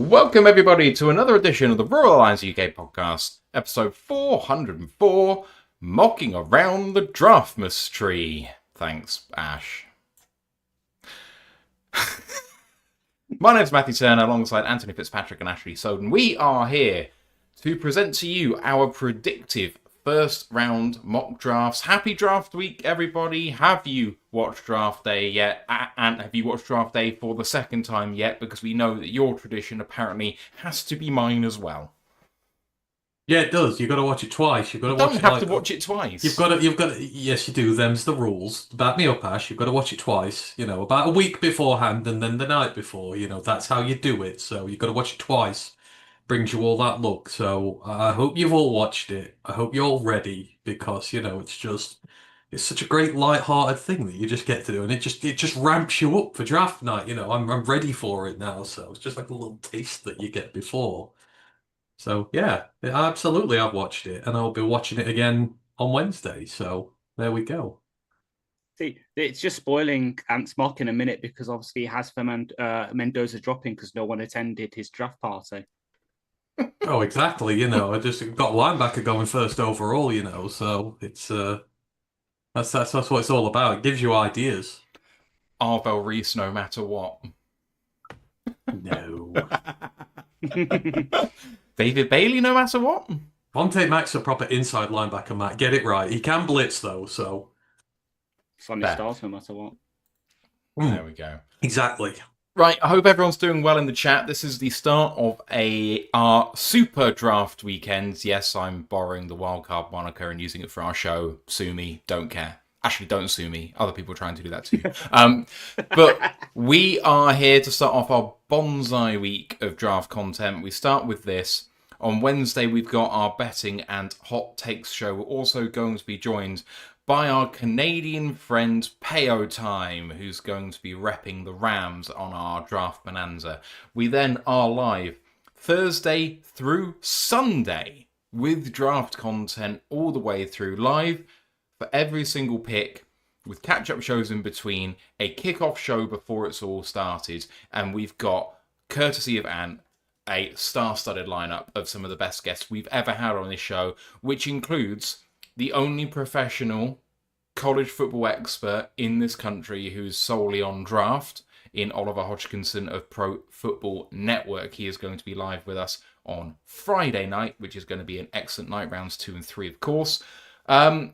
Welcome everybody to another edition of the Rural Alliance UK podcast, episode 404, Mocking Around the Draftmas Tree. Thanks, Ash. My name's Matthew Turner, alongside Anthony Fitzpatrick and Ashley Soden. We are here to present to you our predictive first round mock drafts. Happy draft week, everybody. Have you watched draft day yet? And have you watched draft day for the second time yet? Because we know that your tradition apparently has to be mine as well. Yeah, it does. You've got to watch it twice. You've got to You watch don't it have to watch it twice. You've got to, yes, you do. Them's the rules. Back me up, Ash. You've got to watch it twice, about a week beforehand and then the night before, that's how you do it. So you've got to watch it twice. Brings you all that luck. So I hope you've all watched it. I hope you're all ready because, it's such a great light-hearted thing that you just get to do, and it just ramps you up for draft night. I'm ready for it now. So it's just like a little taste that you get before. So yeah, absolutely, I've watched it, and I'll be watching it again on Wednesday. So there we go. See, it's just spoiling Ant's mock in a minute because obviously he has Mendoza dropping because no one attended his draft party. Oh, exactly. I just got linebacker going first overall. So it's that's what it's all about. It gives you ideas. Arvel Reese, no matter what. No. David Bailey, no matter what. Vontae Mack's a proper inside linebacker, Matt. Get it right. He can blitz though, so. Sonny Stars, no matter what. There we go. Exactly. Right, I hope everyone's doing well in the chat. This is the start of our super draft weekend. Yes, I'm borrowing the wildcard moniker and using it for our show. Sue me, don't care. Actually, don't sue me. Other people are trying to do that too. But we are here to start off our bonsai week of draft content. We start with this. On Wednesday, we've got our betting and hot takes show. We're also going to be joined by our Canadian friend Payo Time, who's going to be repping the Rams on our draft bonanza. We then are live Thursday through Sunday with draft content all the way through, live for every single pick, with catch-up shows in between, a kick-off show before it's all started, and we've got, courtesy of Ant, a star-studded lineup of some of the best guests we've ever had on this show, which includes the only professional college football expert in this country who's solely on draft, in Oliver Hodgkinson of Pro Football Network. He is going to be live with us on Friday night, which is going to be an excellent night, rounds 2 and 3, of course. And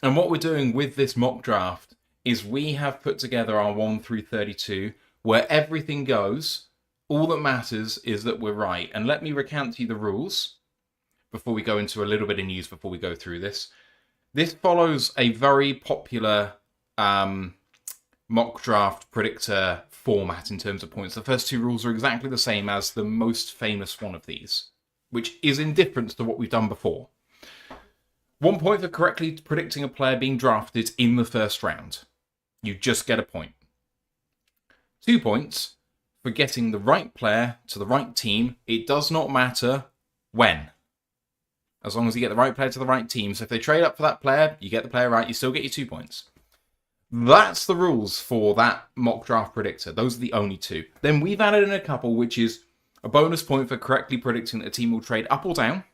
what we're doing with this mock draft is we have put together our 1 through 32, where everything goes. All that matters is that we're right. And let me recount to you the rules before we go into a little bit of news before we go through this. This follows a very popular mock draft predictor format in terms of points. The first two rules are exactly the same as the most famous one of these, which is indifferent to what we've done before. 1 point for correctly predicting a player being drafted in the first round. You just get a point. 2 points for getting the right player to the right team. It does not matter when, as long as you get the right player to the right team. So if they trade up for that player, you get the player right, you still get your 2 points. That's the rules for that mock draft predictor. Those are the only two. Then we've added in a couple, which is a bonus point for correctly predicting that a team will trade up or down,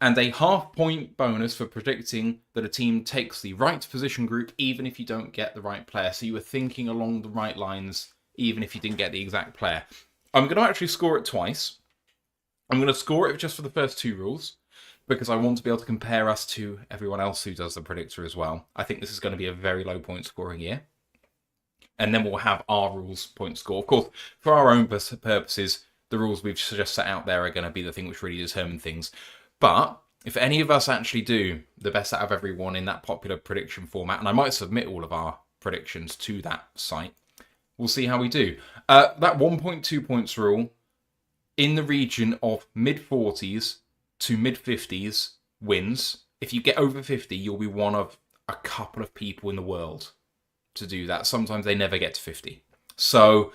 and a half-point bonus for predicting that a team takes the right position group even if you don't get the right player. So you were thinking along the right lines even if you didn't get the exact player. I'm going to actually score it twice. I'm going to score it just for the first two rules because I want to be able to compare us to everyone else who does the predictor as well. I think this is going to be a very low point scoring year. And then we'll have our rules point score. Of course, for our own purposes, the rules we've just set out there are going to be the thing which really determine things. But if any of us actually do the best out of everyone in that popular prediction format, and I might submit all of our predictions to that site, we'll see how we do. That 1.2 points rule, in the region of mid-40s to mid-50s wins. If you get over 50, you'll be one of a couple of people in the world to do that. Sometimes they never get to 50. So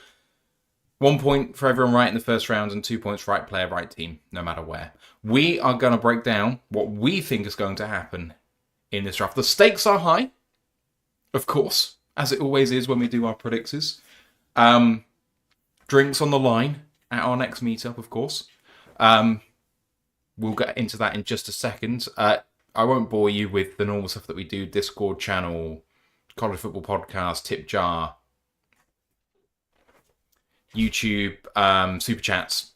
1 point for everyone right in the first round and 2 points right player, right team, no matter where. We are going to break down what we think is going to happen in this draft. The stakes are high, of course, as it always is when we do our predictors. Drinks on the line. at our next meetup, of course. We'll get into that in just a second. I won't bore you with the normal stuff that we do: Discord channel, College Football Podcast, Tip Jar, YouTube, Super Chats,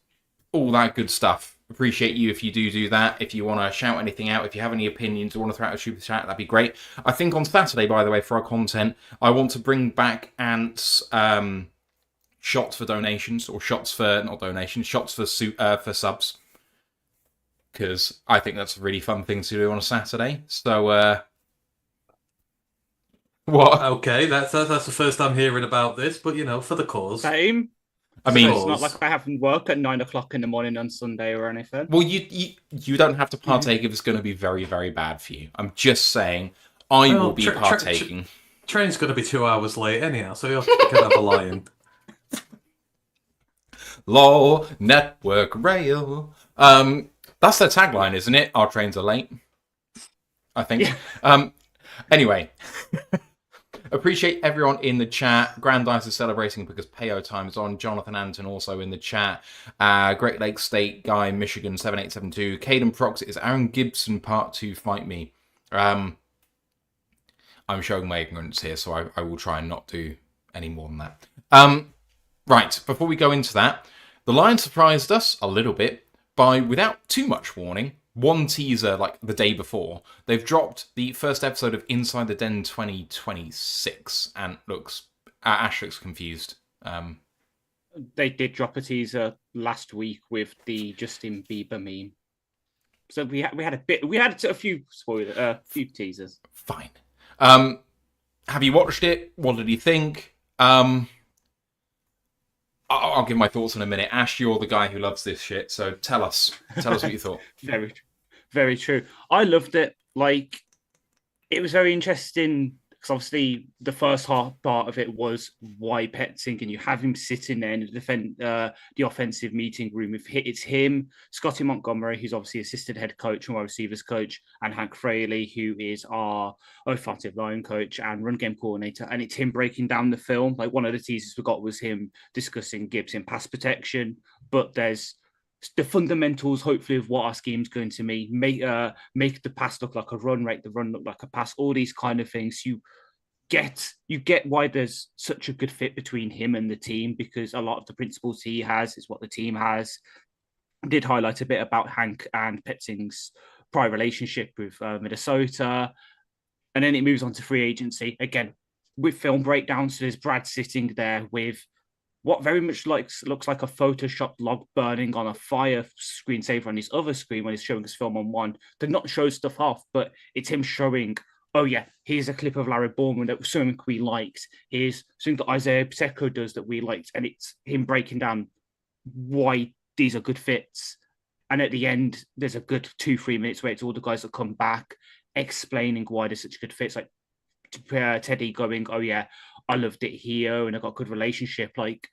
all that good stuff. Appreciate you if you do that. If you want to shout anything out, if you have any opinions or want to throw out a super chat, that'd be great. I think on Saturday, by the way, for our content, I want to bring back Ant's shots for donations, or shots for, not donations, shots for subs. Because I think that's a really fun thing to do on a Saturday. So, what? Okay, that's the first I'm hearing about this, but for the cause. Same. I mean, it's not like I have to work at 9 o'clock in the morning on Sunday or anything. Well, you don't have to partake if it's going to be very, very bad for you. I'm just saying, I will be partaking. Train's going to be 2 hours late anyhow, so you can have a lie-in. Lol, network rail. That's their tagline, isn't it? Our trains are late, I think. Yeah. Anyway. Appreciate everyone in the chat. Grandice is celebrating because Payo time is on. Jonathan Anton also in the chat. Great Lakes State guy, Michigan 7872. Caden Prox is Aaron Gibson Part 2 Fight Me. I'm showing my ignorance here, so I will try and not do any more than that. Right, before we go into that, the Lions surprised us a little bit by, without too much warning, one teaser like the day before. They've dropped the first episode of Inside the Den 2026, and Ash looks confused. They did drop a teaser last week with the Justin Bieber meme. So we had a few teasers. Fine. Have you watched it? What did you think? I'll give my thoughts in a minute. Ash, you're the guy who loves this shit, so tell us what you thought. Very, very true. I loved it. Like, it was very interesting because obviously the first part of it was why Petzing, and you have him sitting there in the offensive meeting room. It's him, Scotty Montgomery, who's obviously assistant head coach and wide receivers coach, and Hank Fraley, who is our offensive line coach and run game coordinator. And it's him breaking down the film. Like, one of the teasers we got was him discussing Gibbs in pass protection, but there's the fundamentals, hopefully, of what our scheme's going to be. Make the pass look like a run, make the run look like a pass, all these kind of things. You get why there's such a good fit between him and the team, because a lot of the principles he has is what the team has. I did highlight a bit about Hank and Petzing's prior relationship with Minnesota. And then it moves on to free agency. Again, with film breakdowns, so there's Brad sitting there with what very much looks like a Photoshop log burning on a fire screensaver on his other screen when he's showing his film on one. To not show stuff off, but it's him showing, oh yeah, here's a clip of Larry Bowman that was something we liked. Here's something that Isaiah Pacheco does that we liked. And it's him breaking down why these are good fits. And at the end, there's a good 2-3 minutes where it's all the guys that come back explaining why they're such good fits. Like Teddy going, oh yeah, I loved it here and I got a good relationship. Like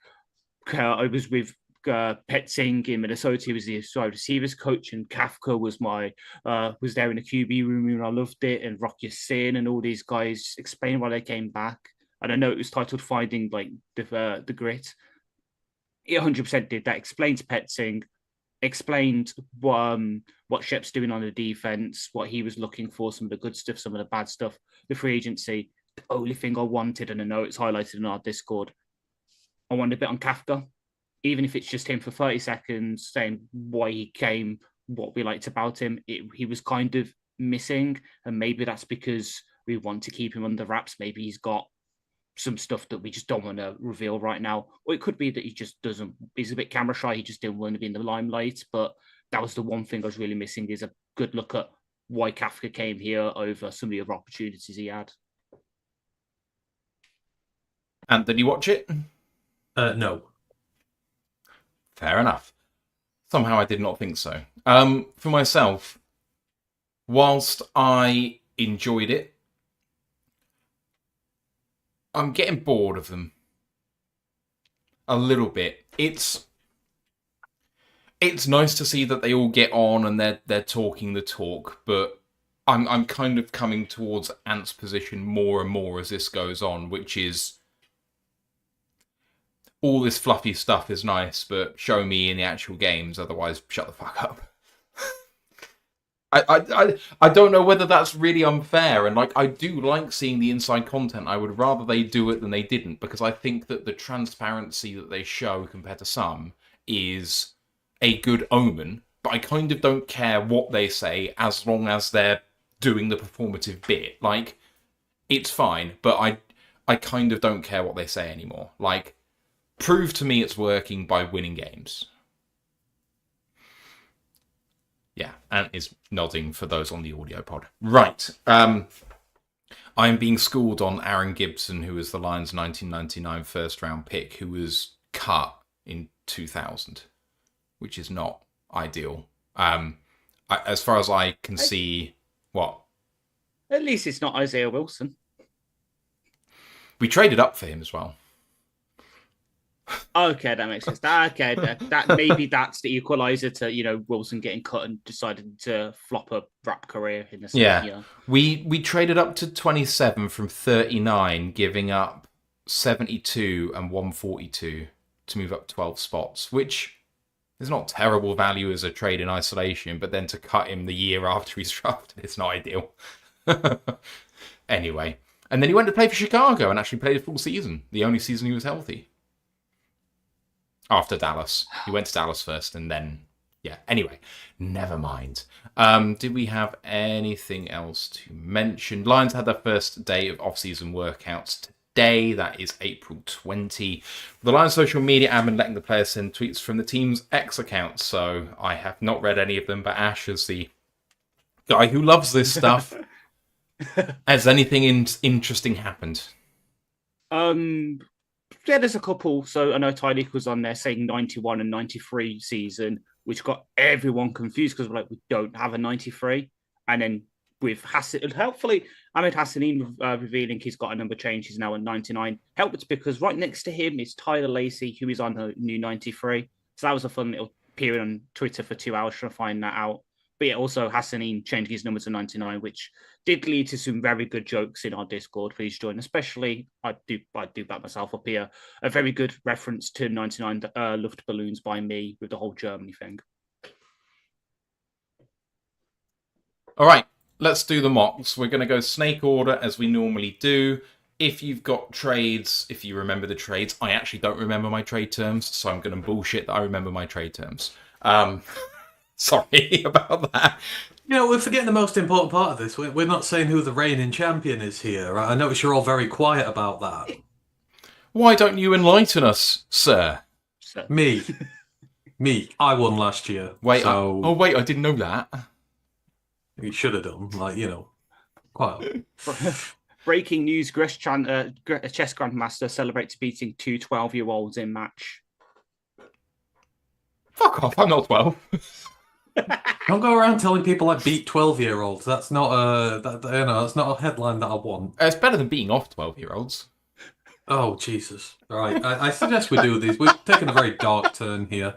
I was with Petzing in Minnesota. He was the wide receivers coach, and Kafka was was there in the QB room and I loved it. And Rocky Sin and all these guys explained why they came back. And I know it was titled Finding like the Grit. It 100% did that. Explained Petzing, explained what Shep's doing on the defense, what he was looking for, some of the good stuff, some of the bad stuff, the free agency. The only thing I wanted, and I know it's highlighted in our Discord, I wanted a bit on Kafka, even if it's just him for 30 seconds saying why he came, what we liked about him. He was kind of missing, and maybe that's because we want to keep him under wraps. Maybe he's got some stuff that we just don't want to reveal right now. Or it could be that he just doesn't, he's a bit camera shy, he just didn't want to be in the limelight. But that was the one thing I was really missing, is a good look at why Kafka came here over some of the other opportunities he had. And did you watch it? No. Fair enough. Somehow I did not think so. For myself, whilst I enjoyed it, I'm getting bored of them. A little bit. It's nice to see that they all get on and they're talking the talk, but I'm kind of coming towards Ant's position more and more as this goes on, which is all this fluffy stuff is nice, but show me in the actual games, otherwise shut the fuck up. I don't know whether that's really unfair, and like I do like seeing the inside content. I would rather they do it than they didn't, because I think that the transparency that they show compared to some is a good omen. But I kind of don't care what they say as long as they're doing the performative bit. Like, it's fine, but I kind of don't care what they say anymore. Like, prove to me it's working by winning games. Yeah, Ant is nodding for those on the audio pod. Right. I'm being schooled on Aaron Gibson, who was the Lions' 1999 first-round pick, who was cut in 2000, which is not ideal. As far as I can see... What? At least it's not Isaiah Wilson. We traded up for him as well. Okay, that makes sense. Okay, that maybe that's the equalizer to Wilson getting cut and decided to flop a rap career in the second year. We traded up to 27 from 39, giving up 72 and 142 to move up 12 spots, which is not terrible value as a trade in isolation, but then to cut him the year after he's drafted, it's not ideal. Anyway, and then he went to play for Chicago and actually played a full season, the only season he was healthy. After Dallas. He went to Dallas first and then... Yeah, anyway, never mind. Did we have anything else to mention? Lions had their first day of off-season workouts today. That is April 20. The Lions social media admin letting the players send tweets from the team's X account. So I have not read any of them, but Ash is the guy who loves this stuff. Has anything interesting happened? Yeah, there's a couple. So I know Tyleek was on there saying 91 and 93 season, which got everyone confused because we're like, we don't have a 93. And then with Hassan, helpfully, Ahmed Hassanin revealing he's got a number change. He's now at 99. Helped because right next to him is Tyler Lacey, who is on a new 93. So that was a fun little period on Twitter for 2 hours trying to find that out. But yeah, also Hassanin changing his number to 99, which did lead to some very good jokes in our Discord. Please join, especially I do back myself up here. A very good reference to 99 Luftballons by me with the whole Germany thing. All right, let's do the mocks. We're going to go snake order as we normally do. If you've got trades, if you remember the trades, I actually don't remember my trade terms, so I'm going to bullshit that I remember my trade terms. Sorry about that. We're forgetting the most important part of this. We're not saying who the reigning champion is here. Right? I notice you're all very quiet about that. Why don't you enlighten us, sir? Me. I won last year. Wait, so... wait, I didn't know that. You should have done, quite. Breaking news, chess grandmaster celebrates beating two 12-year-olds in match. Fuck off, I'm not 12. Don't go around telling people I beat 12-year-olds. That's not that's not a headline that I want. It's better than beating off 12-year-olds. Oh, Jesus. All right, I suggest we do these. We've taken a very dark turn here.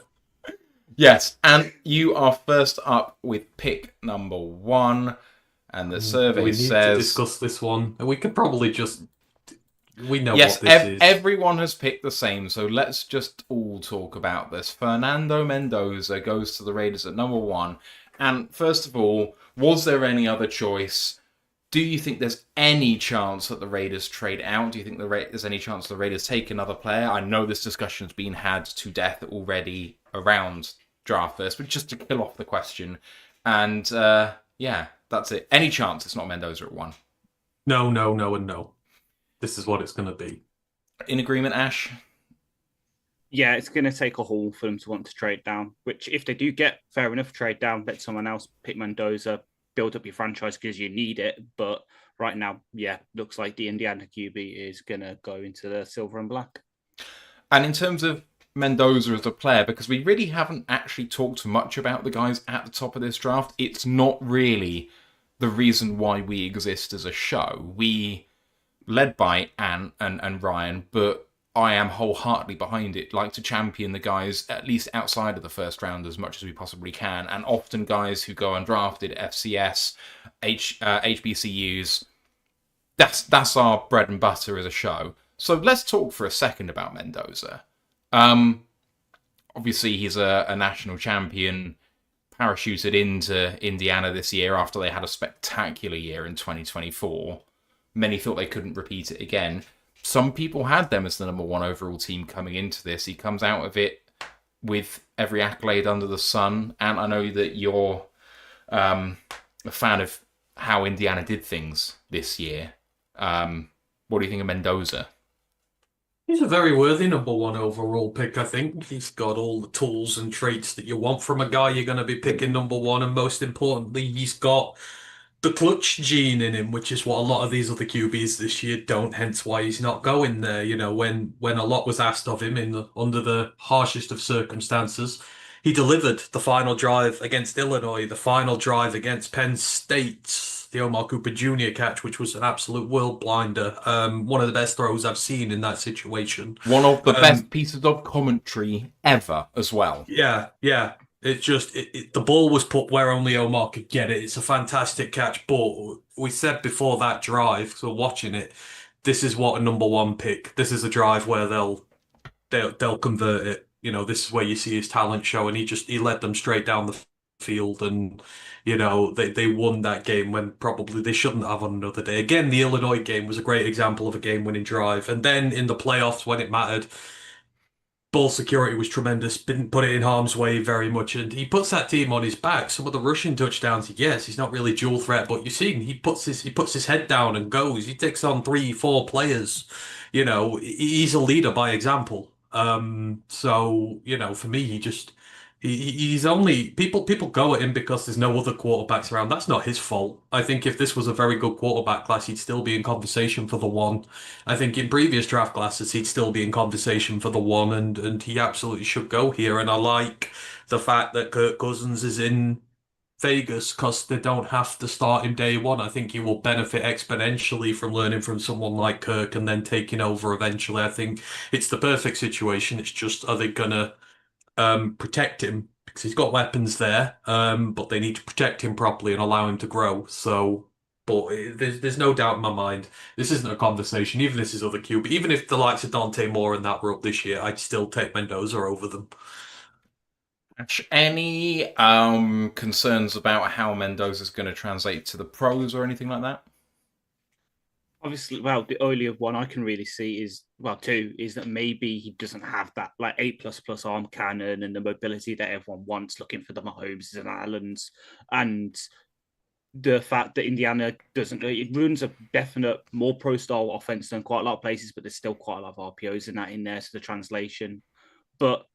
Yes, and you are first up with pick number 1, and the survey we need says... to discuss this one. We could probably just... We know yes, what this is. Everyone has picked the same, so let's just all talk about this. Fernando Mendoza goes to the Raiders at number 1. And first of all, was there any other choice? Do you think there's any chance that the Raiders trade out? Do you think there's any chance the Raiders take another player? I know this discussion's been had to death already around draft first, but just to kill off the question. And yeah, that's it. Any chance it's not Mendoza at 1? No, and no. This is what it's going to be. In agreement, Ash? Yeah, it's going to take a haul for them to want to trade down, which if they do get, fair enough, trade down, let someone else pick Mendoza, build up your franchise because you need it. But right now, yeah, looks like the Indiana QB is going to go into the silver and black. And in terms of Mendoza as a player, because we really haven't actually talked much about the guys at the top of this draft, it's not really the reason why we exist as a show. We... led by Ant and Ryan, but I am wholeheartedly behind it, like to champion the guys at least outside of the first round as much as we possibly can, and often guys who go undrafted, FCS, HBCUs. That's our bread and butter as a show. So let's talk for a second about Mendoza. Obviously, he's a national champion, parachuted into Indiana this year after they had a spectacular year in 2024. Many thought they couldn't repeat it again. Some people had them as the number one overall team coming into this. He comes out of it with every accolade under the sun, and I know that you're a fan of how Indiana did things this year. What do you think of Mendoza? He's a very worthy number one overall pick, I think. He's got all the tools and traits that you want from a guy you're going to be picking number one, and most importantly, he's got the clutch gene in him, which is what a lot of these other QBs this year don't, hence why he's not going there. You know, when a lot was asked of him under the harshest of circumstances, he delivered the final drive against Illinois, the final drive against Penn State, the Omar Cooper Jr. catch, which was an absolute world blinder. One of the best throws I've seen in that situation. One of the best pieces of commentary ever as well. Yeah, yeah. It's just the ball was put where only Omar could get it. It's a fantastic catch, but we said before that drive, so watching it, this is what a number one pick. This is a drive where they'll convert it. You know, this is where you see his talent show, and he led them straight down the field, and you know they won that game when probably they shouldn't have on another day. Again, the Illinois game was a great example of a game-winning drive, and then in the playoffs when it mattered, ball security was tremendous. Didn't put it in harm's way very much, and he puts that team on his back. Some of the rushing touchdowns, yes, he's not really dual threat, but you see he puts his head down and goes. He takes on 3-4 players. You know, he's a leader by example. So you know, for me, he's only people go at him because there's no other quarterbacks around. That's not his fault. I think if this was a very good quarterback class, he'd still be in conversation for the one. I think in previous draft classes, he'd still be in conversation for the one, and he absolutely should go here. And I like the fact that Kirk Cousins is in Vegas because they don't have to start him day one. I think he will benefit exponentially from learning from someone like Kirk and then taking over eventually. I think it's the perfect situation. It's just, are they gonna protect him? Because he's got weapons there, but they need to protect him properly and allow him to grow. So, but there's no doubt in my mind, this isn't a conversation. Even if this is other QB, even if the likes of Dante Moore and that were up this year, I'd still take Mendoza over them. Any concerns about how Mendoza's going to translate to the pros or anything like that? Obviously, well, the earlier one I can really see is, well, two, is that maybe he doesn't have that like 8++ arm cannon and the mobility that everyone wants, looking for the Mahomes and Allens, and the fact that Indiana doesn't, it ruins a definite more pro style offense than quite a lot of places, but there's still quite a lot of RPOs in that in there, so the translation. But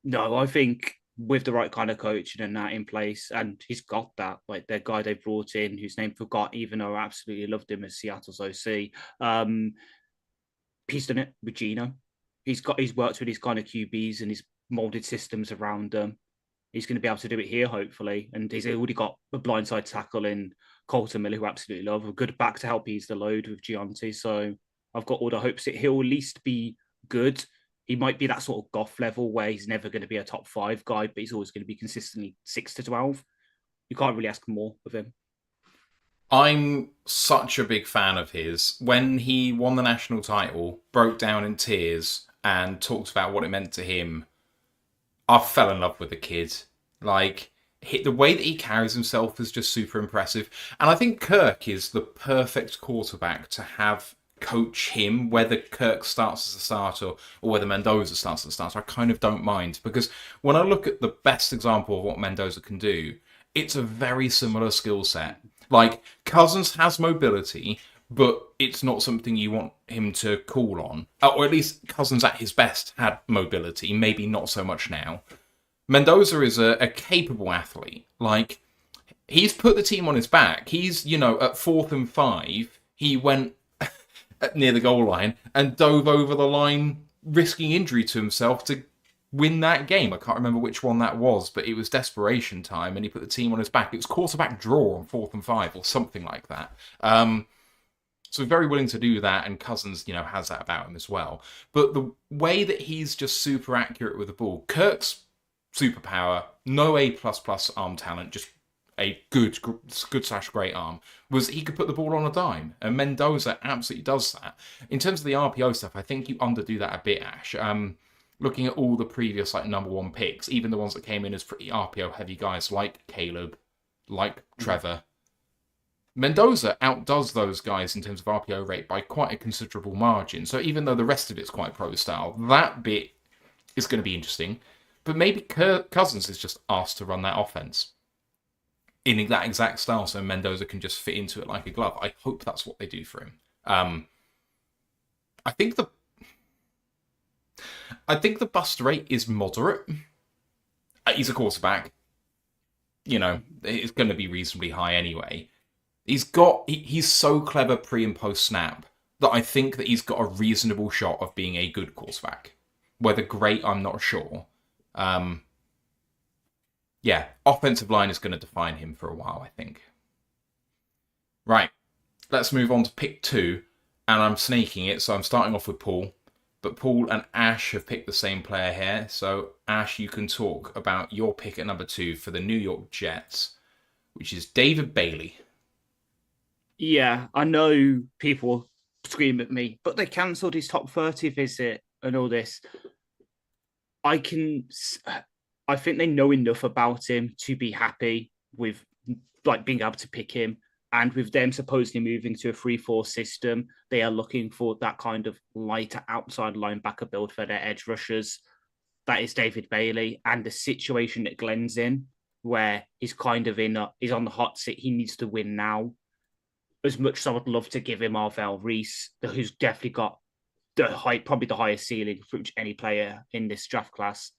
no, I think with the right kind of coaching and that in place, and he's got that, like the guy they brought in, whose name forgot, even though I absolutely loved him as Seattle's OC. He's done it with Gino. He's worked with these kind of QBs and he's molded systems around them. He's going to be able to do it here, hopefully. And he's already got a blindside tackle in Colton Miller, who I absolutely love. A good back to help ease the load with Gianti. So I've got all the hopes that he'll at least be good. He might be that sort of Goff level where he's never going to be a top 5 guy, but he's always going to be consistently 6 to 12. You can't really ask more of him. I'm such a big fan of his. When he won the national title, broke down in tears and talked about what it meant to him, I fell in love with the kid. Like, the way that he carries himself is just super impressive. And I think Kirk is the perfect quarterback to have coach him, whether Kirk starts as a starter or whether Mendoza starts as a starter. I kind of don't mind, because when I look at the best example of what Mendoza can do, it's a very similar skill set. Like, Cousins has mobility, but it's not something you want him to call on. Or at least Cousins at his best had mobility, maybe not so much now. Mendoza is a capable athlete. Like, he's put the team on his back. He's, at 4th and 5, he went near the goal line and dove over the line, risking injury to himself to win that game. I can't remember which one that was, but it was desperation time and he put the team on his back. It was quarterback draw on 4th and 5 or something like that. So very willing to do that, and Cousins, has that about him as well. But the way that he's just super accurate with the ball, Kirk's superpower, no A++ arm talent, just a good/great arm, was he could put the ball on a dime, and Mendoza absolutely does that. In terms of the RPO stuff, I think you underdo that a bit, Ash. looking at all the previous like number one picks, even the ones that came in as pretty RPO heavy guys like Caleb, like Trevor, Mendoza outdoes those guys in terms of RPO rate by quite a considerable margin. So even though the rest of it's quite pro style, that bit is going to be interesting. But maybe Cousins is just asked to run that offense in that exact style, so Mendoza can just fit into it like a glove. I hope that's what they do for him. I think the bust rate is moderate. He's a quarterback. You know, it's going to be reasonably high anyway. He's so clever pre and post snap that I think that he's got a reasonable shot of being a good quarterback. Whether great, I'm not sure. Yeah, offensive line is going to define him for a while, I think. Right, let's move on to pick 2. And I'm snaking it, so I'm starting off with Poole. But Poole and Ash have picked the same player here. So, Ash, you can talk about your pick at number 2 for the New York Jets, which is David Bailey. Yeah, I know people scream at me, but they cancelled his top 30 visit and all this. I think they know enough about him to be happy with like being able to pick him. And with them supposedly moving to a 3-4 system, they are looking for that kind of lighter outside linebacker build for their edge rushers. That is David Bailey. And the situation that Glenn's in, where he's kind of he's on the hot seat, he needs to win now. As much as I would love to give him Arvell Reese, who's definitely got probably the highest ceiling for any player in this draft class.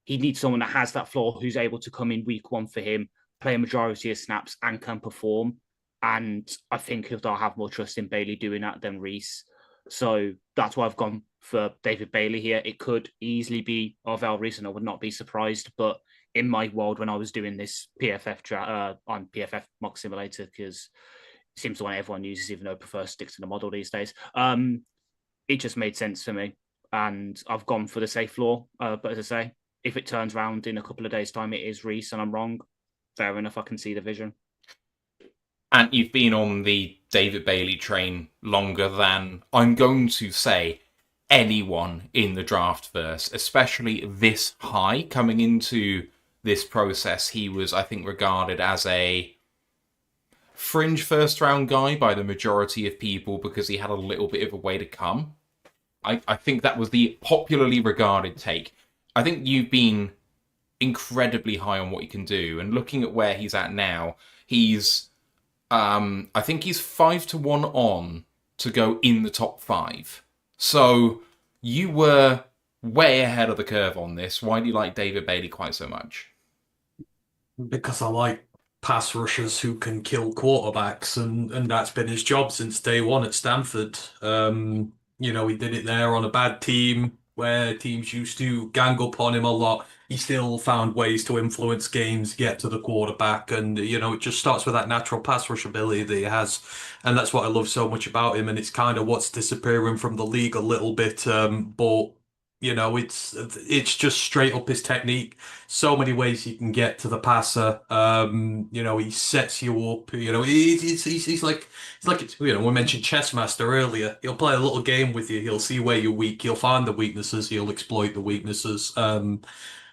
He needs someone that has that floor, who's able to come in week 1 for him, play a majority of snaps and can perform. And I think they'll have more trust in Bailey doing that than Reese. So that's why I've gone for David Bailey here. It could easily be Arvell Reese, and I would not be surprised. But in my world, when I was doing this PFF on PFF Mock Simulator, because it seems the one everyone uses, even though I prefer to stick to the model these days, it just made sense for me. And I've gone for the safe floor. But as I say, if it turns around in a couple of days' time, it is Reese and I'm wrong, fair enough, I can see the vision. And you've been on the David Bailey train longer than, I'm going to say, anyone in the draftverse, especially this high. Coming into this process, he was, I think, regarded as a fringe first-round guy by the majority of people because he had a little bit of a way to come. I think that was the popularly regarded take. I think you've been incredibly high on what he can do, and looking at where he's at now, he's I think he's 5-1 on to go in the top 5. So you were way ahead of the curve on this. Why do you like David Bailey quite so much? Because I like pass rushers who can kill quarterbacks, and that's been his job since day one at Stanford. You know, he did it there on a bad team where teams used to gang up on him a lot. He still found ways to influence games, get to the quarterback, and you know, it just starts with that natural pass rush ability that he has, and that's what I love so much about him. And it's kind of what's disappearing from the league a little bit, but you know, it's just straight up his technique. So many ways he can get to the passer. You know, he sets you up. You know, he's like you know, we mentioned chess master earlier. He'll play a little game with you. He'll see where you're weak. He'll find the weaknesses. He'll exploit the weaknesses.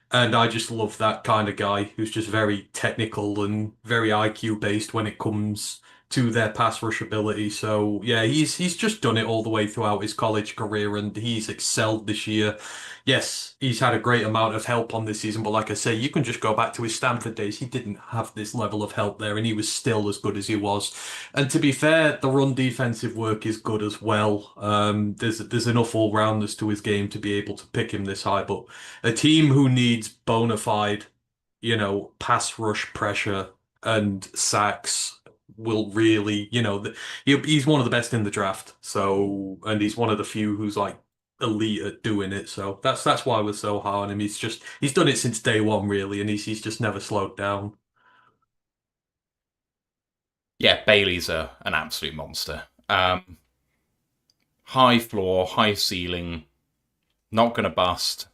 And I just love that kind of guy who's just very technical and very IQ based when it comes to their pass rush ability. So yeah, he's just done it all the way throughout his college career, and he's excelled this year. Yes, he's had a great amount of help on this season, but like I say, you can just go back to his Stanford days. He didn't have this level of help there, and he was still as good as he was. And to be fair, the run defensive work is good as well. There's enough all rounders to his game to be able to pick him this high, but a team who needs bona fide, you know, pass rush pressure and sacks will really, you know, he's one of the best in the draft. So, and he's one of the few who's like elite at doing it. So that's why we're so high on him. He's done it since day one, really, and he's just never slowed down. Yeah, Bailey's an absolute monster. High floor, high ceiling, not going to bust.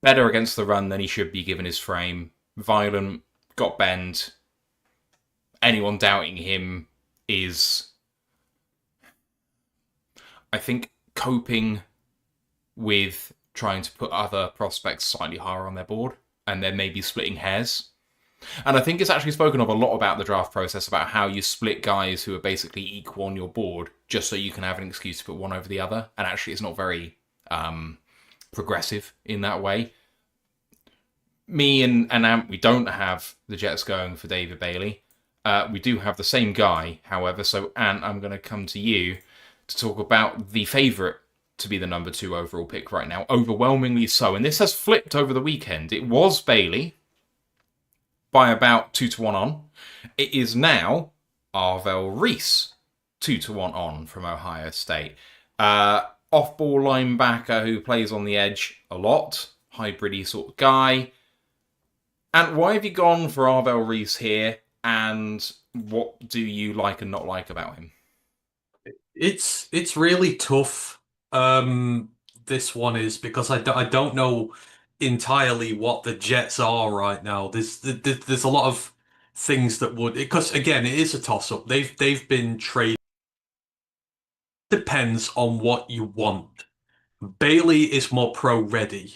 Better against the run than he should be given his frame. Violent, got bend. Anyone doubting him is, I think, coping with trying to put other prospects slightly higher on their board, and then maybe splitting hairs. And I think it's actually spoken of a lot about the draft process, about how you split guys who are basically equal on your board, just so you can have an excuse to put one over the other. And actually, it's not very progressive in that way. Me and Ant, we don't have the Jets going for David Bailey. We do have the same guy, however. So, Ant, I'm going to come to you to talk about the favourite to be the number 2 overall pick right now, overwhelmingly so. And this has flipped over the weekend. It was Bailey by about 2-1 on. It is now Arvell Reese 2-1 on from Ohio State. Off-ball linebacker who plays on the edge a lot, hybrid-y sort of guy. And why have you gone for Arvell Reese here? And what do you like and not like about him? It's really tough. This one is because I don't know entirely what the Jets are right now. There's a lot of things that would, because again it is a toss up. They've been traded. Depends on what you want. Bailey is more pro ready.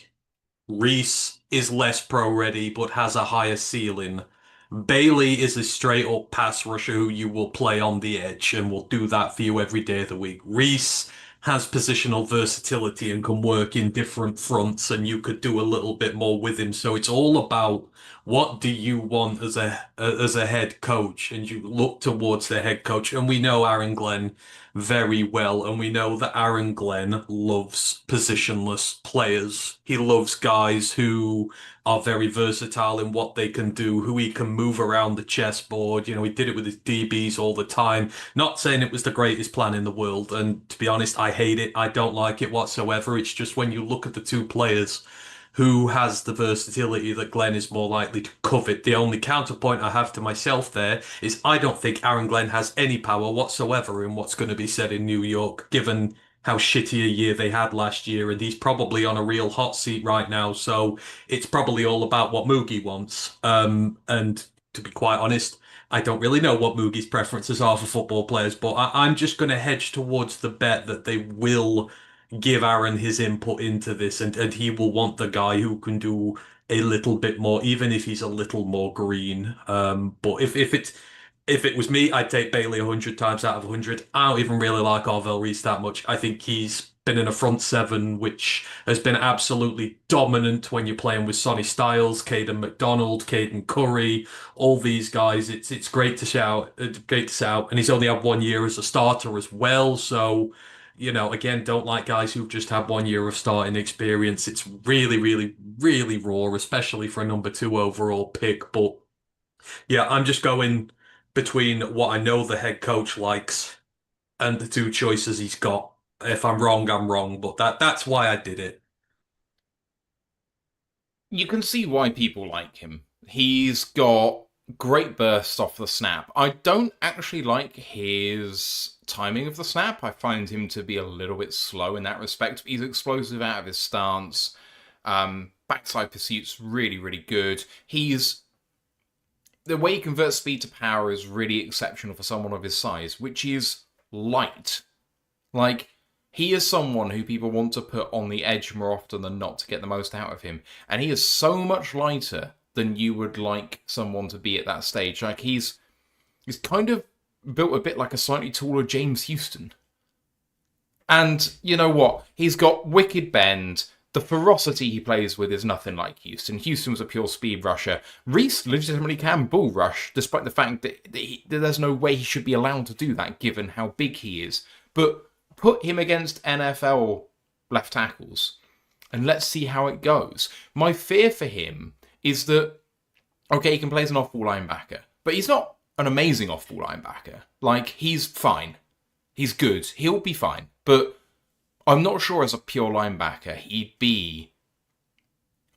Reese is less pro ready but has a higher ceiling. Bailey is a straight up pass rusher who you will play on the edge and will do that for you every day of the week. Reese has positional versatility and can work in different fronts, and you could do a little bit more with him. So it's all about what do you want as a head coach, and you look towards the head coach. And we know Aaron Glenn very well, and we know that Aaron Glenn loves positionless players. He loves guys who are very versatile in what they can do, who he can move around the chessboard. You know, he did it with his DBs all the time. Not saying it was the greatest plan in the world, and to be honest, I hate it. I don't like it whatsoever. It's just when you look at the two players, who has the versatility that Glenn is more likely to covet. The only counterpoint I have to myself there is I don't think Aaron Glenn has any power whatsoever in what's going to be said in New York, given how shitty a year they had last year, and he's probably on a real hot seat right now. So it's probably all about what Moogie wants. And to be quite honest, I don't really know what Moogie's preferences are for football players, but I'm just going to hedge towards the bet that they will give Aaron his input into this, and he will want the guy who can do a little bit more, even if he's a little more green. But if it was me, I'd take Bailey 100 times out of 100. I don't even really like Arvell Reese that much. I think he's been in a front seven, which has been absolutely dominant when you're playing with Sonny Styles, Caden McDonald, Caden Curry, all these guys. It's great to shout, great to shout, and he's only had 1 year as a starter as well. So, you know, again, don't like guys who've just had 1 year of starting experience. It's really, really, really raw, especially for a number 2 overall pick. But yeah, I'm just going between what I know the head coach likes and the two choices he's got. If I'm wrong, I'm wrong, but that's why I did it. You can see why people like him. He's got great bursts off the snap. I don't actually like his timing of the snap. I find him to be a little bit slow in that respect. He's explosive out of his stance. Backside pursuit's really, really good. The way he converts speed to power is really exceptional for someone of his size, which is light. Like, he is someone who people want to put on the edge more often than not to get the most out of him. And he is so much lighter than you would like someone to be at that stage. Like, he's kind of built a bit like a slightly taller James Houston. And you know what? He's got wicked bend. The ferocity he plays with is nothing like Houston. Houston was a pure speed rusher. Reese legitimately can bull rush, despite the fact that there's no way he should be allowed to do that, given how big he is. But put him against NFL left tackles, and let's see how it goes. My fear for him is that, okay, he can play as an off-ball linebacker, but he's not an amazing off-ball linebacker. Like, he's fine. He's good. He'll be fine. But I'm not sure as a pure linebacker he'd be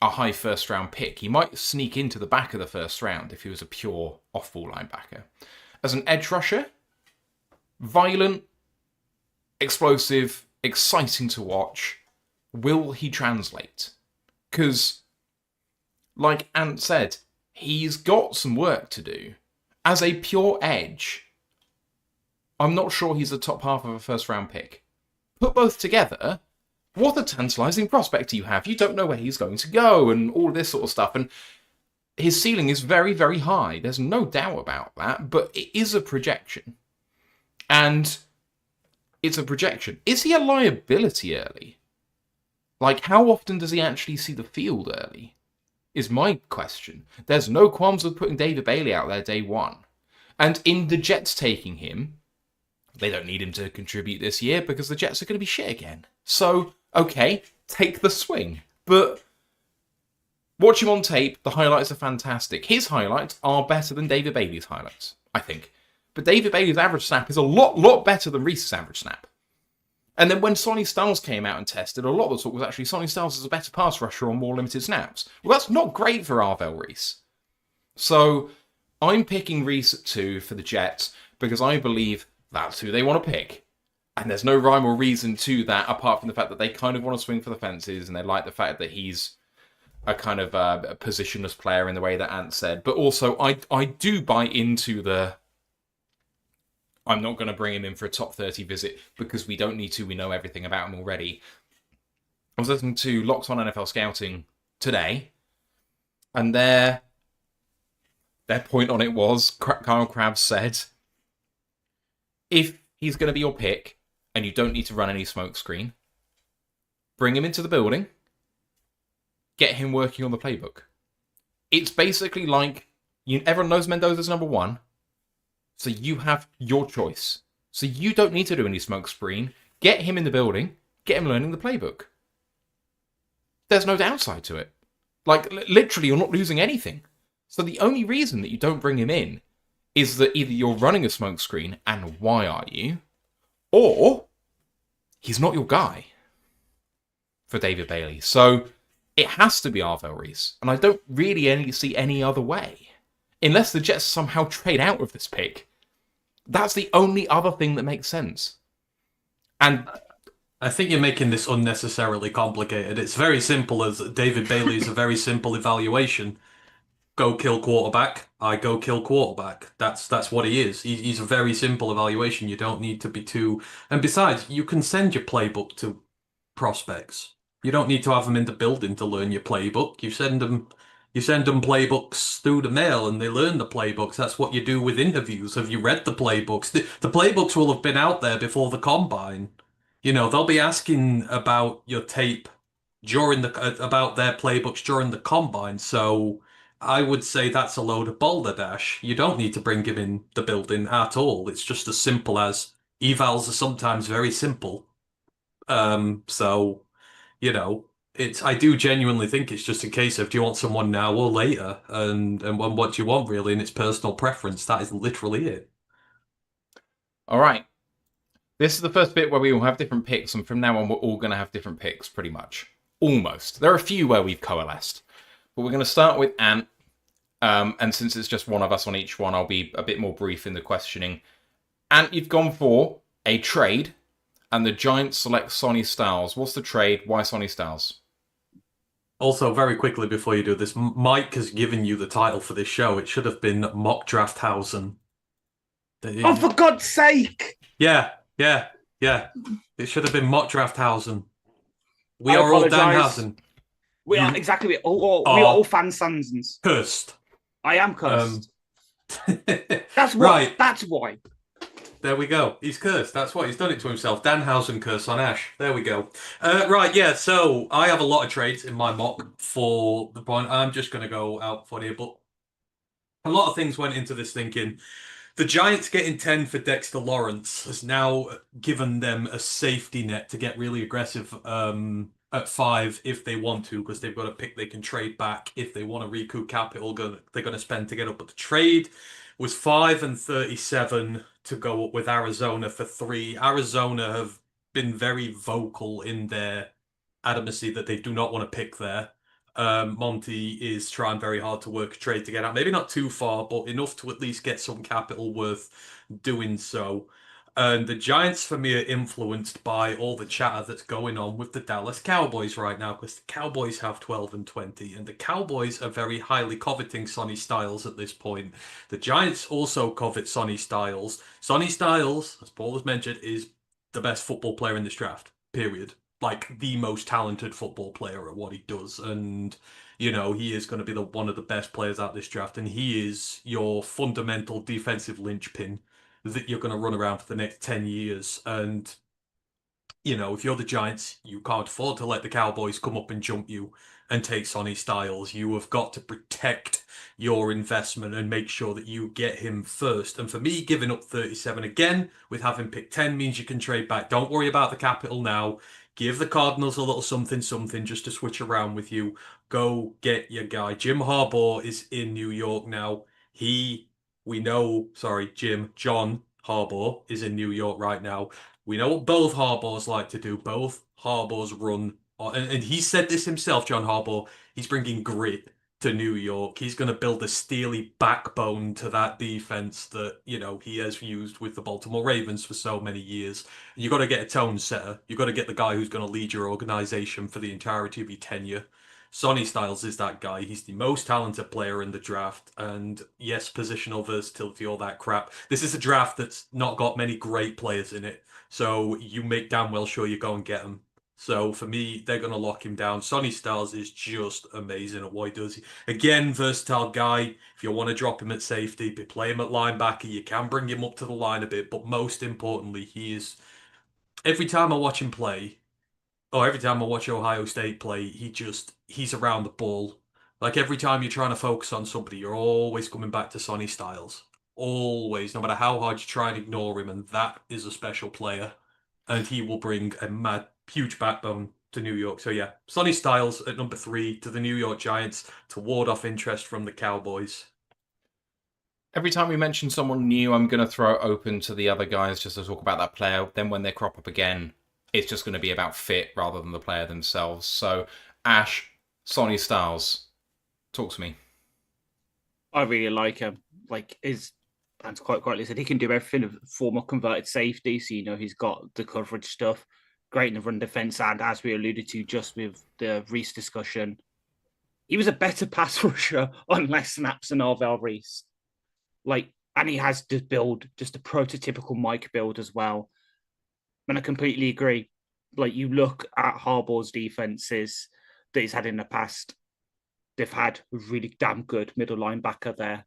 a high first-round pick. He might sneak into the back of the first round if he was a pure off-ball linebacker. As an edge rusher, violent, explosive, exciting to watch. Will he translate? Because, like Ant said, he's got some work to do. As a pure edge, I'm not sure he's the top half of a first round pick. Put both together, what a tantalising prospect you have. You don't know where he's going to go and all this sort of stuff. And his ceiling is very, very high. There's no doubt about that, but it is a projection. And it's a projection. Is he a liability early? Like, how often does he actually see the field early? Is my question. There's no qualms with putting David Bailey out there day one. And in the Jets taking him, they don't need him to contribute this year because the Jets are going to be shit again. So, okay, take the swing. But watch him on tape, the highlights are fantastic. His highlights are better than David Bailey's highlights, I think. But David Bailey's average snap is a lot better than Reese's average snap. And then when Sonny Styles came out and tested, a lot of the talk was actually Sonny Styles is a better pass rusher on more limited snaps. Well, that's not great for Arvell Reese. So I'm picking Reese at 2 for the Jets because I believe that's who they want to pick. And there's no rhyme or reason to that apart from the fact that they kind of want to swing for the fences and they like the fact that he's a kind of a positionless player in the way that Ant said. But also, I do buy into the I'm not going to bring him in for a top 30 visit because we don't need to. We know everything about him already. I was listening to Locked On NFL Scouting today, and their point on it was, Kyle Krabs said, if he's going to be your pick and you don't need to run any smokescreen, bring him into the building, get him working on the playbook. It's basically like, everyone knows Mendoza's number 1, so you have your choice. So you don't need to do any smokescreen. Get him in the building, get him learning the playbook. There's no downside to it. Like, literally, you're not losing anything. So the only reason that you don't bring him in is that either you're running a smokescreen, and why are you? Or he's not your guy for David Bailey. So it has to be Arvell Reese. And I don't really see any other way. Unless the Jets somehow trade out of this pick. That's the only other thing that makes sense. And I think you're making this unnecessarily complicated. It's very simple as David Bailey is a very simple evaluation. Go kill quarterback. I go kill quarterback. That's what he is. He's a very simple evaluation. You don't need to be too... And besides, you can send your playbook to prospects. You don't need to have them in the building to learn your playbook. You send them playbooks through the mail and they learn the playbooks. That's what you do with interviews. Have you read the playbooks? The playbooks will have been out there before the combine. You know, they'll be asking about your tape about their playbooks during the combine. So I would say that's a load of balderdash. You don't need to bring him in the building at all. It's just as simple as evals are sometimes very simple. So, you know, I do genuinely think it's just a case of do you want someone now or later, and what do you want really, and it's personal preference. That is literally it. all right. This is the first bit where we all have different picks, and from now on we're all going to have different picks, pretty much. Almost. There are a few where we've coalesced. But we're going to start with Ant, and since it's just one of us on each one, I'll be a bit more brief in the questioning. Ant, you've gone for a trade, and the Giants select Sonny Styles. What's the trade? Why Sonny Styles? Also, very quickly before you do this, Mike has given you the title for this show. It should have been Mock Drafthausen. Oh, for God's sake! Yeah. It should have been Mock Drafthausen. We I are all apologise. Danhausen. We are exactly. We are all fan Sansons. Cursed. I am cursed. That's why. Right. That's why. There we go. He's cursed. That's what he's done it to himself. Danhausen curse on Ash. There we go. Right, yeah. So I have a lot of trades in my mock for the point. I'm just going to go out for here, but a lot of things went into this thinking. The Giants getting 10 for Dexter Lawrence has now given them a safety net to get really aggressive at 5 if they want to, because they've got a pick they can trade back if they want to recoup capital they're going to spend to get up. But the trade was 5 and 37 to go up with Arizona for 3. Arizona have been very vocal in their adamancy that they do not want to pick there. Monty is trying very hard to work a trade to get out. Maybe not too far, but enough to at least get some capital worth doing so. And the Giants, for me, are influenced by all the chatter that's going on with the Dallas Cowboys right now, because the Cowboys have 12 and 20, and the Cowboys are very highly coveting Sonny Styles at this point. The Giants also covet Sonny Styles. Sonny Styles, as Paul has mentioned, is the best football player in this draft, period. like the most talented football player at what he does, and you know he is going to be one of the best players at this draft, and he is your fundamental defensive linchpin that you're going to run around for the next 10 years. And you know, if you're the Giants, you can't afford to let the Cowboys come up and jump you and take Sonny Styles. You have got to protect your investment and make sure that you get him first. And for me, giving up 37 again with having picked 10 means you can trade back. Don't worry about the capital now. Give the Cardinals a little something, something just to switch around with you. Go get your guy. Jim Harbaugh is in New York now. John Harbaugh is in New York right now. We know what both Harbaughs like to do. Both Harbaughs run, and he said this himself, John Harbaugh. He's bringing grit to New York. He's going to build a steely backbone to that defense that, you know, he has used with the Baltimore Ravens for so many years. You got to get a tone setter. You got to get the guy who's going to lead your organization for the entirety of your tenure. Sonny Styles is that guy. He's the most talented player in the draft. And yes, positional versatility, all that crap. This is a draft that's not got many great players in it. So you make damn well sure you go and get him. So for me, they're going to lock him down. Sonny Styles is just amazing at what he does. Again, versatile guy. If you want to drop him at safety, play him at linebacker. You can bring him up to the line a bit. But most importantly, he is... Every time I watch him play, or every time I watch Ohio State play, he's around the ball. Like every time you're trying to focus on somebody, you're always coming back to Sonny Styles. Always, no matter how hard you try and ignore him, and that is a special player. And he will bring a huge backbone to New York. So yeah, Sonny Styles at number 3 to the New York Giants to ward off interest from the Cowboys. Every time we mention someone new, I'm going to throw it open to the other guys just to talk about that player. Then when they crop up again, it's just going to be about fit rather than the player themselves. So, Ash, Sonny Styles, talk to me. I really like him. Like, and quite rightly said, he can do everything. Former converted safety, so you know he's got the coverage stuff. Great in the run defense, and as we alluded to just with the Reese discussion, he was a better pass rusher on less snaps than Arvell Reese. Like, and he has to build just a prototypical Mike build as well. And I completely agree. Like, you look at Harbaugh's defenses that he's had in the past, they've had a really damn good middle linebacker there.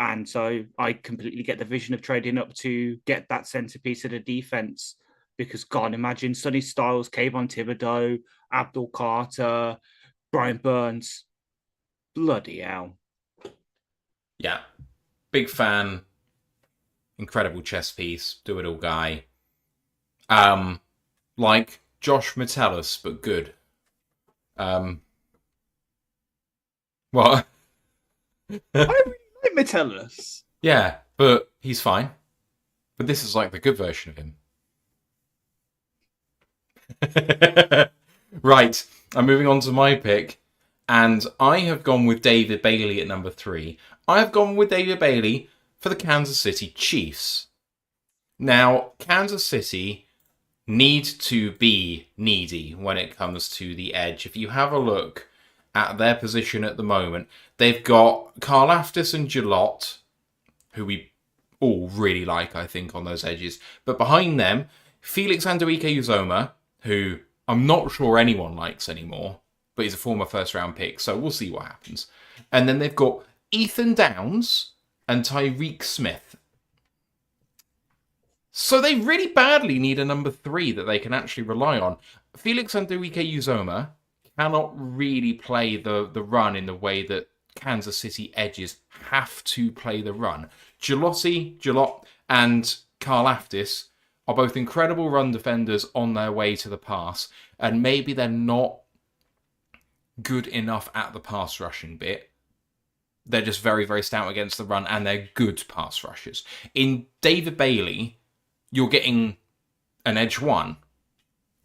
And so I completely get the vision of trading up to get that centerpiece of the defense. Because, God, imagine Sonny Styles, Kayvon Thibodeau, Abdul Carter, Brian Burns. Bloody hell. Yeah. Big fan. Incredible chess piece. Do it all guy. Like Josh Metellus, but good. What? I really like Metellus. Yeah, but he's fine. But this is like the good version of him. Right, I'm moving on to my pick. And I have gone with David Bailey at number 3. I have gone with David Bailey for the Kansas City Chiefs. Now, Kansas City need to be needy when it comes to the edge. If you have a look at their position at the moment, they've got Karlaftis and Jalot, who we all really like, I think, on those edges. But behind them, Felix Anduike-Uzomah, who I'm not sure anyone likes anymore, but he's a former first-round pick, so we'll see what happens. And then they've got Ethan Downs and Tyreek Smith. So they really badly need a number 3 that they can actually rely on. Felix Anduike-Uzomah cannot really play the run in the way that Kansas City edges have to play the run. Jalot, and Karlaftis are both incredible run defenders on their way to the pass, and maybe they're not good enough at the pass rushing bit. They're just very, very stout against the run, and they're good pass rushers. In David Bailey, you're getting an edge 1,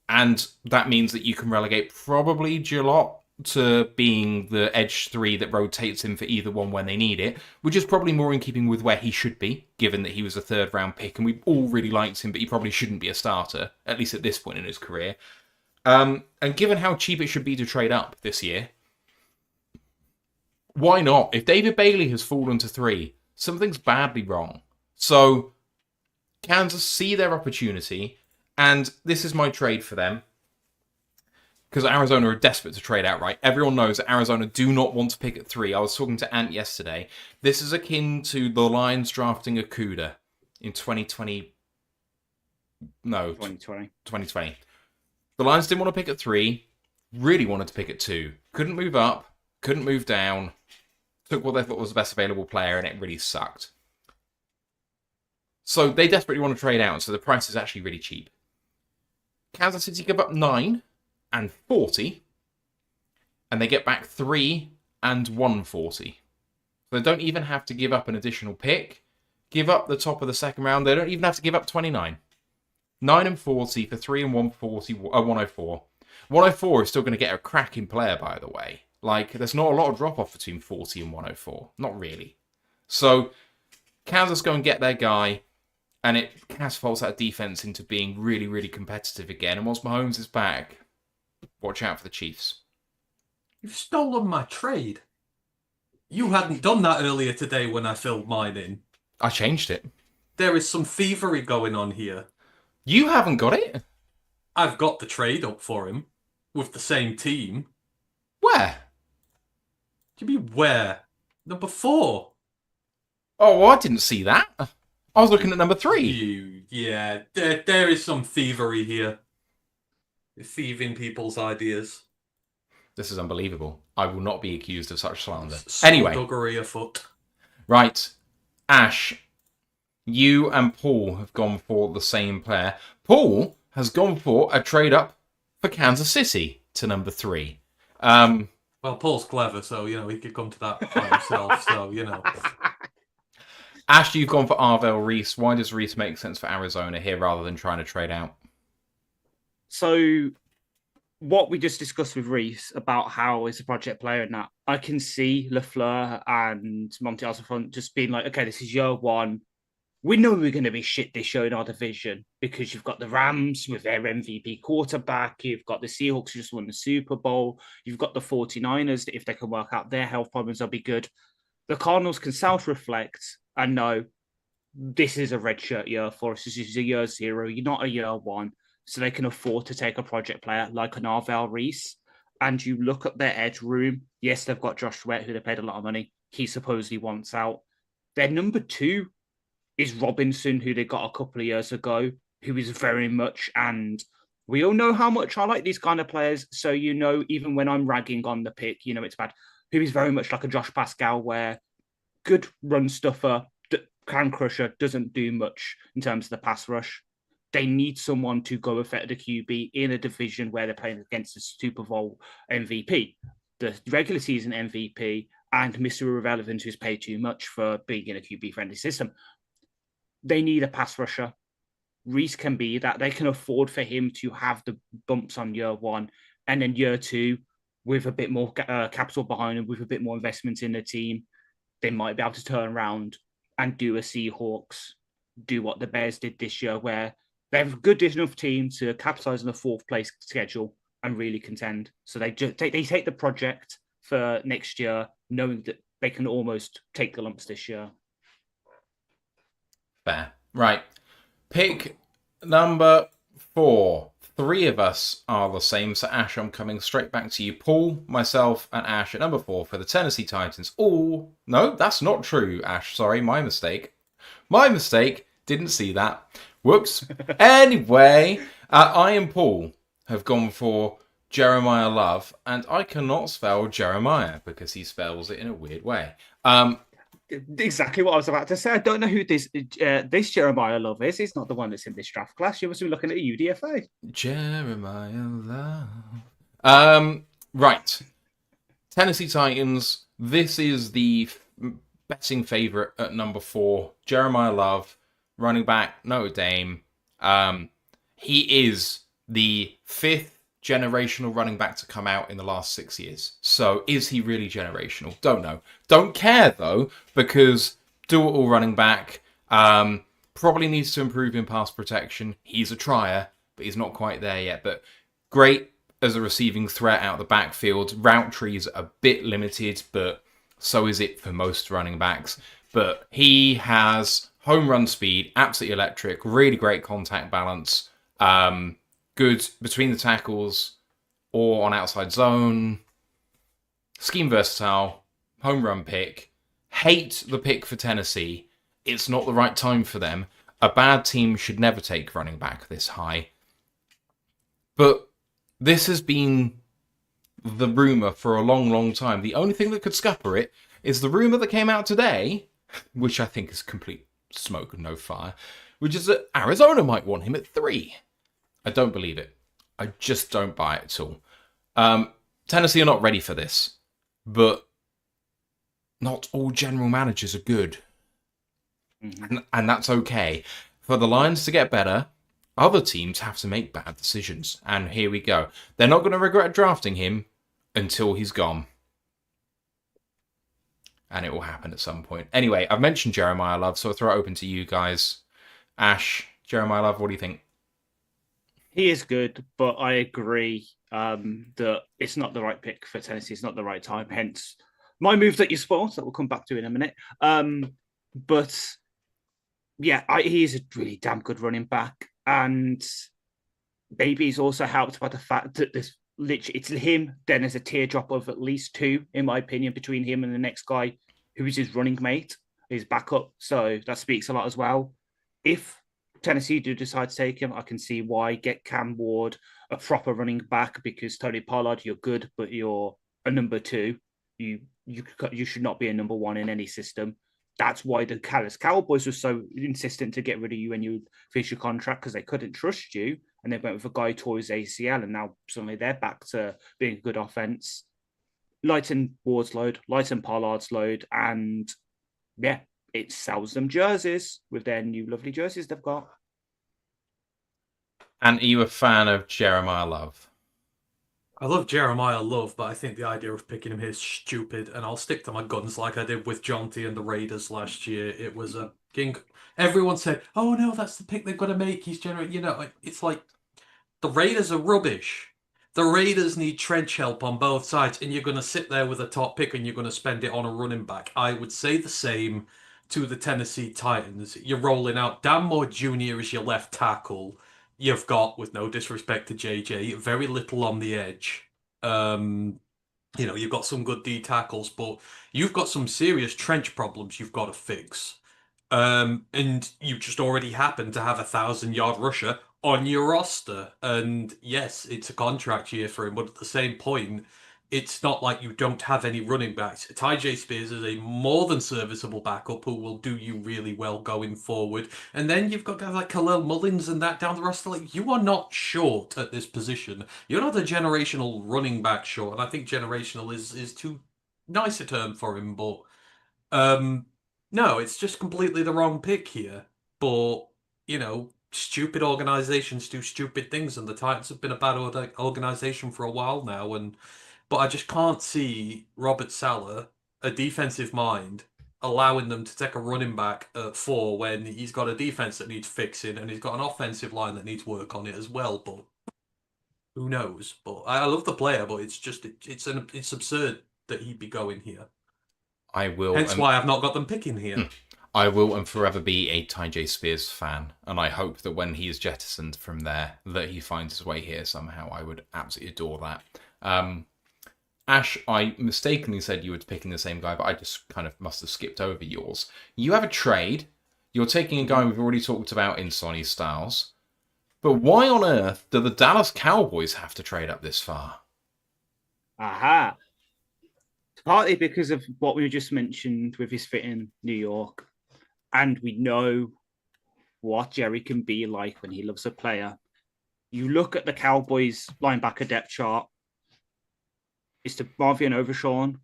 and that means that you can relegate probably Jalot to being the edge 3 that rotates him for either one when they need it, which is probably more in keeping with where he should be, given that he was a 3rd-round pick, and we all really liked him, but he probably shouldn't be a starter, at least at this point in his career. And given how cheap it should be to trade up this year, why not? If David Bailey has fallen to 3, something's badly wrong. So Kansas see their opportunity, and this is my trade for them. because Arizona are desperate to trade outright. Everyone knows that Arizona do not want to pick at 3. I was talking to Ant yesterday. This is akin to the Lions drafting Okuda in 2020. No, 2020. 2020. The Lions didn't want to pick at 3. Really wanted to pick at 2. Couldn't move up. Couldn't move down. Took what they thought was the best available player, and it really sucked. So they desperately want to trade out, so the price is actually really cheap. Kansas City give up 9 and 40, and they get back 3 and 140. So they don't even have to give up an additional pick. Give up the top of the second round. They don't even have to give up 29. 9 and 40 for 3 and 140, 104. 104 is still going to get a cracking player, by the way. Like, there's not a lot of drop-off between 40 and 104. Not really. So, Kansas go and get their guy, and it catapults that defense into being really, really competitive again. And once Mahomes is back, watch out for the Chiefs. You've stolen my trade. You hadn't done that earlier today when I filled mine in. I changed it. There is some thievery going on here. You haven't got it? I've got the trade up for him with the same team. Where? Do you mean where? Number 4. Oh, well, I didn't see that. I was looking at number 3. There is some thievery here. You're thieving people's ideas. This is unbelievable. I will not be accused of such slander. Anyway. Skullduggery afoot. Right. Ash, you and Paul have gone for the same player. Paul has gone for a trade up for Kansas City to number 3. Well, Paul's clever, so, he could come to that by himself, so, Ash, you've gone for Arvell Reese. Why does Reese make sense for Arizona here rather than trying to trade out? So, what we just discussed with Reese about how he's a project player and that, I can see LaFleur and Monty Alsafront just being like, okay, this is year 1. We know we're going to be shit this year in our division because you've got the Rams with their MVP quarterback. You've got the Seahawks who just won the Super Bowl. You've got the 49ers that if they can work out their health problems, they'll be good. The Cardinals can self-reflect and know this is a redshirt year for us. This is a year 0. You're not a year 1. So they can afford to take a project player like an Arvell Reese. And you look at their edge room. Yes, they've got Josh Sweat, who they paid a lot of money. He supposedly wants out. Their number 2 is Robinson, who they got a couple of years ago, who is very much, and we all know how much I like these kind of players. So, even when I'm ragging on the pick, it's bad. Who is very much like a Josh Pascal, where good run stuffer, can crusher, doesn't do much in terms of the pass rush. They need someone to go affect the QB in a division where they're playing against the Super Bowl MVP, the regular season MVP, and Mr. Irrelevant, who's paid too much for being in a QB-friendly system. They need a pass rusher. Reese can be that. They can afford for him to have the bumps on year 1, and then year 2, with a bit more capital behind him, with a bit more investment in the team, they might be able to turn around and do a Seahawks, do what the Bears did this year, where they have a good enough team to capitalize on the 4th place schedule and really contend. So they take the project for next year, knowing that they can almost take the lumps this year. Fair. Right. Pick number 4. 3 of us are the same. So, Ash, I'm coming straight back to you. Paul, myself, and Ash at number 4 for the Tennessee Titans. Oh, no, that's not true, Ash. Sorry, my mistake. Didn't see that. Whoops. Anyway, I and Paul have gone for Jeremiah Love, and I cannot spell Jeremiah because he spells it in a weird way. Exactly what I was about to say. I don't know who this Jeremiah Love is. He's not the one that's in this draft class. You must be looking at a UDFA. Jeremiah Love. Right. Tennessee Titans. This is the betting favourite at number 4. Jeremiah Love, running back, Notre Dame. He is the 5th generational running back to come out in the last 6 years. So is he really generational? Don't know. Don't care though, because do-it-all running back probably needs to improve in pass protection. He's a trier, but he's not quite there yet. But great as a receiving threat out of the backfield. Route trees are a bit limited, but so is it for most running backs. But he has home run speed, absolutely electric, really great contact balance. Good between the tackles, or on outside zone. Scheme versatile, home run pick. Hate the pick for Tennessee. It's not the right time for them. A bad team should never take running back this high. But this has been the rumour for a long, long time. The only thing that could scupper it is the rumour that came out today, which I think is complete smoke and no fire, which is that Arizona might want him at 3. I don't believe it. I just don't buy it at all. Tennessee are not ready for this, but not all general managers are good. And that's okay. For the Lions to get better, other teams have to make bad decisions. And here we go. They're not going to regret drafting him until he's gone. And it will happen at some point. Anyway, I've mentioned Jeremiah Love, so I'll throw it open to you guys. Ash, Jeremiah Love, what do you think? He is good, but I agree that it's not the right pick for Tennessee. It's not the right time. Hence, my move that you spoiled, that we'll come back to in a minute. But yeah, he is a really damn good running back. And maybe he's also helped by the fact that there's literally, it's him, then there's a teardrop of at least 2, in my opinion, between him and the next guy who is his running mate, his backup. So that speaks a lot as well. If Tennessee do decide to take him, I can see why. Get Cam Ward, a proper running back, because Tony Pollard, you're good, but you're a number 2. You should not be a number 1 in any system. That's why the Dallas Cowboys were so insistent to get rid of you when you finish your contract, because they couldn't trust you, and they went with a guy who tore his ACL, and now suddenly they're back to being a good offense. Lighten Ward's load, lighten Pollard's load, and yeah, it sells them jerseys with their new lovely jerseys they've got. And are you a fan of Jeremiah Love? I love Jeremiah Love, but I think the idea of picking him here is stupid, and I'll stick to my guns like I did with Jonty and the Raiders last year. It was a king. Everyone said, "Oh no, that's the pick they've got to make." He's generating, it's like the Raiders are rubbish. The Raiders need trench help on both sides, and you're going to sit there with a top pick and you're going to spend it on a running back. I would say the same to the Tennessee Titans. You're rolling out Dan Moore Jr. as your left tackle. You've got, with no disrespect to JJ, very little on the edge. You've got some good D tackles, but you've got some serious trench problems you've got to fix. And you just already happen to have 1,000-yard rusher on your roster. And yes, it's a contract year for him, but at the same point, it's not like you don't have any running backs. Ty Spears is a more than serviceable backup who will do you really well going forward. And then you've got guys like Khalil Mullins and that down the roster. Like, you are not short at this position. You're not a generational running back short. And I think generational is too nice a term for him, but no, it's just completely the wrong pick here. But, stupid organizations do stupid things, and the Titans have been a bad organization for a while now. But I just can't see Robert Saleh, a defensive mind, allowing them to take a running back at 4 when he's got a defense that needs fixing and he's got an offensive line that needs work on it as well. But who knows? But I love the player, but it's absurd that he'd be going here. I will. Hence why I've not got them picking here. I will and forever be a Ty Spears fan, and I hope that when he is jettisoned from there, that he finds his way here somehow. I would absolutely adore that. Ash, I mistakenly said you were picking the same guy, but I just kind of must have skipped over yours. You have a trade. You're taking a guy we've already talked about in Sonny Styles. But why on earth do the Dallas Cowboys have to trade up this far? Aha. Partly because of what we just mentioned with his fit in New York. And we know what Jerry can be like when he loves a player. You look at the Cowboys linebacker depth chart. It's to Marvion Overshawn.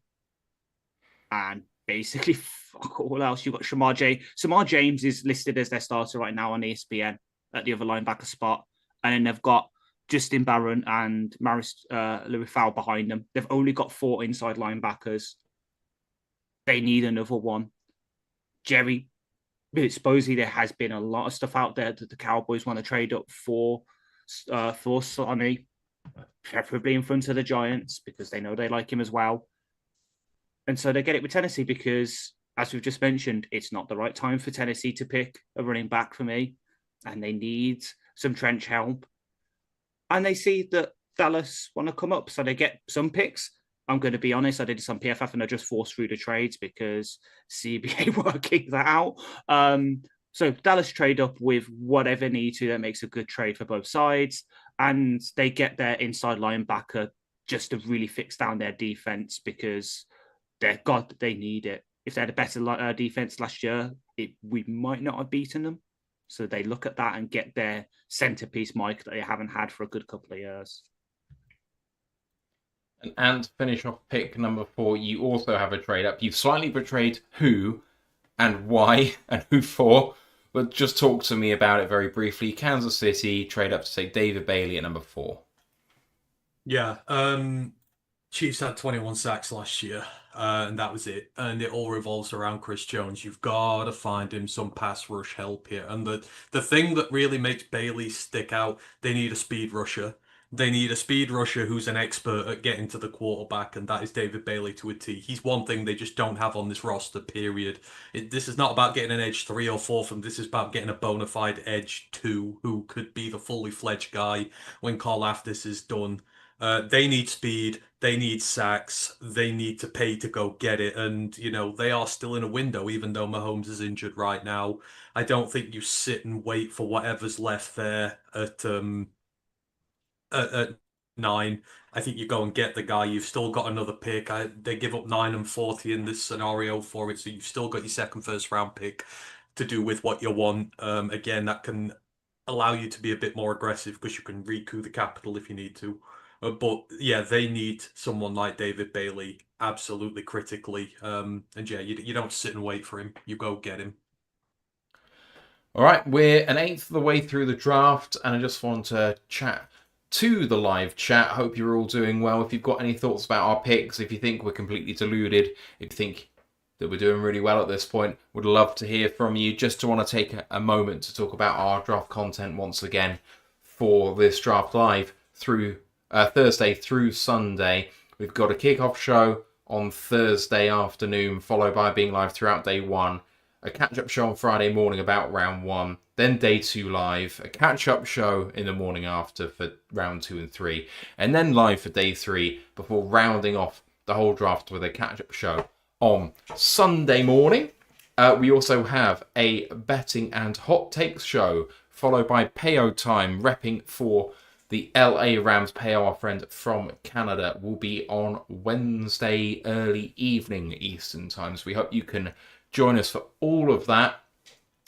And basically, fuck all else. You've got Shamar James is listed as their starter right now on ESPN at the other linebacker spot. And then they've got Justin Barron and Maris Louis Fowl behind them. They've only got 4 inside linebackers. They need another one. Jerry, supposedly there has been a lot of stuff out there that the Cowboys want to trade up for Sonny, preferably in front of the Giants, because they know they like him as well. And so they get it with Tennessee because, as we've just mentioned, it's not the right time for Tennessee to pick a running back for me. And they need some trench help. And they see that Dallas want to come up, so they get some picks. I'm going to be honest, I did this on PFF and I just forced through the trades because CBA working that out. So Dallas trade up with whatever need to that makes a good trade for both sides, and they get their inside linebacker just to really fix down their defense because they need it. If they had a better defense last year, we might not have beaten them. So they look at that and get their centerpiece Mike that they haven't had for a good couple of years. And to finish off pick number 4, you also have a trade up. You've slightly betrayed who and why and who for, but just talk to me about it very briefly. Kansas City trade up to take David Bailey at number 4. Yeah, Chiefs had 21 sacks last year, and that was it. And it all revolves around Chris Jones. You've got to find him some pass rush help here. And the thing that really makes Bailey stick out, they need a speed rusher. They need a speed rusher who's an expert at getting to the quarterback, and that is David Bailey to a T. He's one thing they just don't have on this roster, period. This is not about getting an edge 3 or 4 from. This is about getting a bona fide edge 2 who could be the fully fledged guy when Karlaftis is done. They need speed, they need sacks, they need to pay to go get it, and they are still in a window even though Mahomes is injured right now. I don't think you sit and wait for whatever's left there at 9. I think you go and get the guy. You've still got another pick. They give up 9 and 40 in this scenario for it, so you've still got your second first round pick to do with what you want. Again, that can allow you to be a bit more aggressive because you can recoup the capital if you need to. But yeah, they need someone like David Bailey absolutely critically. And yeah, you don't sit and wait for him. You go get him. All right, we're an eighth of the way through the draft, and I just want to chat to the live chat. Hope you're all doing well. If you've got any thoughts about our picks, if you think we're completely deluded, if you think that we're doing really well at this point, would love to hear from you. Just to want to take a moment to talk about our draft content once again for this draft live through Thursday through Sunday. We've got a kickoff show on Thursday afternoon, followed by being live throughout day 1. A catch-up show on Friday morning about round 1. Then day 2 live. A catch-up show in the morning after for round 2 and 3. And then live for day 3 before rounding off the whole draft with a catch-up show on Sunday morning. We also have a betting and hot takes show, followed by Payo time, repping for the LA Rams. Payo, our friend from Canada, will be on Wednesday early evening Eastern time. So we hope you can join us for all of that.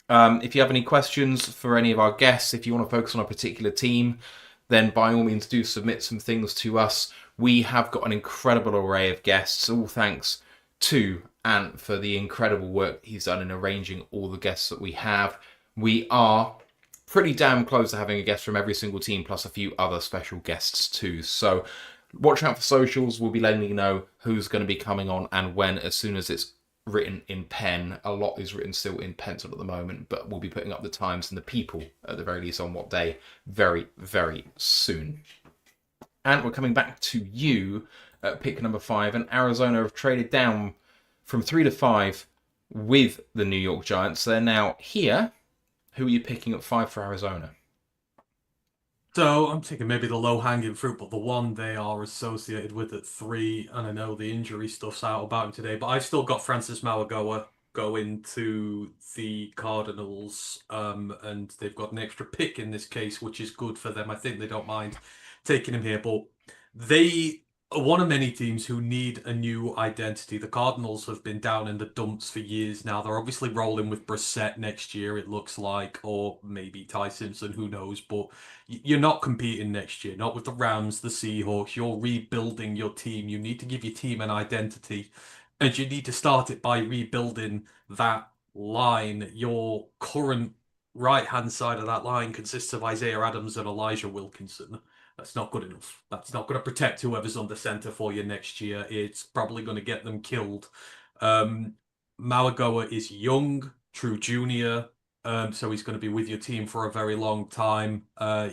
If you have any questions for any of our guests, if you want to focus on a particular team, then by all means do submit some things to us. We have got an incredible array of guests, all thanks to Ant for the incredible work he's done in arranging all the guests that we have. We are pretty damn close to having a guest from every single team, plus a few other special guests too. So watch out for socials. We'll be letting you know who's going to be coming on and when, as soon as it's written in pen. A lot is written still in pencil at the moment, but we'll be putting up the times and the people at the very least on what day very, very soon. And we're coming back to you at pick number 5, and Arizona have traded down from 3 to 5 with the New York Giants. They're now here. Who are you picking at 5 for Arizona? So I'm taking maybe the low-hanging fruit, but the one they are associated with at 3, and I know the injury stuff's out about him today, but I've still got Francis Mauigoa going to the Cardinals, and they've got an extra pick in this case, which is good for them. I think they don't mind taking him here, but they are one of many teams who need a new identity. The Cardinals have been down in the dumps for years now. They're obviously rolling with Brissett next year, it looks like, or maybe Ty Simpson, who knows, but you're not competing next year, not with the Rams, the Seahawks. You're rebuilding your team. You need to give your team an identity, and you need to start it by rebuilding that line. Your current right-hand side of that line consists of Isaiah Adams and Elijah Wilkinson. That's not good enough. That's not going to protect whoever's under center for you next year. It's probably going to get them killed. Mauigoa is young, true junior, so he's going to be with your team for a very long time.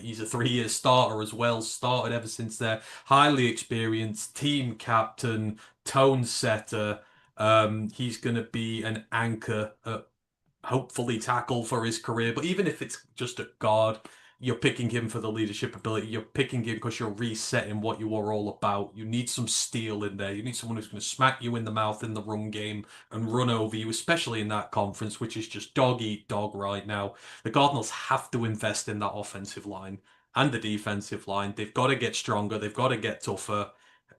He's a 3-year starter as well, started ever since there. Highly experienced, team captain, tone setter. He's going to be an anchor, hopefully tackle for his career. But even if it's just a guard, you're picking him for the leadership ability. You're picking him because you're resetting what you are all about. You need some steel in there. You need someone who's going to smack you in the mouth in the run game and run over you, especially in that conference, which is just dog eat dog right now. The Cardinals have to invest in that offensive line and the defensive line. They've got to get stronger. They've got to get tougher.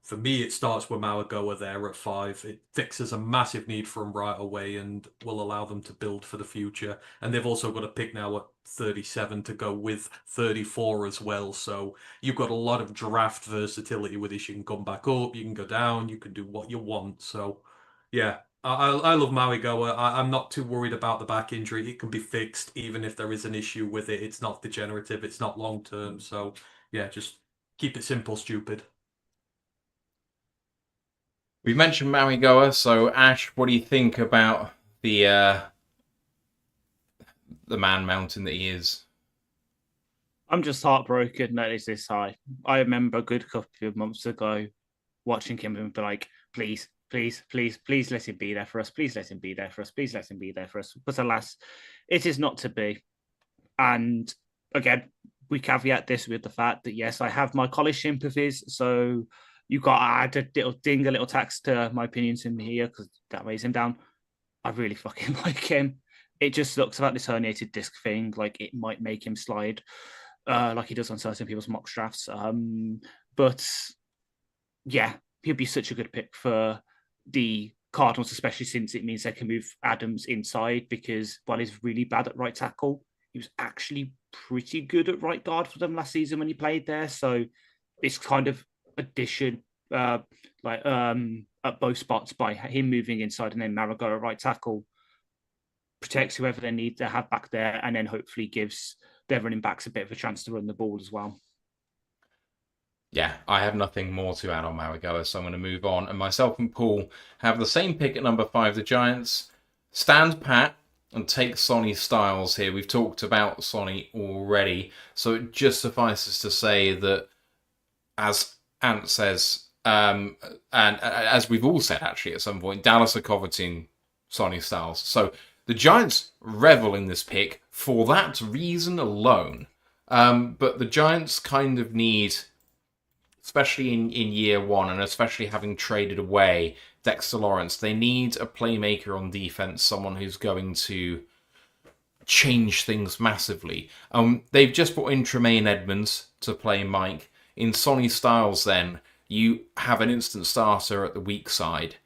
For me, it starts with Mauigoa there at 5. It fixes a massive need for them right away and will allow them to build for the future. And they've also got a pick now at 37 to go with 34 as well. So you've got a lot of draft versatility with this. You can come back up, you can go down, you can do what you want. So yeah, I love Mauigoa. I'm not too worried about the back injury. It can be fixed even if there is an issue with it. It's not degenerative, it's not long term. So yeah, just keep it simple, stupid. We mentioned Mauigoa, so Ash, what do you think about the man mountain that he is? I'm just heartbroken that it's this high. I remember a good couple of months ago watching him and be like, please, please, please, please let him be there for us. Please let him be there for us. Please let him be there for us. But alas, it is not to be. And again, we caveat this with the fact that, yes, I have my college sympathies. So you got to add a little tax to my opinions in here because that weighs him down. I really fucking like him. It just looks about this herniated disc thing. Like it might make him slide like he does on certain people's mock drafts. But yeah, he'll be such a good pick for the Cardinals, especially since it means they can move Adams inside because while he's really bad at right tackle, he was actually pretty good at right guard for them last season when he played there. So this kind of addition, at both spots by him moving inside and then Marigot at right tackle protects whoever they need to have back there and then hopefully gives their running backs a bit of a chance to run the ball as well. Yeah, I have nothing more to add on Mauigoa, so I'm going to move on. And myself and Poole have the same pick at number 5. The Giants stand pat and take Sonny Styles here. We've talked about Sonny already, so it just suffices to say that, as Ant says, and as we've all said actually at some point, Dallas are coveting Sonny Styles. So the Giants revel in this pick for that reason alone. But the Giants kind of need, especially in year one, and especially having traded away Dexter Lawrence, they need a playmaker on defense, someone who's going to change things massively. They've just brought in Tremaine Edmonds to play Mike. In Sonny Styles, then, you have an instant starter at the weak side,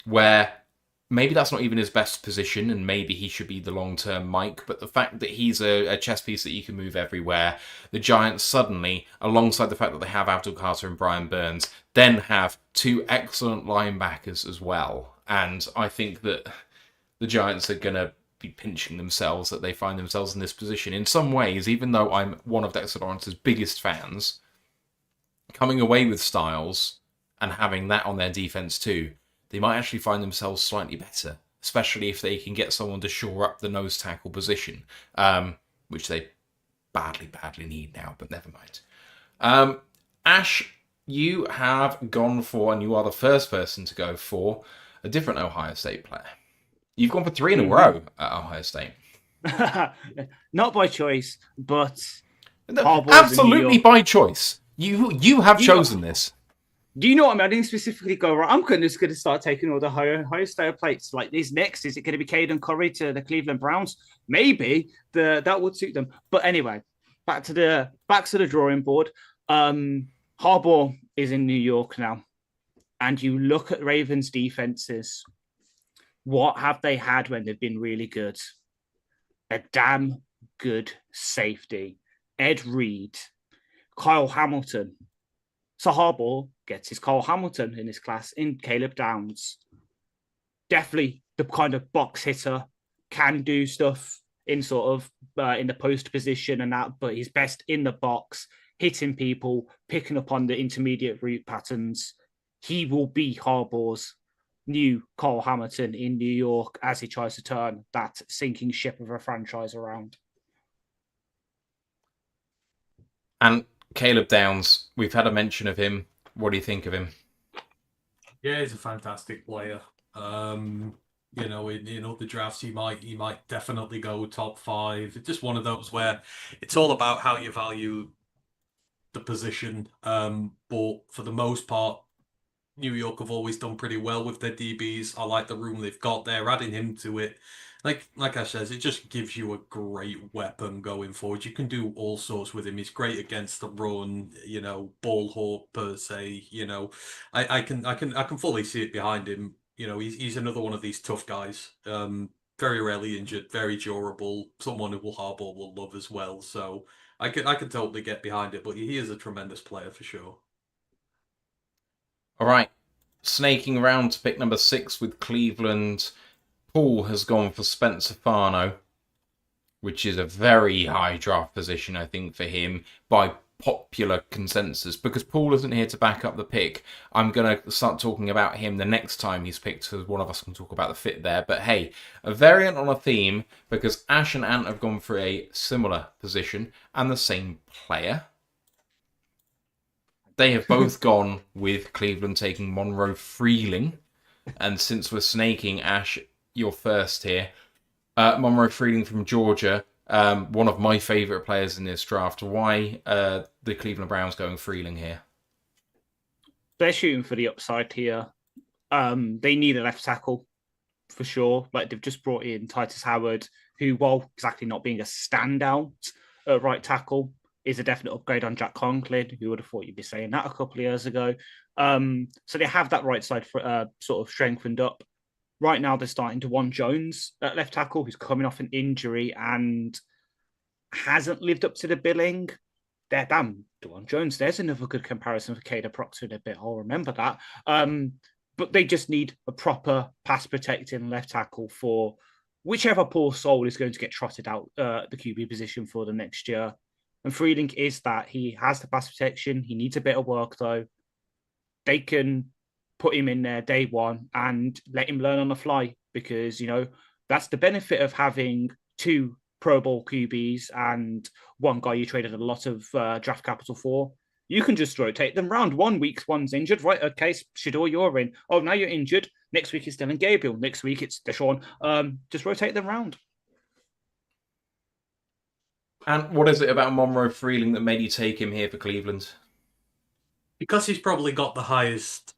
where maybe that's not even his best position, and maybe he should be the long-term Mike, but the fact that he's a chess piece that you can move everywhere, the Giants suddenly, alongside the fact that they have Abdul Carter and Brian Burns, then have 2 excellent linebackers as well. And I think that the Giants are going to be pinching themselves that they find themselves in this position. In some ways, even though I'm one of Dexter Lawrence's biggest fans, coming away with Styles and having that on their defense too, they might actually find themselves slightly better, especially if they can get someone to shore up the nose tackle position, which they badly need now, but never mind. Ash, you have gone for, and you are the first person to go for, a different Ohio State player. You've gone for 3 in a row at Ohio State. Not by choice, but absolutely by choice. You have chosen this. Do you know what I mean? I didn't specifically go right. I'm just going to start taking all the Ohio State plates. Like this next, is it going to be Caden Curry to the Cleveland Browns? Maybe that would suit them. But anyway, back to the drawing board. Harbaugh is in New York now, and you look at Ravens defenses. What have they had when they've been really good? A damn good safety. Ed Reed, Kyle Hamilton. So Harbaugh gets his Kyle Hamilton in his class in Caleb Downs. Definitely the kind of box hitter, can do stuff in sort of in the post position and that, but he's best in the box, hitting people, picking up on the intermediate route patterns. He will be Harbaugh's new Kyle Hamilton in New York as he tries to turn that sinking ship of a franchise around. And Caleb Downs, we've had a mention of him. What do you think of him? Yeah, he's a fantastic player. You know, in other drafts, he might definitely go top 5. It's just one of those where it's all about how you value the position. But for the most part, New York have always done pretty well with their DBs. I like the room they've got there. Adding him to it, like I says, it just gives you a great weapon going forward. You can do all sorts with him. He's great against the run, ball hawk per se. I can fully see it behind him. He's another one of these tough guys. Very rarely injured, very durable. Someone who will Harbaugh will love as well. So I can totally get behind it. But he is a tremendous player for sure. All right, snaking around to pick number 6 with Cleveland. Poole has gone for Spencer Fano, which is a very high draft position, I think, for him by popular consensus. Because Poole isn't here to back up the pick, I'm going to start talking about him the next time he's picked, because one of us can talk about the fit there. But hey, a variant on a theme, because Ash and Ant have gone for a similar position and the same player. They have both gone with Cleveland taking Monroe Freeling. And since we're snaking, Ash, you're first here. Monroe Freeling from Georgia, one of my favourite players in this draft. Why the Cleveland Browns going Freeling here? They're shooting for the upside here. They need a left tackle for sure. Like, they've just brought in Titus Howard, who, while exactly not being a standout at right tackle, is a definite upgrade on Jack Conklin. Who would have thought you'd be saying that a couple of years ago? So they have that right side for, sort of strengthened up. Right now, they're starting to want Jones at left tackle, who's coming off an injury and hasn't lived up to the billing. Damn, Dewan Jones, there's another good comparison for Kader Proctor in a bit. I'll remember that. But they just need a proper pass protecting left tackle for whichever poor soul is going to get trotted out the QB position for the next year. And Freeling is that. He has the pass protection. He needs a bit of work, though. They can put him in there day one and let him learn on the fly, because, that's the benefit of having 2 Pro Bowl QBs and one guy you traded a lot of draft capital for. You can just rotate them round. 1 week, one's injured. Right, okay, Shador, you're in. Oh, now you're injured. Next week it's Dylan Gabriel. Next week it's Deshaun. Just rotate them round. And what is it about Monroe Freeling that made you take him here for Cleveland? Because he's probably got the highest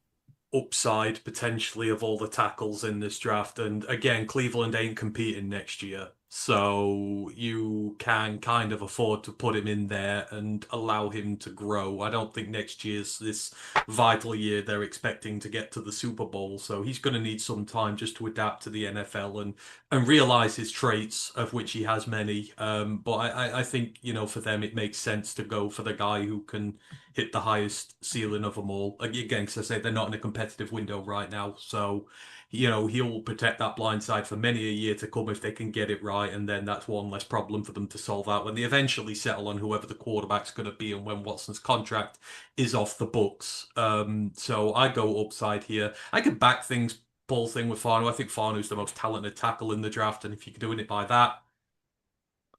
upside potentially of all the tackles in this draft. And again, Cleveland ain't competing next year. So you can kind of afford to put him in there and allow him to grow. I don't think next year's this vital year they're expecting to get to the Super Bowl. So he's going to need some time just to adapt to the NFL and realize his traits, of which he has many. But I think, for them, it makes sense to go for the guy who can hit the highest ceiling of them all. Again, because I say they're not in a competitive window right now. So, he'll protect that blind side for many a year to come if they can get it right. And then that's one less problem for them to solve out when they eventually settle on whoever the quarterback's going to be and when Watson's contract is off the books. So I go upside here. I could back things, Paul thing with Farnu. I think Farnu's the most talented tackle in the draft. And if you're doing it by that,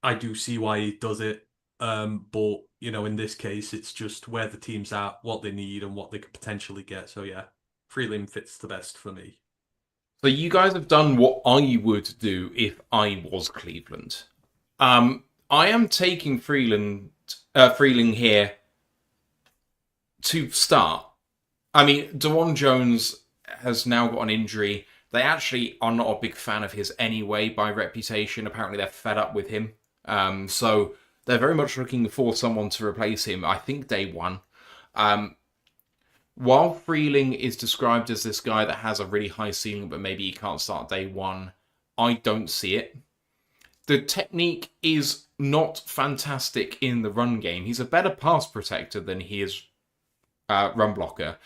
I do see why he does it. But, in this case, it's just where the team's at, what they need, and what they could potentially get. So, yeah, Freeland fits the best for me. So you guys have done what I would do if I was Cleveland. I am taking Freeling here to start. I mean, Dewan Jones has now got an injury. They actually are not a big fan of his anyway by reputation. Apparently they're fed up with him. So they're very much looking for someone to replace him, I think day one. While Freeling is described as this guy that has a really high ceiling, but maybe he can't start day one, I don't see it. The technique is not fantastic in the run game. He's a better pass protector than he is run blocker.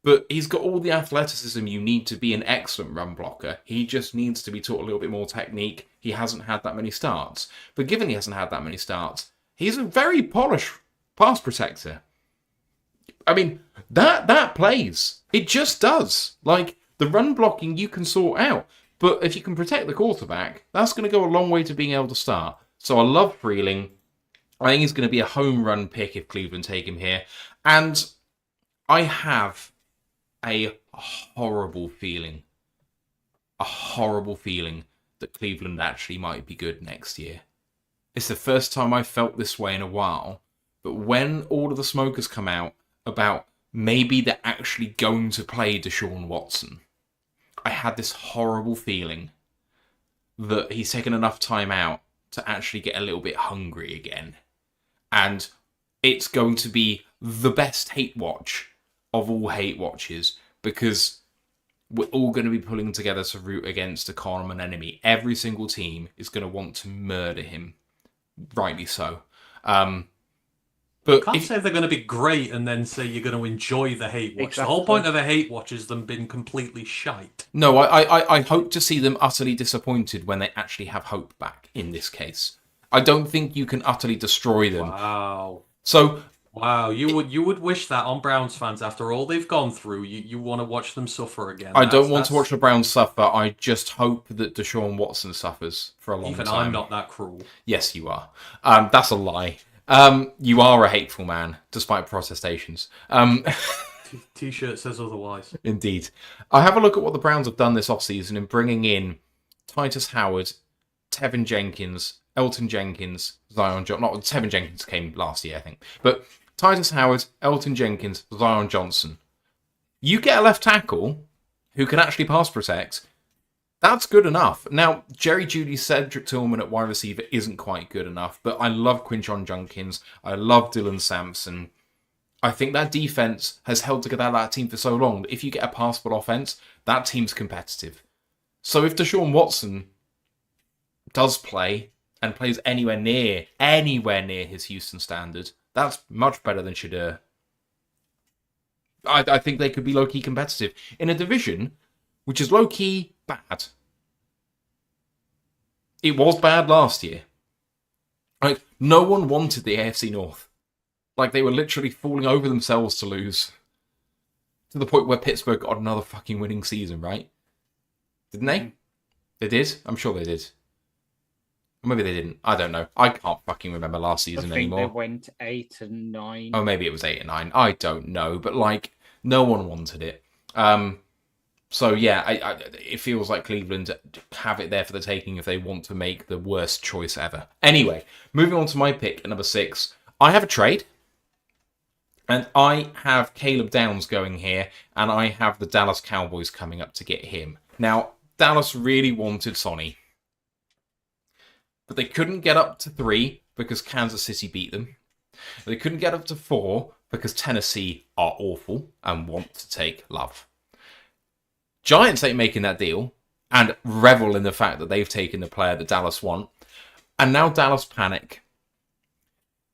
But he's got all the athleticism you need to be an excellent run blocker. He just needs to be taught a little bit more technique. He hasn't had that many starts. But given he hasn't had that many starts, he's a very polished pass protector. I mean, that plays. It just does. Like, the run blocking you can sort out. But if you can protect the quarterback, that's going to go a long way to being able to start. So I love Freeling. I think he's going to be a home run pick if Cleveland take him here. And I have a horrible feeling a horrible feeling that Cleveland actually might be good next year. It's the first time I've felt this way in a while, but when all of the smoke has come out about maybe they're actually going to play Deshaun Watson, I had this horrible feeling that he's taken enough time out to actually get a little bit hungry again. And it's going to be the best hate watch of all hate watches, because we're all going to be pulling together to root against a common enemy. Every single team is going to want to murder him. Rightly so. But Can't say they're going to be great and then say you're going to enjoy the hate watch. Exactly. The whole point of a hate watch is them being completely shite. No, I hope to see them utterly disappointed when they actually have hope back in this case. I don't think you can utterly destroy them. Wow. So, Wow, you would wish that on Browns fans after all they've gone through. You want to watch them suffer again. I don't want to watch the Browns suffer. I just hope that Deshaun Watson suffers for a long Even time. I'm not that cruel. Yes, you are. That's a lie. You are a hateful man, despite protestations. T-shirt says otherwise. Indeed. I have a look at what the Browns have done this offseason in bringing in Titus Howard, Tevin Jenkins, Elton Jenkins, Zion Johnson. Not Tevin Jenkins came last year, I think. But Titus Howard, Elton Jenkins, Zion Johnson. You get a left tackle who can actually pass protect. That's good enough. Now, Jerry Jeudy, Cedric Tillman at wide receiver isn't quite good enough, but I love Quinshon Judkins. I love Dylan Sampson. I think that defense has held together that team for so long that if you get a passable offense, that team's competitive. So if Deshaun Watson does play and plays anywhere near his Houston standard, that's much better than Shadur. I think they could be low-key competitive in a division which is low-key bad. It was bad last year. Like, no one wanted the AFC North. Like, they were literally falling over themselves to lose. To the point where Pittsburgh got another fucking winning season, right? Didn't they? They did? I'm sure they did. Or maybe they didn't. I don't know. I can't fucking remember last season anymore. I think they went 8-9. Oh, maybe it was 8 and 9. I don't know. But, like, no one wanted it. So, yeah, it feels like Cleveland have it there for the taking if they want to make the worst choice ever. Anyway, moving on to my pick at number 6. I have a trade. And I have Caleb Downs going here. And I have the Dallas Cowboys coming up to get him. Now, Dallas really wanted Sonny. But they couldn't get up to 3 because Kansas City beat them. They couldn't get up to 4 because Tennessee are awful and want to take Love. Giants ain't making that deal and revel in the fact that they've taken the player that Dallas want. And now Dallas panic.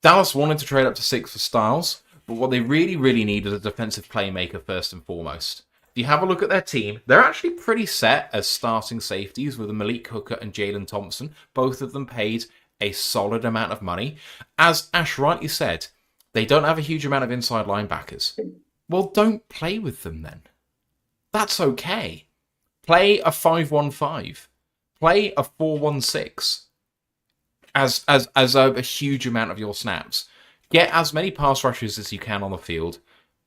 Dallas wanted to trade up to 6 for Styles, but what they really, really need is a defensive playmaker first and foremost. If you have a look at their team, they're actually pretty set as starting safeties with Malik Hooker and Jalen Thompson, both of them paid a solid amount of money. As Ash rightly said, they don't have a huge amount of inside linebackers. Well, don't play with them then. That's okay. Play a 5-1-5. Play a 4-1-6 as a huge amount of your snaps. Get as many pass rushes as you can on the field.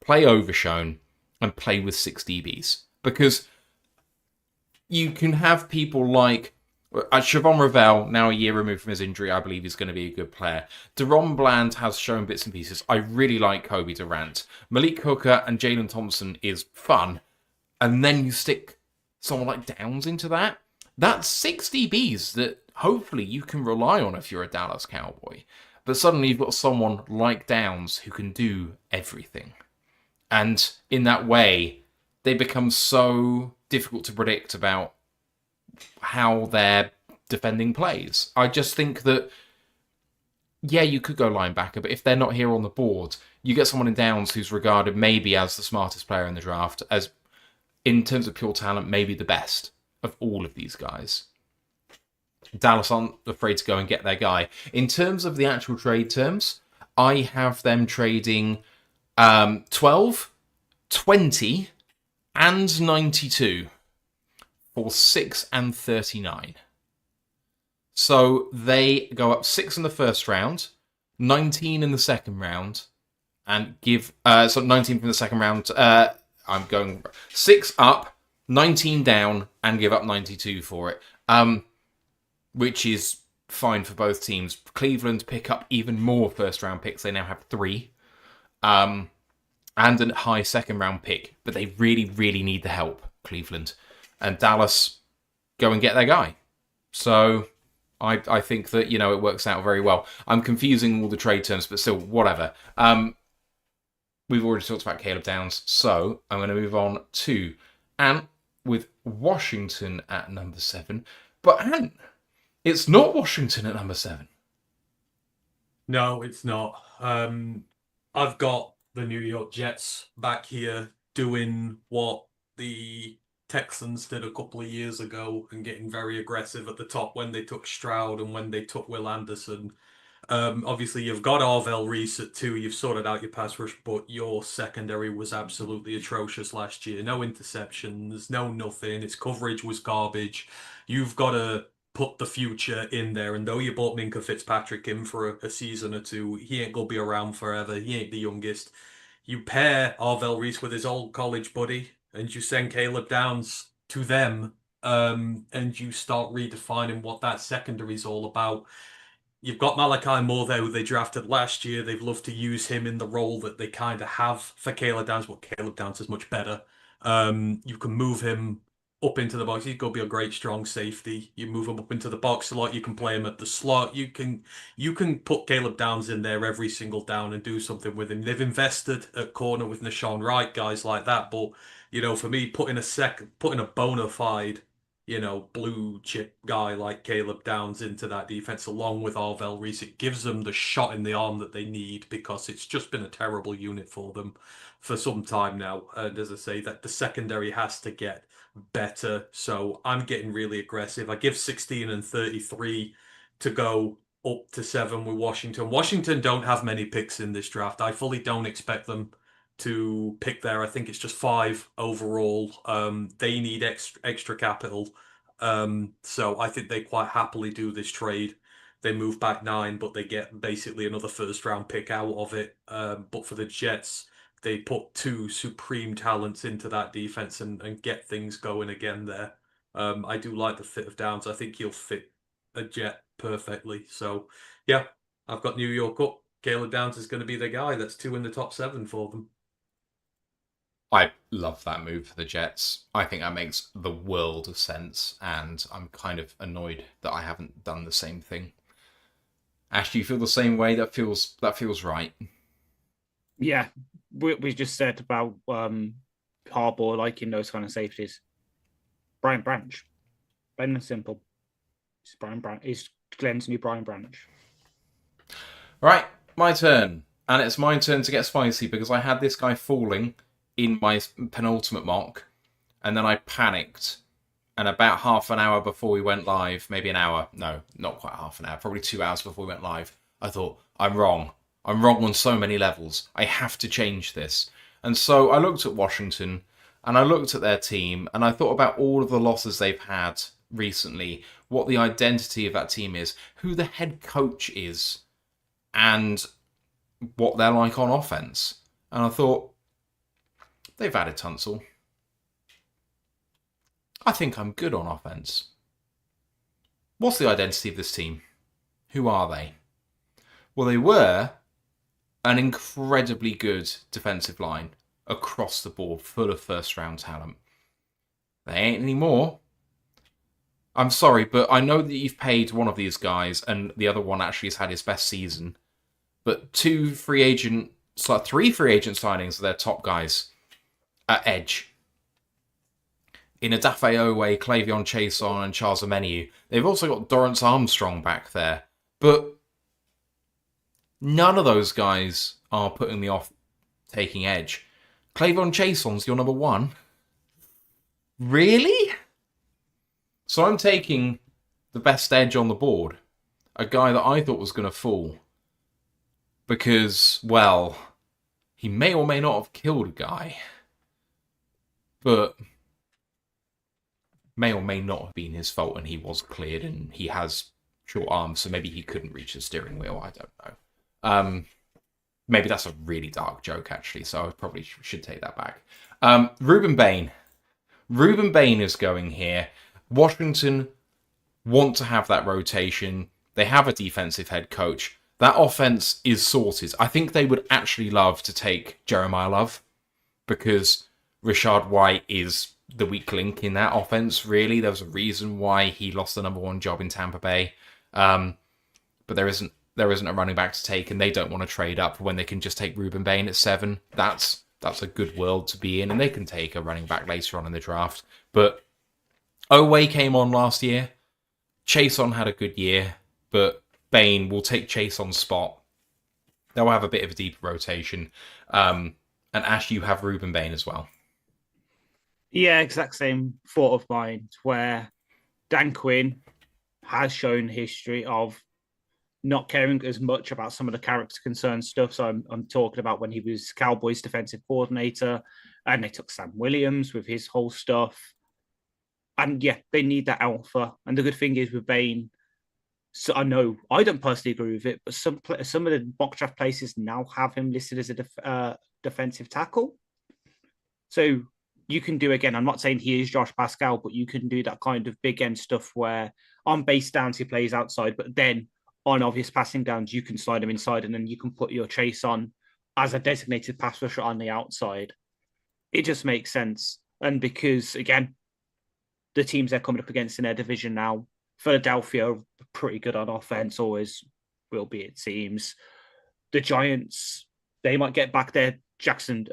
Play overshown. And play with 6 DBs. Because you can have people like Siobhan Ravel, now a year removed from his injury, I believe is going to be a good player. Deron Bland has shown bits and pieces. I really like Kobe Durant. Malik Hooker and Jalen Thompson is fun. And then you stick someone like Downs into that. That's 6 DBs that hopefully you can rely on if you're a Dallas Cowboy. But suddenly you've got someone like Downs who can do everything. And in that way, they become so difficult to predict about how their defending plays. I just think that, yeah, you could go linebacker, but if they're not here on the board, you get someone in Downs who's regarded maybe as the smartest player in the draft, as in terms of pure talent, maybe the best of all of these guys. Dallas aren't afraid to go and get their guy. In terms of the actual trade terms, I have them trading 12, 20, and 92 for 6 and 39. So they go up 6 in the first round, 19 in the second round, and give 19 from the second round. I'm going 6 up, 19 down and give up 92 for it, which is fine for both teams. Cleveland pick up even more first-round picks. They now have 3. And a high second-round pick. But they really, really need the help, Cleveland. And Dallas go and get their guy. So I think that, it works out very well. I'm confusing all the trade terms, but still, whatever. We've already talked about Caleb Downs, so I'm going to move on to Ant with Washington at number 7. But Ant, it's not Washington at number 7. No, it's not. I've got the New York Jets back here doing what the Texans did a couple of years ago and getting very aggressive at the top when they took Stroud and when they took Will Anderson. Obviously, you've got Arvell Reese at 2. You've sorted out your pass rush, but your secondary was absolutely atrocious last year. No interceptions, no nothing. Its coverage was garbage. You've got to put the future in there. And though you bought Minka Fitzpatrick in for a season or 2, he ain't going to be around forever. He ain't the youngest. You pair Arvell Reese with his old college buddy, and you send Caleb Downs to them, and you start redefining what that secondary is all about. You've got Malachi Moore there, who they drafted last year. They've loved to use him in the role that they kind of have for Caleb Downs, but Caleb Downs is much better. You can move him up into the box. He's going to be a great strong safety. You move him up into the box slot. You can play him at the slot. You can put Caleb Downs in there every single down and do something with him. They've invested at corner with Nashawn Wright, guys like that. But for me, putting a bona fide blue chip guy like Caleb Downs into that defense along with Arvell Reese, it gives them the shot in the arm that they need, because it's just been a terrible unit for them for some time now. And as I say, that the secondary has to get better. So I'm getting really aggressive. I give 16 and 33 to go up to 7 with Washington. Washington don't have many picks in this draft. I fully don't expect them to pick there. I think it's just 5 overall. They need extra capital. So I think they quite happily do this trade. They move back 9, but they get basically another first-round pick out of it. But for the Jets, they put 2 supreme talents into that defense and get things going again there. I do like the fit of Downs. I think he'll fit a Jet perfectly. So, yeah, I've got New York up. Caleb Downs is going to be the guy. That's 2 in the top 7 for them. I love that move for the Jets. I think that makes the world of sense, and I'm kind of annoyed that I haven't done the same thing. Ash, do you feel the same way? That feels right. Yeah, we just said about Harbour liking those kind of safeties. Brian Branch, plain and simple. It's Brian Branch. It's Glenn's new Brian Branch. Right, my turn, and it's my turn to get spicy because I had this guy falling in my penultimate mock, and then I panicked, and about half an hour before we went live, maybe an hour, no, not quite half an hour, probably 2 hours before we went live, I thought, I'm wrong on so many levels, I have to change this. And so I looked at Washington, and I looked at their team, and I thought about all of the losses they've had recently, what the identity of that team is, who the head coach is, and what they're like on offense. And I thought, they've added Tunsil. I think I'm good on offense. What's the identity of this team? Who are they? Well, they were an incredibly good defensive line across the board, full of first-round talent. They ain't anymore. I'm sorry, but I know that you've paid one of these guys, and the other one actually has had his best season. But 3 free agent signings are their top guys at edge. In Adafe Owe, Clavion Chason, and Charles Omeniu. They've also got Dorrance Armstrong back there. But none of those guys are putting me off taking edge. Clavion Chason's your number 1? Really? So I'm taking the best edge on the board. A guy that I thought was going to fall. Because, well, he may or may not have killed a guy. But may or may not have been his fault, and he was cleared, and he has short arms, so maybe he couldn't reach the steering wheel. I don't know. Maybe that's a really dark joke, actually, so I probably should take that back. Ruben Bain Ruben Bain is going here. Washington want to have that rotation. They have a defensive head coach. That offense is sorted. I think they would actually love to take Jeremiah Love because Rashad White is the weak link in that offense, really. There was a reason why he lost the number one job in Tampa Bay. But there isn't a running back to take, and they don't want to trade up when they can just take Ruben Bain at 7. That's a good world to be in, and they can take a running back later on in the draft. But Oweh came on last year. Chason had a good year, but Bain will take Chason's spot. They'll have a bit of a deeper rotation. And Ash, you have Ruben Bain as well. Yeah, exact same thought of mine, where Dan Quinn has shown history of not caring as much about some of the character concern stuff. So I'm talking about when he was Cowboys defensive coordinator, and they took Sam Williams with his whole stuff. And yeah, they need that alpha. And the good thing is with Bain, so I know I don't personally agree with it, but some of the mock draft places now have him listed as a defensive tackle. So you can do, again, I'm not saying he is Josh Pascal, but you can do that kind of big end stuff where on base downs he plays outside, but then on obvious passing downs you can slide him inside, and then you can put your Chase on as a designated pass rusher on the outside. It just makes sense. And because, again, the teams they're coming up against in their division now, Philadelphia are pretty good on offense, always will be, it seems. The Giants, they might get back their Jackson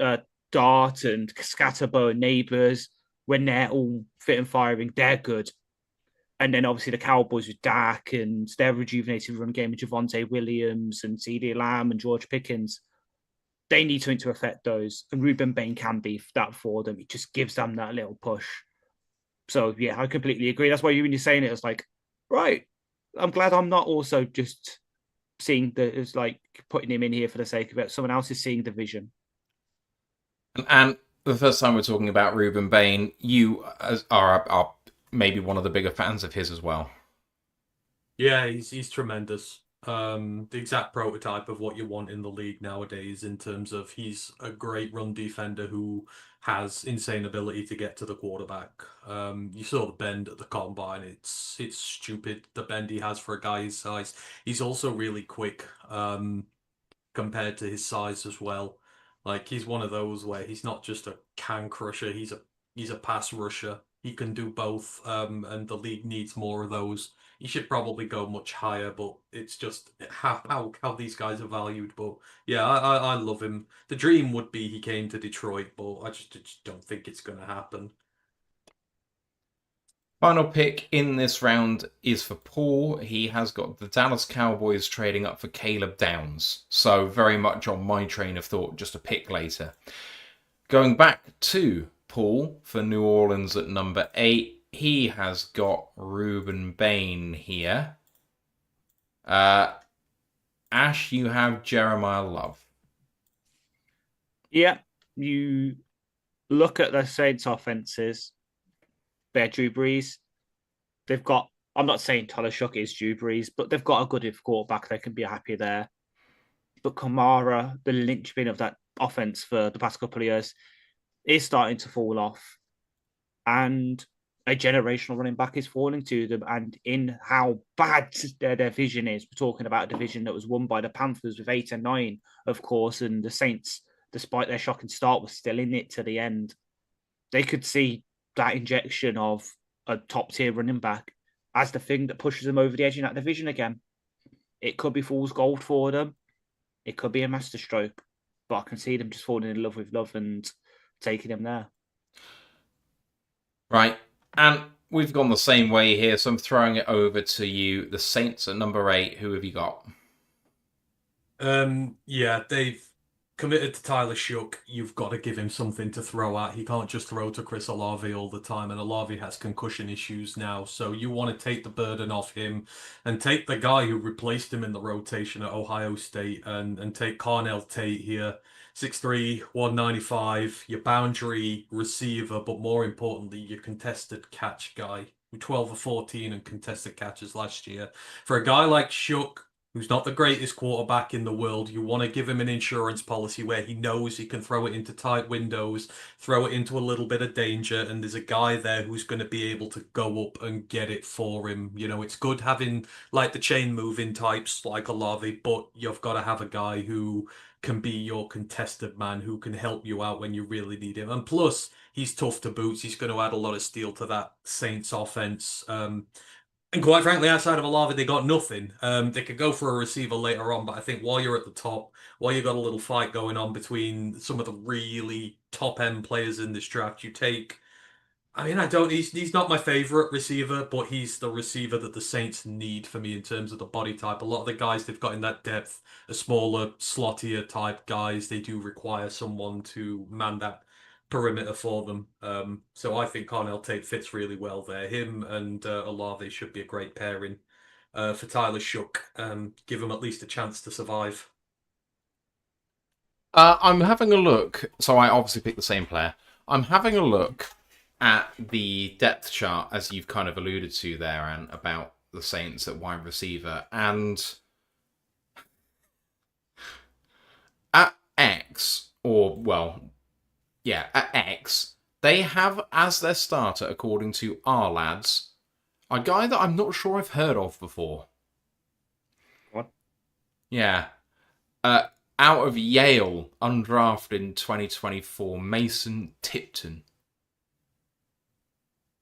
Dart and Scatterbo neighbors when they're all fit and firing. They're good. And then obviously the Cowboys with Dak and their rejuvenated run game with Javonte Williams and CeeDee Lamb and George Pickens. They need something to affect those. And Ruben Bain can be that for them. It just gives them that little push. So, yeah, I completely agree. That's why when you're saying it, it's like, right, I'm glad I'm not also just seeing it's like putting him in here for the sake of it. Someone else is seeing the vision. And the first time we're talking about Ruben Bain, you are maybe one of the bigger fans of his as well. Yeah, he's tremendous. The exact prototype of what you want in the league nowadays in terms of he's a great run defender who has insane ability to get to the quarterback. You saw the bend at the combine. It's stupid, the bend he has for a guy his size. He's also really quick compared to his size as well. Like, he's one of those where he's not just a can crusher, he's a pass rusher. He can do both, and the league needs more of those. He should probably go much higher, but it's just how these guys are valued. But yeah, I love him. The dream would be he came to Detroit, but I just don't think it's going to happen. Final pick in this round is for Poole. He has got the Dallas Cowboys trading up for Caleb Downs. So very much on my train of thought, just a pick later. Going back to Poole for New Orleans at number 8. He has got Ruben Bain here. Ash, you have Jeremiah Love. Yeah, you look at the Saints offenses. They're Drew Brees. They've got, I'm not saying Tyler Shook is Drew Brees, but they've got a good quarterback. They can be happy there. But Kamara, the linchpin of that offense for the past couple of years, is starting to fall off. And a generational running back is falling to them. And in how bad their division is, we're talking about a division that was won by the Panthers with 8 and 9, of course, and the Saints, despite their shocking start, was still in it to the end. They could see that injection of a top-tier running back as the thing that pushes them over the edge in that division again. It could be fool's gold for them. It could be a masterstroke. But I can see them just falling in love with Love and taking him there. Right. And we've gone the same way here, so I'm throwing it over to you. The Saints at number 8. Who have you got? Yeah, they've committed to Tyler Shook. You've got to give him something to throw at. He can't just throw to Chris Olave all the time, and Olave has concussion issues now. So you want to take the burden off him and take the guy who replaced him in the rotation at Ohio State and take Carnell Tate here. 6'3", 195, your boundary receiver, but more importantly, your contested catch guy. 12 or 14 and contested catches last year. For a guy like Shook, who's not the greatest quarterback in the world. You want to give him an insurance policy where he knows he can throw it into tight windows, throw it into a little bit of danger, and there's a guy there who's going to be able to go up and get it for him. You know, it's good having like the chain moving types like Olave, but you've got to have a guy who can be your contested man, who can help you out when you really need him. And plus, he's tough to boots. He's going to add a lot of steel to that Saints offense. And quite frankly, outside of Olave, they got nothing. They could go for a receiver later on, but I think while you're at the top, while you've got a little fight going on between some of the really top end players in this draft, you take. I mean, I don't. He's not my favorite receiver, but he's the receiver that the Saints need for me in terms of the body type. A lot of the guys they've got in that depth are smaller, slottier type guys. They do require someone to man that perimeter for them. So I think Cornell Tate fits really well there. Him and Olave should be a great pairing for Tyler Shook. Give him at least a chance to survive. I'm having a look. So I obviously picked the same player. I'm having a look at the depth chart, as you've kind of alluded to there, and about the Saints at wide receiver. And at X, at X, they have as their starter, according to our lads, a guy that I'm not sure I've heard of before. What? Yeah. Out of Yale, undrafted in 2024, Mason Tipton.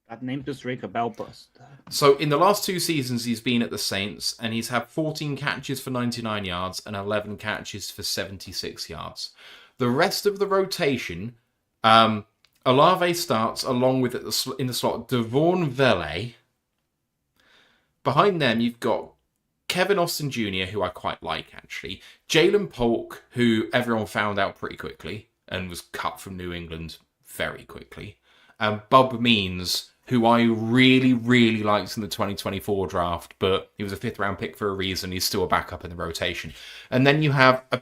That name does ring a bell, bust. So in the last 2 seasons, he's been at the Saints, and he's had 14 catches for 99 yards and 11 catches for 76 yards. The rest of the rotation, Olave starts along with in the slot Devon Vele. Behind them, you've got Kevin Austin Jr., who I quite like, actually. Jalen Polk, who everyone found out pretty quickly and was cut from New England very quickly. And Bub Means, who I really, really liked in the 2024 draft, but he was a 5th-round pick for a reason. He's still a backup in the rotation. And then you have a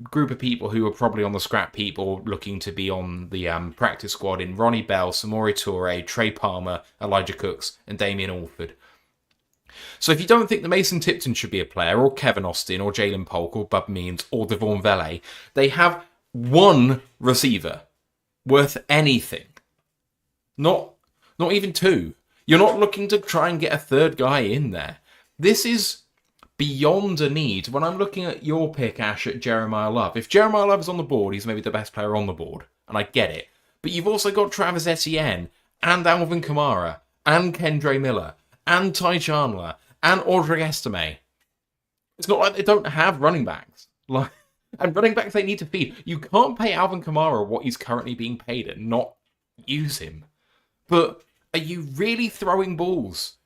group of people who are probably on the scrap heap or looking to be on the practice squad in Ronnie Bell, Samori Toure, Trey Palmer, Elijah Cooks, and Damian Alford. So if you don't think the Mason Tipton should be a player, or Kevin Austin, or Jalen Polk, or Bub Means, or Devon Vele, they have one receiver worth anything. Not even 2. You're not looking to try and get a 3rd guy in there. This is beyond a need. When I'm looking at your pick, Ash, at Jeremiah Love, if Jeremiah Love is on the board, he's maybe the best player on the board, and I get it. But you've also got Travis Etienne, and Alvin Kamara, and Kendre Miller, and Ty Chandler, and Audrey Estime. It's not like they don't have running backs. And running backs they need to feed. You can't pay Alvin Kamara what he's currently being paid and not use him. But are you really throwing balls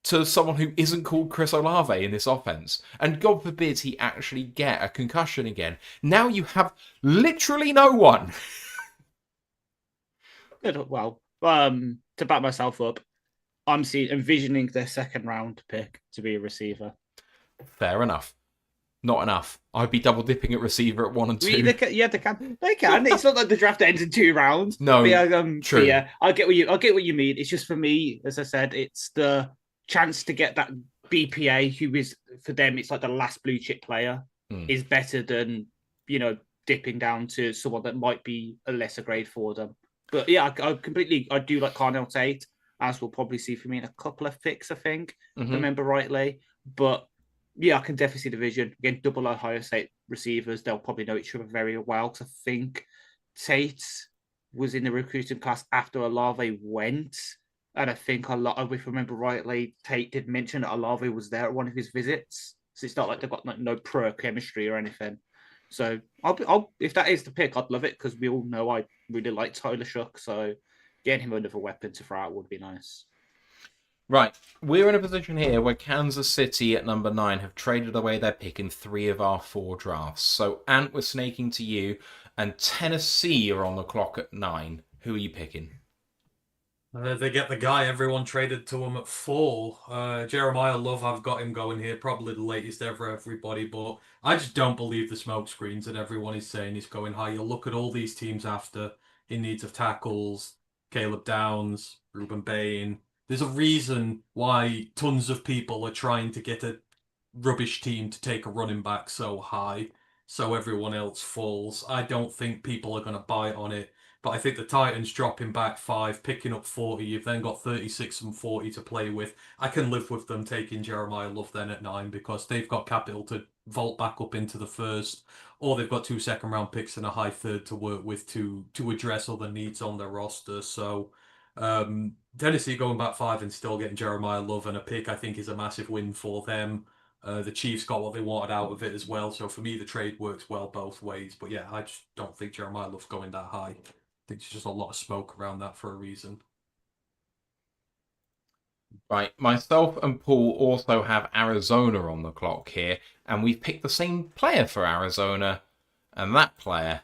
to someone who isn't called Chris Olave in this offense? And God forbid he actually get a concussion again. Now you have literally no one. Good. Well, to back myself up, I'm envisioning their 2nd round pick to be a receiver. Fair enough. Not enough. I'd be double dipping at receiver at 1 and 2. They can. It's not like the draft ends in 2 rounds. No, true. Yeah, I get what you mean. It's just for me, as I said, it's the chance to get that BPA, who is for them, it's like the last blue chip player, is better than dipping down to someone that might be a lesser grade for them. But yeah, I do like Cornell Tate, as we'll probably see from me in a couple of picks, I think, if I remember rightly. But yeah, I can definitely see the vision. Again, double Ohio State receivers, they'll probably know each other very well. Because I think Tate was in the recruiting class after Olave went. And I think if I remember rightly, Tate did mention that Olave was there at one of his visits. So it's not like they've got no pro chemistry or anything. So I'll if that is the pick, I'd love it, because we all know I really like Tyler Shook. So getting him another weapon to throw out would be nice. Right, we're in a position here where Kansas City at number 9 have traded away their pick in 3 of our 4 drafts. So, Ant, we're snaking to you, and Tennessee are on the clock at 9. Who are you picking? They get the guy everyone traded to him at 4. Jeremiah Love, I've got him going here, probably the latest ever, everybody, but I just don't believe the smoke screens that everyone is saying is going high. You look at all these teams after, in needs of tackles, Caleb Downs, Ruben Bain. There's a reason why tons of people are trying to get a rubbish team to take a running back so high, so everyone else falls. I don't think people are going to bite on it. But I think the Titans dropping back 5, picking up 40, you've then got 36 and 40 to play with. I can live with them taking Jeremiah Love then at 9 because they've got capital to vault back up into the first, or they've got 2 second-round picks and a high third to work with to address other needs on their roster. So Tennessee going back 5 and still getting Jeremiah Love and a pick, I think, is a massive win for them. The Chiefs got what they wanted out of it as well. So for me, the trade works well both ways. But yeah, I just don't think Jeremiah Love's going that high. I think there's just a lot of smoke around that for a reason. Right, myself and Paul also have Arizona on the clock here, and we've picked the same player for Arizona, and that player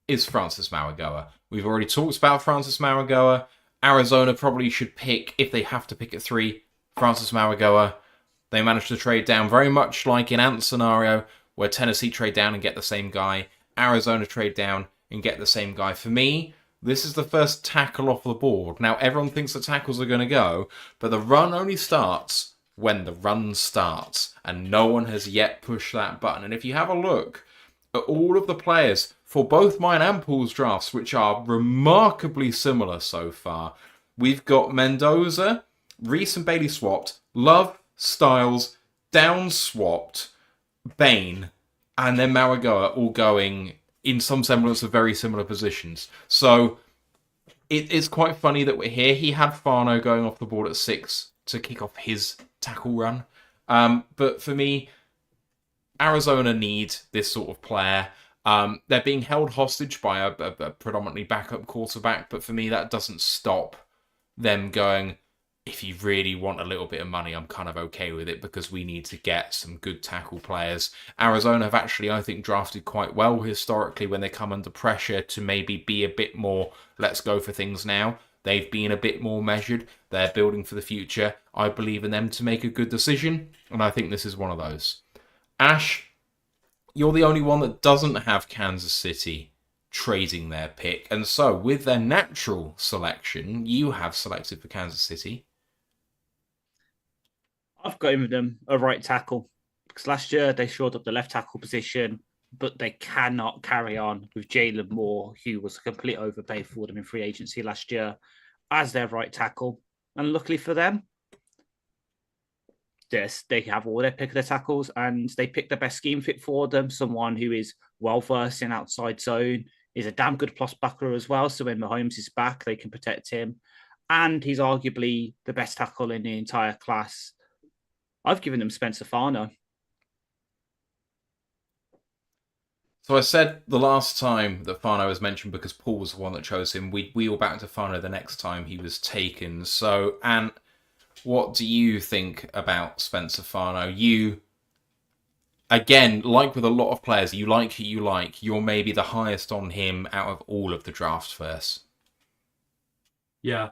is Francis Mauigoa. We've already talked about Francis Mauigoa. Arizona probably should pick, if they have to pick at 3, Francis Mauigoa. They managed to trade down very much like in Ant's scenario, where Tennessee trade down and get the same guy. Arizona trade down and get the same guy. For me, this is the first tackle off the board. Now, everyone thinks the tackles are going to go, but the run only starts when the run starts, and no one has yet pushed that button. And if you have a look at all of the players for both mine and Poole's drafts, which are remarkably similar so far, we've got Mendoza, Reese and Bailey swapped, Love, Styles, Down swapped, Bain, and then Mauigoa all going in some semblance of very similar positions. So it's quite funny that we're here. He had Fano going off the board at 6 to kick off his tackle run. But for me, Arizona need this sort of player. They're being held hostage by a predominantly backup quarterback, but for me, that doesn't stop them going, if you really want a little bit of money, I'm kind of okay with it because we need to get some good tackle players. Arizona have actually, I think, drafted quite well historically when they come under pressure to maybe be a bit more, let's go for things now. They've been a bit more measured. They're building for the future. I believe in them to make a good decision, and I think this is one of those. Ash, you're the only one that doesn't have Kansas City trading their pick, and so with their natural selection, you have selected for Kansas City. I've got him with them a right tackle because last year they shored up the left tackle position, but they cannot carry on with Jalen Moore, who was a complete overpay for them in free agency last year, as their right tackle. And luckily for them, yes, they have all their pick of their tackles and they pick the best scheme fit for them. Someone who is well versed in outside zone, is a damn good plus backer as well. So when Mahomes is back, they can protect him. And he's arguably the best tackle in the entire class. I've given them Spencer Fano. So I said the last time that Fano was mentioned because Paul was the one that chose him. We'd wheel back to Fano the next time he was taken. So, Ant, what do you think about Spencer Fano? You, again, like with a lot of players, you like who you like. You're maybe the highest on him out of all of the draft first. Yeah,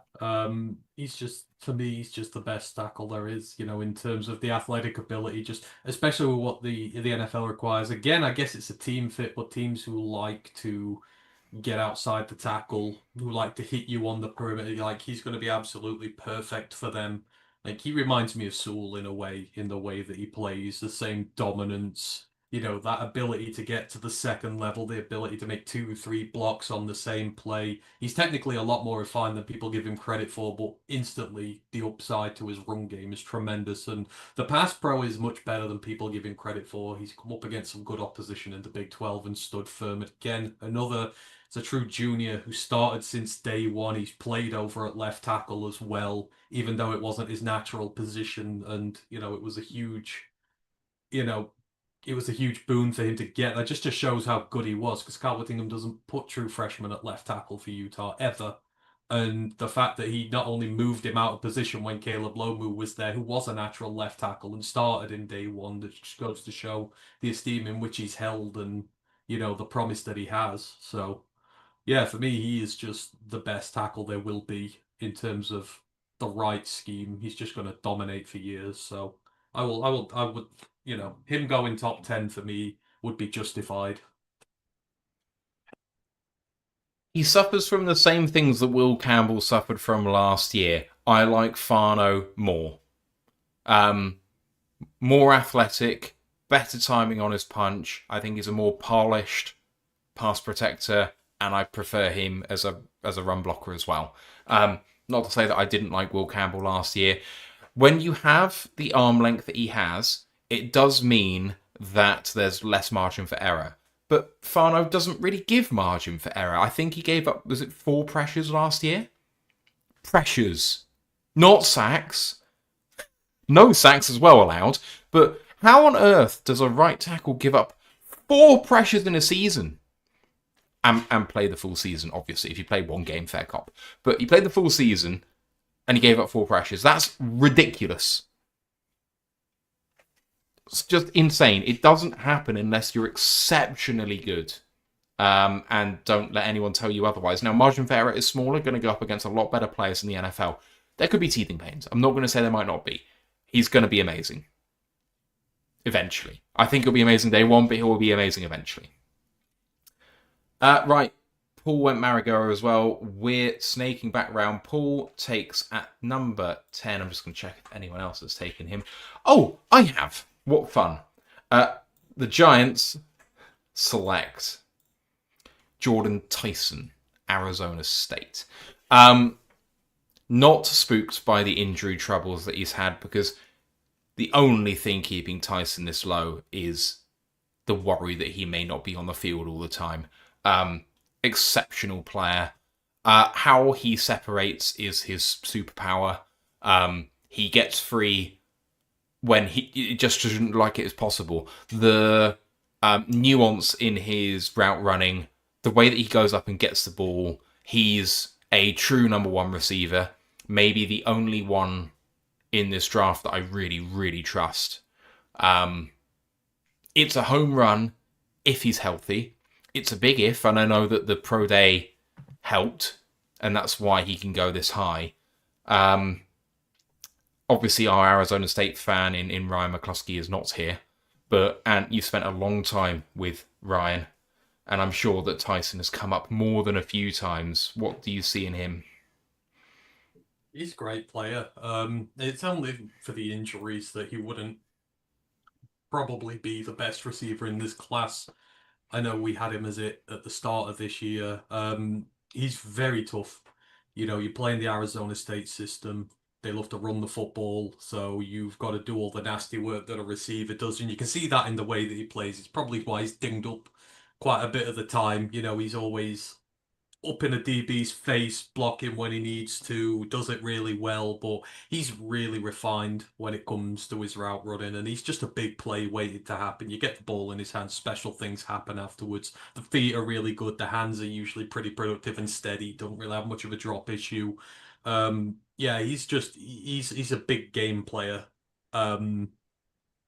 he's just, for me, he's just the best tackle there is, in terms of the athletic ability, just especially with what the NFL requires. Again, I guess it's a team fit, but teams who like to get outside the tackle, who like to hit you on the perimeter, like he's going to be absolutely perfect for them. Like he reminds me of Sewell in a way, in the way that he plays, the same dominance, that ability to get to the second level, the ability to make 2-3 blocks on the same play. He's technically a lot more refined than people give him credit for, but instantly the upside to his run game is tremendous. And the pass pro is much better than people give him credit for. He's come up against some good opposition in the Big 12 and stood firm. Again, it's a true junior who started since day one. He's played over at left tackle as well, even though it wasn't his natural position. And, it was a huge, it was a huge boon for him to get. That just shows how good he was, because Carl Whittingham doesn't put true freshmen at left tackle for Utah ever. And the fact that he not only moved him out of position when Caleb Lomu was there, who was a natural left tackle and started in day one, that just goes to show the esteem in which he's held and, the promise that he has. So, yeah, for me, he is just the best tackle there will be in terms of the right scheme. He's just going to dominate for years. So I would, him going top 10 for me would be justified. He suffers from the same things that Will Campbell suffered from last year. I like Fano more. more athletic, better timing on his punch. I think he's a more polished pass protector, and I prefer him as a run blocker as well. Not to say that I didn't like Will Campbell last year. When you have the arm length that he has, it does mean that there's less margin for error. But Fano doesn't really give margin for error. I think he gave up, was it 4 pressures last year? Pressures. Not sacks. No sacks as well allowed. But how on earth does a right tackle give up 4 pressures in a season? And play the full season, obviously. If you play one game, fair cop. But he played the full season, and he gave up 4 pressures. That's ridiculous. It's just insane. It doesn't happen unless you're exceptionally good. And don't let anyone tell you otherwise. Now, margin for error is smaller, going to go up against a lot better players in the NFL. There could be teething pains. I'm not going to say there might not be. He's going to be amazing. Eventually. I think he'll be amazing day one, but he will be amazing eventually. Right. Poole went Maragora as well. We're snaking back round. Poole takes at number 10. I'm just going to check if anyone else has taken him. Oh, I have. What fun. The Giants select Jordan Tyson, Arizona State. Not spooked by the injury troubles that he's had, because the only thing keeping Tyson this low is the worry that he may not be on the field all the time. Exceptional player. How he separates is his superpower. He gets free when he just doesn't like it as possible. The nuance in his route running, the way that he goes up and gets the ball, he's a true number 1 receiver. Maybe the only one in this draft that I really, really trust. It's a home run if he's healthy. It's a big if, and I know that the Pro Day helped, and that's why he can go this high. Obviously, our Arizona State fan in Ryan McCluskey is not here, and you've spent a long time with Ryan, and I'm sure that Tyson has come up more than a few times. What do you see in him? He's a great player. It's only for the injuries that he wouldn't probably be the best receiver in this class. I know we had him as it at the start of this year. He's very tough. You know, you play in the Arizona State system. They love to run the football, so you've got to do all the nasty work that a receiver does, and you can see that in the way that he plays. It's probably why he's dinged up quite a bit of the time. You know, he's always up in a DB's face, blocking when he needs to, does it really well, but he's really refined when it comes to his route running, and he's just a big play waiting to happen. You get the ball in his hands, special things happen afterwards. The feet are really good, the hands are usually pretty productive and steady, don't really have much of a drop issue. Yeah, he's a big game player.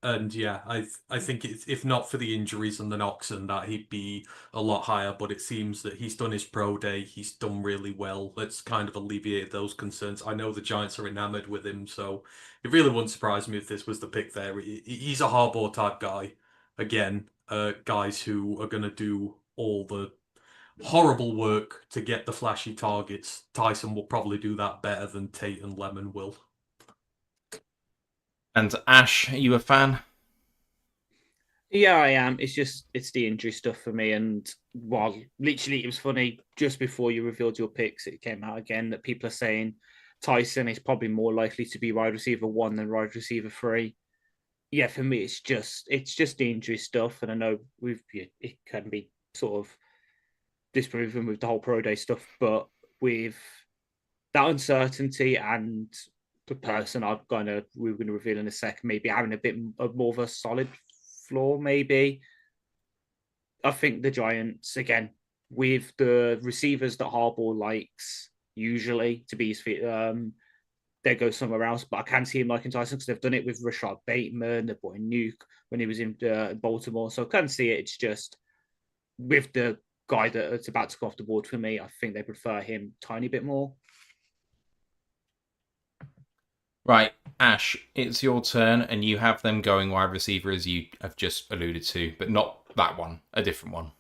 And yeah, I think if not for the injuries and the knocks and that, he'd be a lot higher. But it seems that he's done his pro day. He's done really well. It's kind of alleviated those concerns. I know the Giants are enamored with him, so it really wouldn't surprise me if this was the pick there. He's a hardball type guy. Again, guys who are going to do all the horrible work to get the flashy targets. Tyson will probably do that better than Tate and Lemon will. And Ash, are you a fan? Yeah, I am. It's the injury stuff for me. And while literally it was funny, just before you revealed your picks, it came out again that people are saying Tyson is probably more likely to be wide receiver 1 than wide receiver 3. Yeah, for me, it's just the injury stuff. And I know it can be sort of disproven with the whole pro day stuff, but with that uncertainty and the person we're going to reveal in a second, maybe having a bit more of a solid floor, maybe. I think the Giants, again, with the receivers that Harbaugh likes, usually to be his feet, they go somewhere else. But I can see him liking Tyson because they've done it with Rashad Bateman, they bought in Nuke when he was in Baltimore. So I can see it. It's just with the guy that's about to go off the board for me, I think they prefer him a tiny bit more. Right, Ash, it's your turn, and you have them going wide receiver as you have just alluded to, but not that one, a different one.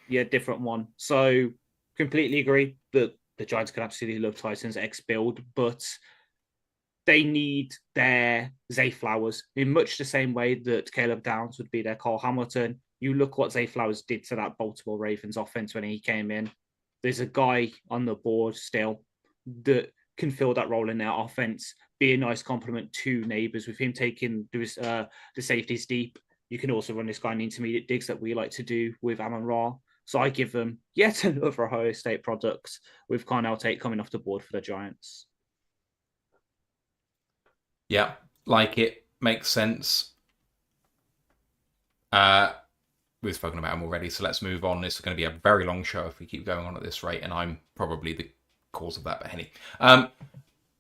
Yeah, different one. So completely agree that the Giants can absolutely love Tyson's X build, but they need their Zay Flowers in much the same way that Caleb Downs would be their Cole Hamilton. You look what Zay Flowers did to that Baltimore Ravens offense when he came in. There's a guy on the board still that can fill that role in their offense, be a nice complement to Neighbours. With him taking the safeties deep, you can also run this guy in intermediate digs that we like to do with Amon Ra. So I give them yet another Ohio State product with Carnell Tate coming off the board for the Giants. Yeah, like it makes sense. We've spoken about them already, so let's move on. This is going to be a very long show if we keep going on at this rate, and I'm probably the cause of that, but Henny.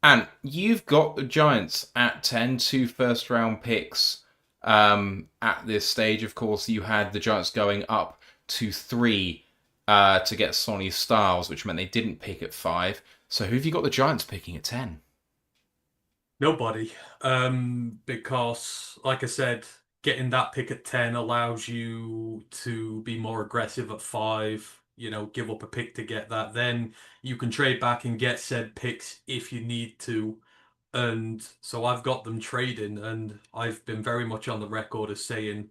And you've got the Giants at 10, 2 first-round picks. At this stage, of course, you had the Giants going up to 3 to get Sonny Styles, which meant they didn't pick at 5. So who have you got the Giants picking at 10? Nobody. Because, like I said, getting that pick at 10 allows you to be more aggressive at 5, give up a pick to get that. Then you can trade back and get said picks if you need to. And so I've got them trading, and I've been very much on the record as saying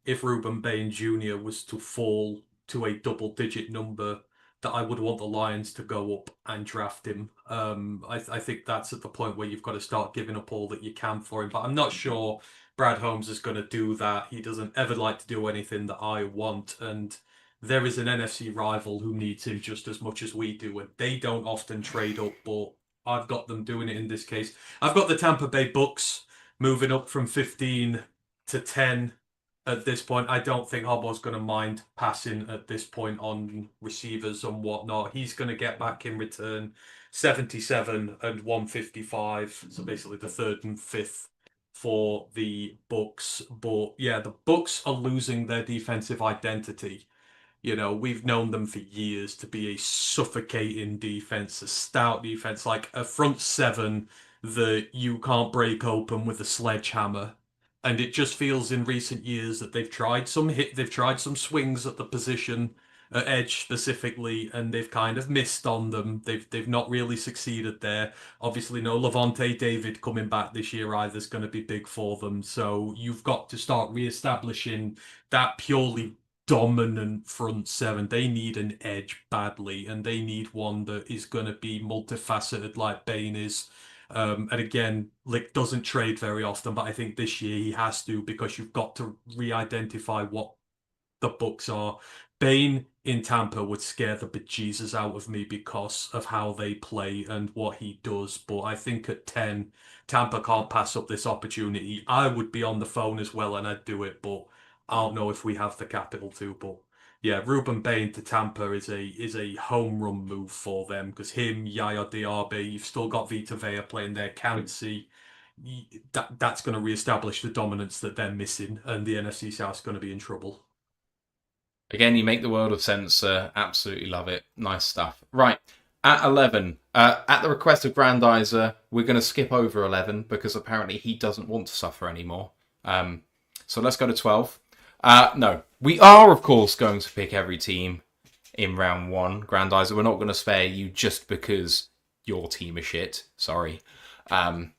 if Ruben Bain Jr. was to fall to a double-digit number, that I would want the Lions to go up and draft him. I think that's at the point where you've got to start giving up all that you can for him. But I'm not sure Brad Holmes is going to do that. He doesn't ever like to do anything that I want. And there is an NFC rival who needs him just as much as we do. And they don't often trade up, but I've got them doing it in this case. I've got the Tampa Bay Bucks moving up from 15 to 10 at this point. I don't think Hobo's going to mind passing at this point on receivers and whatnot. He's going to get back in return 77 and 155. So basically the third and fifth for the Bucks. But yeah, the Bucks are losing their defensive identity. We've known them for years to be a suffocating defense, a stout defense, like a front seven that you can't break open with a sledgehammer. And it just feels in recent years that they've tried some swings at the position, at edge specifically, and they've kind of missed on them. They've not really succeeded there. Obviously, no Levante David coming back this year either is going to be big for them. So you've got to start reestablishing that purely dominant front seven. They need an edge badly, and they need one that is going to be multifaceted like Bain is. And again, Lick doesn't trade very often, but I think this year he has to, because you've got to re-identify what the Bucks are. Bain in Tampa would scare the bejesus out of me because of how they play and what he does. But I think at 10, Tampa can't pass up this opportunity. I would be on the phone as well and I'd do it, but I don't know if we have the capital to. But yeah, Ruben Bain to Tampa is a home run move for them, because him, Yaya Diaby, you've still got Vita Vea playing there, County. That's going to reestablish the dominance that they're missing, and the NFC South's going to be in trouble. Again, you make the world of sense, sir. Absolutely love it. Nice stuff. Right, at 11, at the request of Grandizer, we're going to skip over 11 because apparently he doesn't want to suffer anymore. So let's go to 12. No, we are, of course, going to pick every team in round 1. Grandizer, we're not going to spare you just because your team is shit. Sorry. Not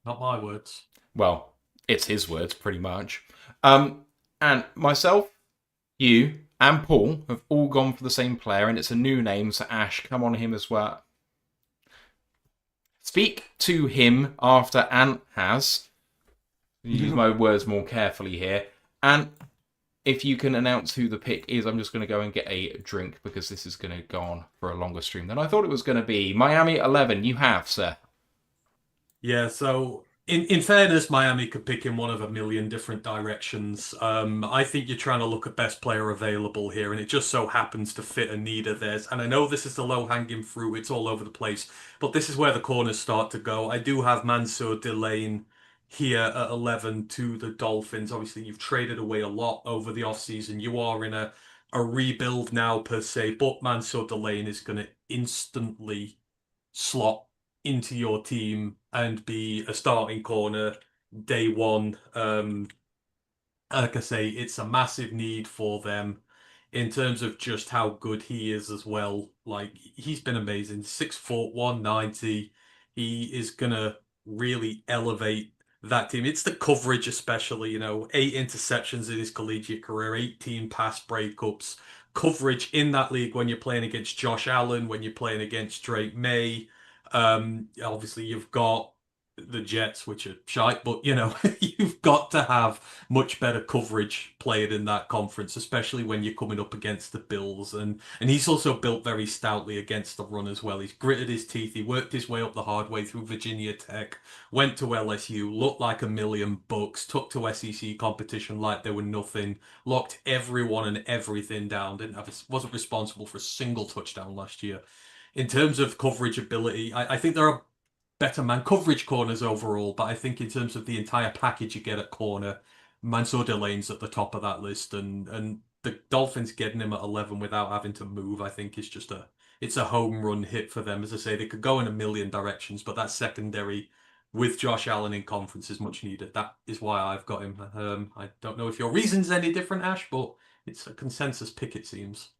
my words. Well, it's his words, pretty much. And myself, you, and Paul have all gone for the same player, and it's a new name, so Ash, come on him as well. Speak to him after Ant has. Use my words more carefully here. And if you can announce who the pick is, I'm just going to go and get a drink because this is going to go on for a longer stream than I thought it was going to be. Miami 11, you have, sir. Yeah, so in fairness, Miami could pick in one of a million different directions. I think you're trying to look at best player available here, and it just so happens to fit a need of theirs. And I know this is the low-hanging fruit, it's all over the place, but this is where the corners start to go. I do have Mansour Delane here at 11 to the Dolphins. Obviously, you've traded away a lot over the offseason. You are in a rebuild now, per se, but Mansour Delane is going to instantly slot into your team and be a starting corner day one. Like I say, it's a massive need for them in terms of just how good he is as well. Like, he's been amazing. 6 foot, 190. He is gonna really elevate that team. It's the coverage, especially, 8 interceptions in his collegiate career, 18 pass breakups. Coverage in that league when you're playing against Josh Allen, when you're playing against Drake May. Obviously, you've got the Jets, which are shite, but you've got to have much better coverage played in that conference, especially when you're coming up against the Bills. And he's also built very stoutly against the run as well. He's gritted his teeth. He worked his way up the hard way through Virginia Tech, went to LSU, looked like $1,000,000, took to SEC competition like there were nothing, locked everyone and everything down. Wasn't responsible for a single touchdown last year. In terms of coverage ability, I think there are better man coverage corners overall, but I think in terms of the entire package you get at corner, Mansour Delane's at the top of that list, and the Dolphins getting him at 11 without having to move, I think is just it's a home run hit for them. As I say, they could go in a million directions, but that secondary with Josh Allen in conference is much needed. That is why I've got him. I don't know if your reason's any different, Ash, but it's a consensus pick, it seems.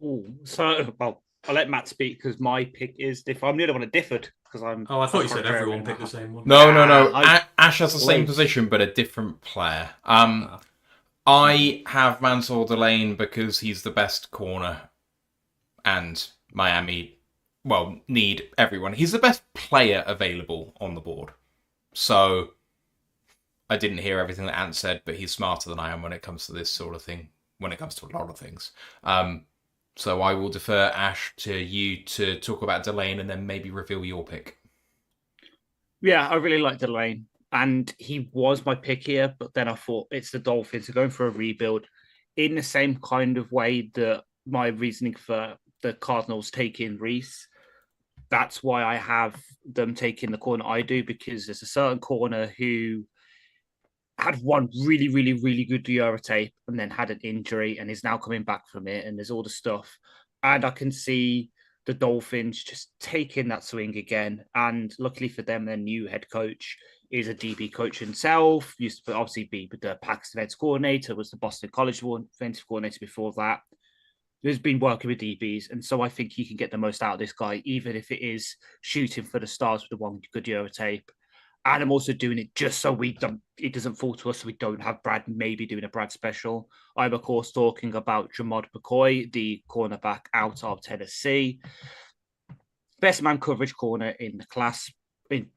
Ooh, so, well, I'll let Matt speak because my pick is different. I'm the only one that differed because I'm. Oh, I thought you said contrarian everyone in picked the that. same one. No. I- Ash has the same Wait. position, but a different player. Ah. I have Mansour Delane because he's the best corner, and Miami, well, need everyone. He's the best player available on the board. So I didn't hear everything that Ant said, but he's smarter than I am when it comes to this sort of thing, when it comes to a lot of things. So I will defer, Ash, to you to talk about Delane and then maybe reveal your pick. Yeah, I really like Delane, and he was my pick here, but then I thought it's the Dolphins are going for a rebuild in the same kind of way that my reasoning for the Cardinals taking Reese. That's why I have them taking the corner I do, because there's a certain corner who had one really, really, really good Euro tape and then had an injury and is now coming back from it. And there's all the stuff. And I can see the Dolphins just taking that swing again. And luckily for them, their new head coach is a DB coach himself. Used to obviously be the Packers defense coordinator, was the Boston College defensive coordinator before that. Who's been working with DBs. And so I think he can get the most out of this guy, even if it is shooting for the stars with the one good Euro tape. And I'm also doing it just so it doesn't fall to us, so we don't have Brad maybe doing a Brad special. I'm, of course, talking about Jamod McCoy, the cornerback out of Tennessee. Best man coverage corner in the class,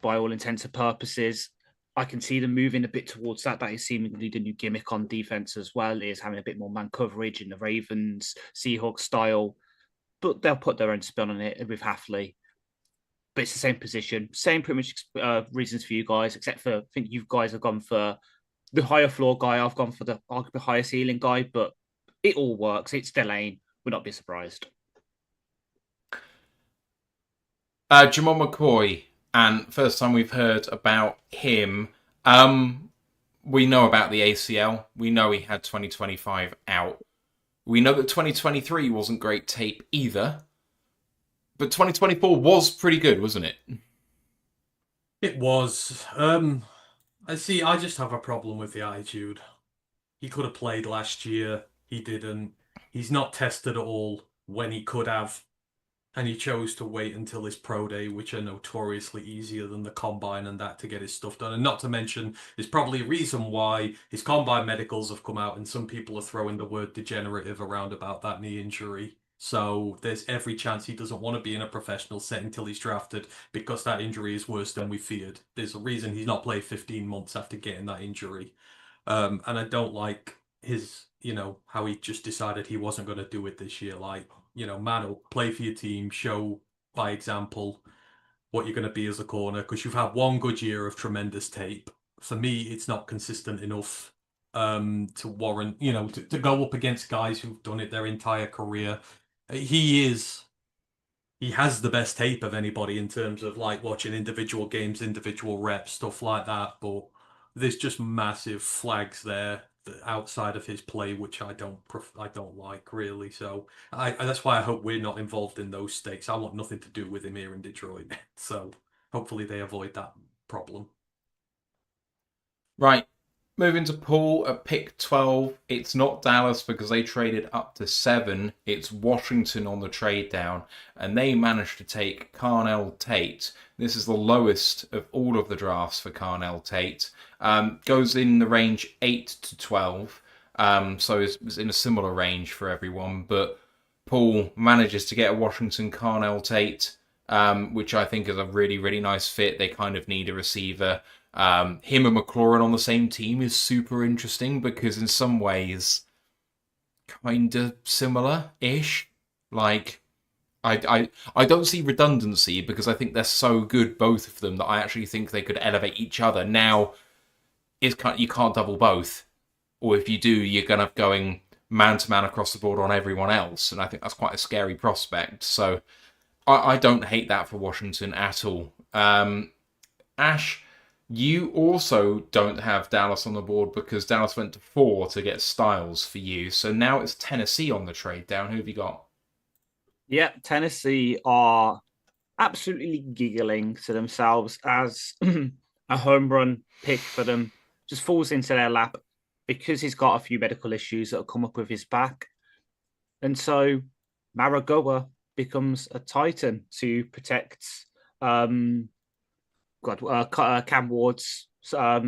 by all intents and purposes. I can see them moving a bit towards that. That is seemingly the new gimmick on defense as well, is having a bit more man coverage in the Ravens, Seahawks style. But they'll put their own spin on it with Hafley. But it's the same position, same pretty much reasons for you guys, except for I think you guys have gone for the higher floor guy. I've gone for the higher ceiling guy, but it all works. It's Delane. We'll not be surprised. Jamal McCoy, and first time we've heard about him. We know about the ACL. We know he had 2025 out. We know that 2023 wasn't great tape either. But 2024 was pretty good, wasn't it? It was. I see. I just have a problem with the attitude. He could have played last year. He didn't. He's not tested at all when he could have. And he chose to wait until his pro day, which are notoriously easier than the combine and that, to get his stuff done. And not to mention, there's probably a reason why his combine medicals have come out and some people are throwing the word degenerative around about that knee injury. So there's every chance he doesn't want to be in a professional setting till he's drafted, because that injury is worse than we feared. There's a reason he's not played 15 months after getting that injury. And I don't like his, how he just decided he wasn't going to do it this year. Like, man, play for your team, show by example what you're going to be as a corner, because you've had one good year of tremendous tape. For me, it's not consistent enough to warrant, to go up against guys who've done it their entire career. He has the best tape of anybody in terms of like watching individual games, individual reps, stuff like that. But there's just massive flags there outside of his play, which I don't like really. So that's why I hope we're not involved in those stakes. I want nothing to do with him here in Detroit. So hopefully they avoid that problem. Right. Moving to Poole at pick 12. It's not Dallas because they traded up to 7. It's Washington on the trade down, and they managed to take Carnell Tate. This is the lowest of all of the drafts for Carnell Tate. Goes in the range 8 to 12, so it's in a similar range for everyone. But Poole manages to get a Washington Carnell Tate, which I think is a really, really nice fit. They kind of need a receiver. Him and McLaurin on the same team is super interesting because in some ways, kind of similar-ish. Like, I don't see redundancy because I think they're so good, both of them, that I actually think they could elevate each other. Now, you can't double both. Or if you do, you're going to going man-to-man across the board on everyone else. And I think that's quite a scary prospect. So I don't hate that for Washington at all. Ash, you also don't have Dallas on the board because Dallas went to 4 to get Styles for you. So now it's Tennessee on the trade down. Who have you got? Yeah, Tennessee are absolutely giggling to themselves as a home run pick for them just falls into their lap because he's got a few medical issues that will come up with his back. And so Maragoa becomes a Titan to protect Cam Ward's not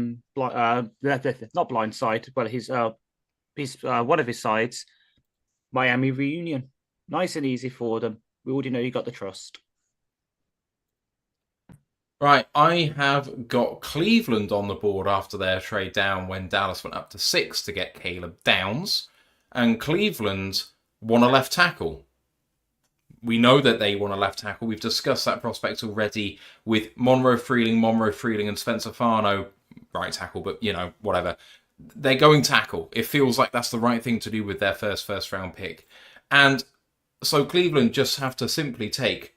blind side, but his one of his sides, Miami Reunion. Nice and easy for them. We already know you got the trust. Right, I have got Cleveland on the board after their trade down when Dallas went up to 6 to get Caleb Downs. And Cleveland won a left tackle. We know that they want a left tackle. We've discussed that prospect already with Monroe Freeling, and Spencer Fano, right tackle, but, whatever. They're going tackle. It feels like that's the right thing to do with their first round pick. And so Cleveland just have to simply take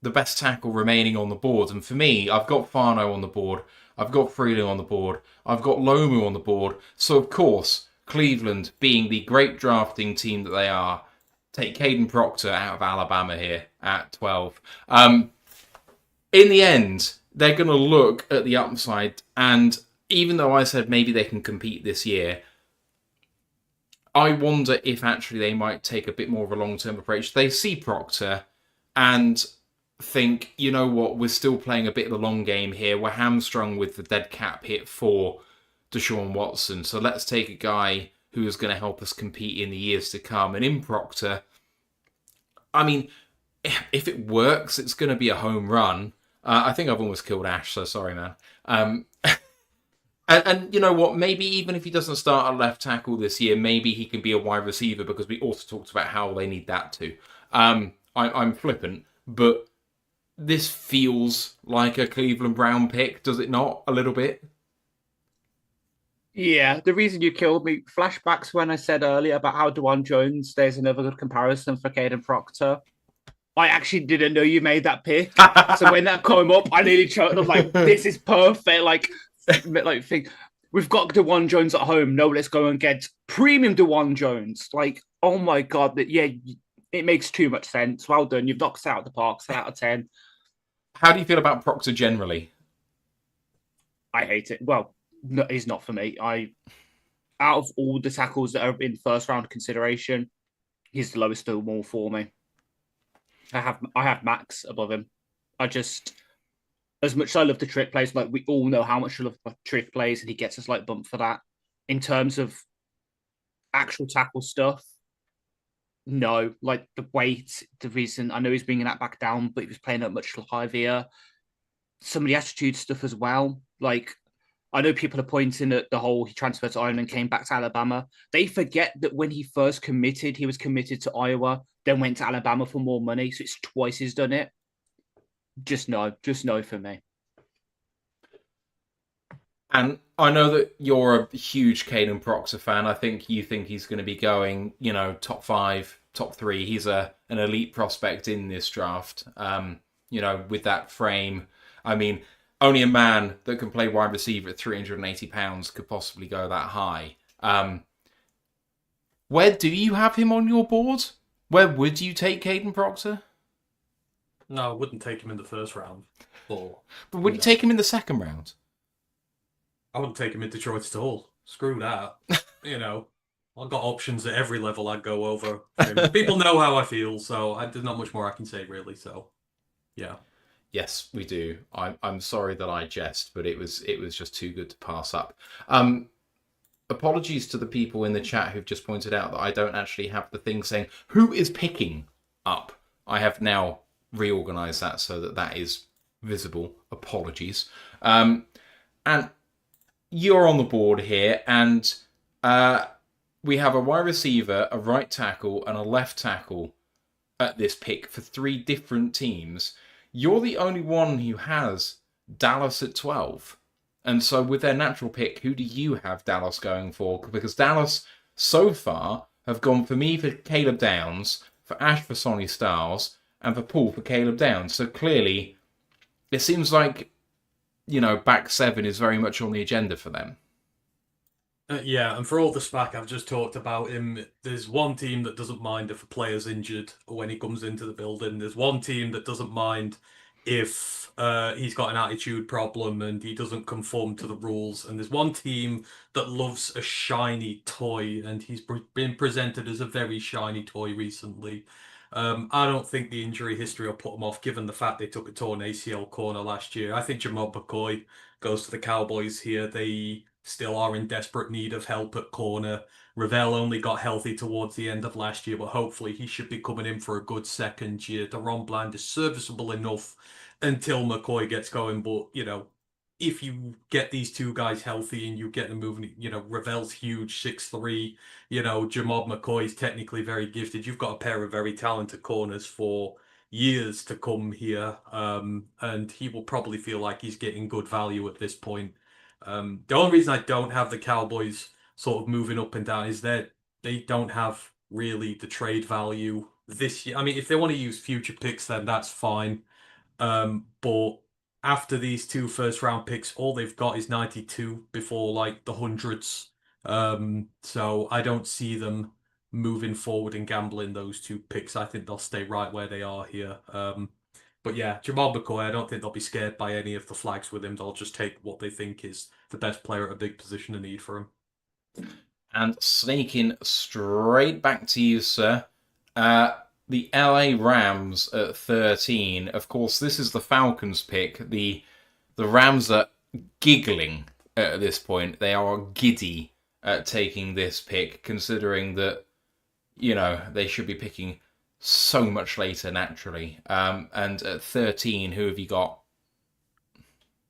the best tackle remaining on the board. And for me, I've got Fano on the board. I've got Freeling on the board. I've got Lomu on the board. So, of course, Cleveland, being the great drafting team that they are, take Caden Proctor out of Alabama here at 12. In the end, they're going to look at the upside. And even though I said maybe they can compete this year, I wonder if actually they might take a bit more of a long-term approach. They see Proctor and think, you know what, we're still playing a bit of the long game here. We're hamstrung with the dead cap hit for Deshaun Watson. So let's take a guy who is going to help us compete in the years to come. And in Proctor, I mean, if it works, it's going to be a home run. I think I've almost killed Ash, so sorry, man. And you know what? Maybe even if he doesn't start at left tackle this year, maybe he can be a wide receiver because we also talked about how they need that too. I'm flippant, but this feels like a Cleveland Brown pick, does it not? A little bit? Yeah, the reason you killed me, flashbacks when I said earlier about how DeJuan Jones, there's another good comparison for Caden Proctor. I actually didn't know you made that pick. So when that came up, I nearly choked. I was like, this is perfect. Like think we've got DeJuan Jones at home. No, let's go and get premium DeJuan Jones. Like, oh my God, it makes too much sense. Well done. You've knocked us out of the park. 10 out of 10. How do you feel about Proctor generally? I hate it. Well, no, he's not for me. Out of all the tackles that are in first round consideration, he's the lowest of them all for me. I have Max above him. As much as I love the trick plays, like we all know how much I love trick plays, and he gets us like bumped for that. In terms of actual tackle stuff, no. Like the weight, the reason I know he's bringing that back down, but he was playing at much heavier. Some of the attitude stuff as well. Like I know people are pointing at the whole he transferred to Iowa and came back to Alabama. They forget that when he first committed, he was committed to Iowa, then went to Alabama for more money. So it's twice he's done it. Just no for me. And I know that you're a huge Caden Proctor fan. I think you think he's going to be going, top 5, top 3. He's an elite prospect in this draft. With that frame. I mean, only a man that can play wide receiver at 380 pounds could possibly go that high. Where do you have him on your board? Where would you take Caden Proctor? No, I wouldn't take him in the first round. But would you take him in the second round? I wouldn't take him in Detroit at all. screw that. I've got options at every level I'd go over. People know how I feel, so there's not much more I can say, really. So, yeah. Yes, we do. I'm sorry that I jest, but it was just too good to pass up. Apologies to the people in the chat who've just pointed out that I don't actually have the thing saying who is picking up. I have now reorganized that so that is visible. Apologies. And you're on the board here, and we have a wide receiver, a right tackle, and a left tackle at this pick for 3 different teams. You're the only one who has Dallas at 12. And so with their natural pick, who do you have Dallas going for? Because Dallas, so far, have gone for me for Caleb Downs, for Ash for Sonny Styles, and for Poole for Caleb Downs. So clearly, it seems like, back 7 is very much on the agenda for them. Yeah, and for all the SPAC I've just talked about him, there's one team that doesn't mind if a player's injured when he comes into the building. There's one team that doesn't mind if he's got an attitude problem and he doesn't conform to the rules. And there's one team that loves a shiny toy, and he's been presented as a very shiny toy recently. I don't think the injury history will put him off, given the fact they took a torn ACL corner last year. I think Jamal McCoy goes to the Cowboys here. They still are in desperate need of help at corner. Ravel only got healthy towards the end of last year, but hopefully he should be coming in for a good second year. Deron Bland is serviceable enough until McCoy gets going, but if you get these 2 guys healthy and you get them moving, Ravel's huge, 6'3", Jamob McCoy's technically very gifted. You've got a pair of very talented corners for years to come here, and he will probably feel like he's getting good value at this point. The only reason I don't have the Cowboys sort of moving up and down is that they don't have really the trade value this year. I mean, if they want to use future picks, then that's fine. But after these 2 first-round picks, all they've got is 92 before like the hundreds. So I don't see them moving forward and gambling those 2 picks. I think they'll stay right where they are here. But yeah, Jamal McCoy, I don't think they'll be scared by any of the flags with him. They'll just take what they think is the best player at a big position of need for him. And sneaking straight back to you, sir. The LA Rams at 13. Of course, this is the Falcons pick. The Rams are giggling at this point. They are giddy at taking this pick, considering that, they should be picking so much later naturally. And at 13, who have you got?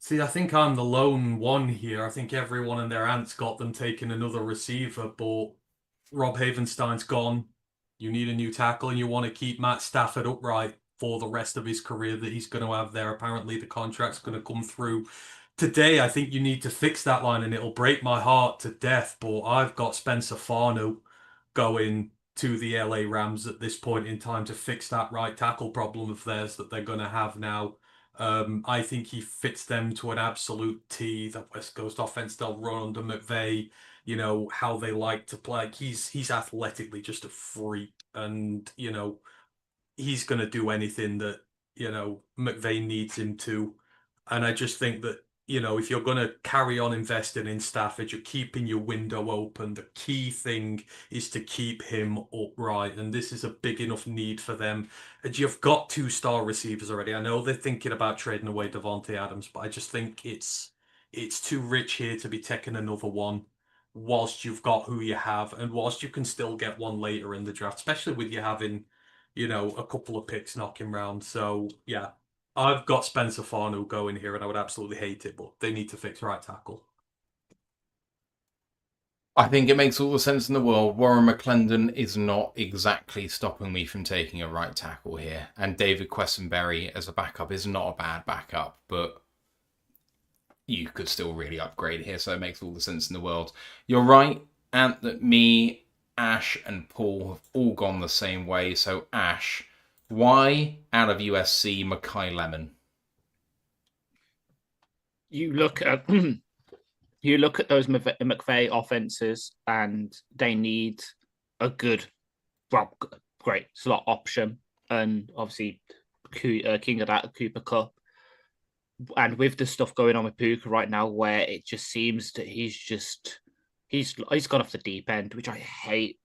See, I think I'm the lone one here. I think everyone and their aunt's got them taking another receiver, but Rob Havenstein's gone. You need a new tackle, and you want to keep Matt Stafford upright for the rest of his career that he's going to have there. Apparently, the contract's going to come through today. I think you need to fix that line, and it'll break my heart to death, but I've got Spencer Fano going to the LA Rams at this point in time to fix that right tackle problem of theirs that they're going to have now. I think he fits them to an absolute T. That West Coast offense they'll run under McVay, how they like to play. He's athletically just a freak, and he's going to do anything that McVay needs him to. And I just think that if you're going to carry on investing in Stafford, you're keeping your window open. The key thing is to keep him upright, and this is a big enough need for them. And you've got 2-star receivers already. I know they're thinking about trading away Devontae Adams, but I just think it's too rich here to be taking another one whilst you've got who you have, and whilst you can still get one later in the draft, especially with you having, a couple of picks knocking round. So, yeah. I've got Spencer Fano going here, and I would absolutely hate it, but they need to fix right tackle. I think it makes all the sense in the world. Warren McClendon is not exactly stopping me from taking a right tackle here. And David Quessenberry as a backup is not a bad backup, but you could still really upgrade here, so it makes all the sense in the world. You're right, Ant, that me, Ash, and Paul have all gone the same way. So, Ash, why out of USC Makai Lemon? You look at those McVay offenses, and they need a great slot option, and obviously king of that Cooper Cup. And with the stuff going on with Puka right now, where it just seems that he's just he's gone off the deep end, which I hate.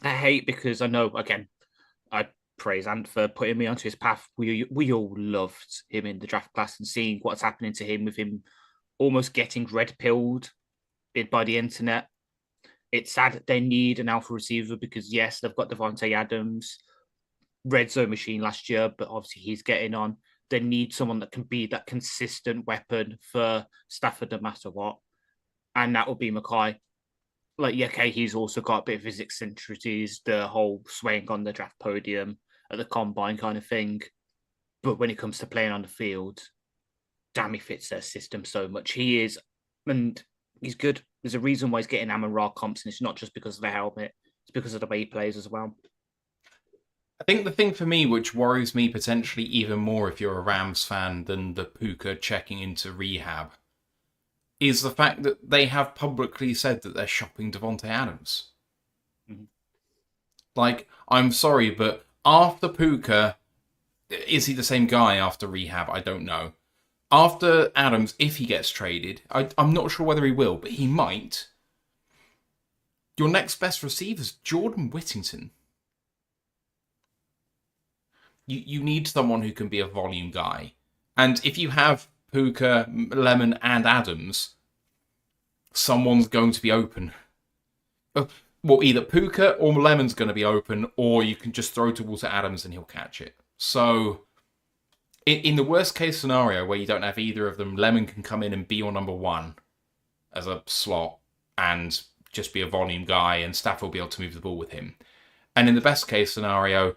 I hate because I know, again, I praise Ant for putting me onto his path. We all loved him in the draft class and seeing what's happening to him with him almost getting red pilled by the internet. It's sad that they need an alpha receiver because yes, they've got Devontae Adams, red zone machine last year, but obviously he's getting on. They need someone that can be that consistent weapon for Stafford no matter what, and that will be Mackay. Like, yeah, okay, he's also got a bit of his eccentricities, the whole swaying on the draft podium at the combine kind of thing. But when it comes to playing on the field, damn, he fits their system so much. He is, and he's good. There's a reason why he's getting Amon Ra comps, and it's not just because of the helmet, it's because of the way he plays as well. I think the thing for me, which worries me potentially even more if you're a Rams fan than the Puka checking into rehab, is the fact that they have publicly said that they're shopping Devontae Adams. Mm-hmm. Like, I'm sorry, but after Puka, is he the same guy after rehab? I don't know. After Adams, if he gets traded, I'm not sure whether he will, but he might. Your next best receiver is Jordan Whittington. You need someone who can be a volume guy. And if you have Puka, Lemon, and Adams, someone's going to be open. Well, either Puka or Lemon's going to be open, or you can just throw towards Adams and he'll catch it. So, in the worst case scenario where you don't have either of them, Lemon can come in and be your number one as a slot and just be a volume guy, and Staff will be able to move the ball with him. And in the best case scenario,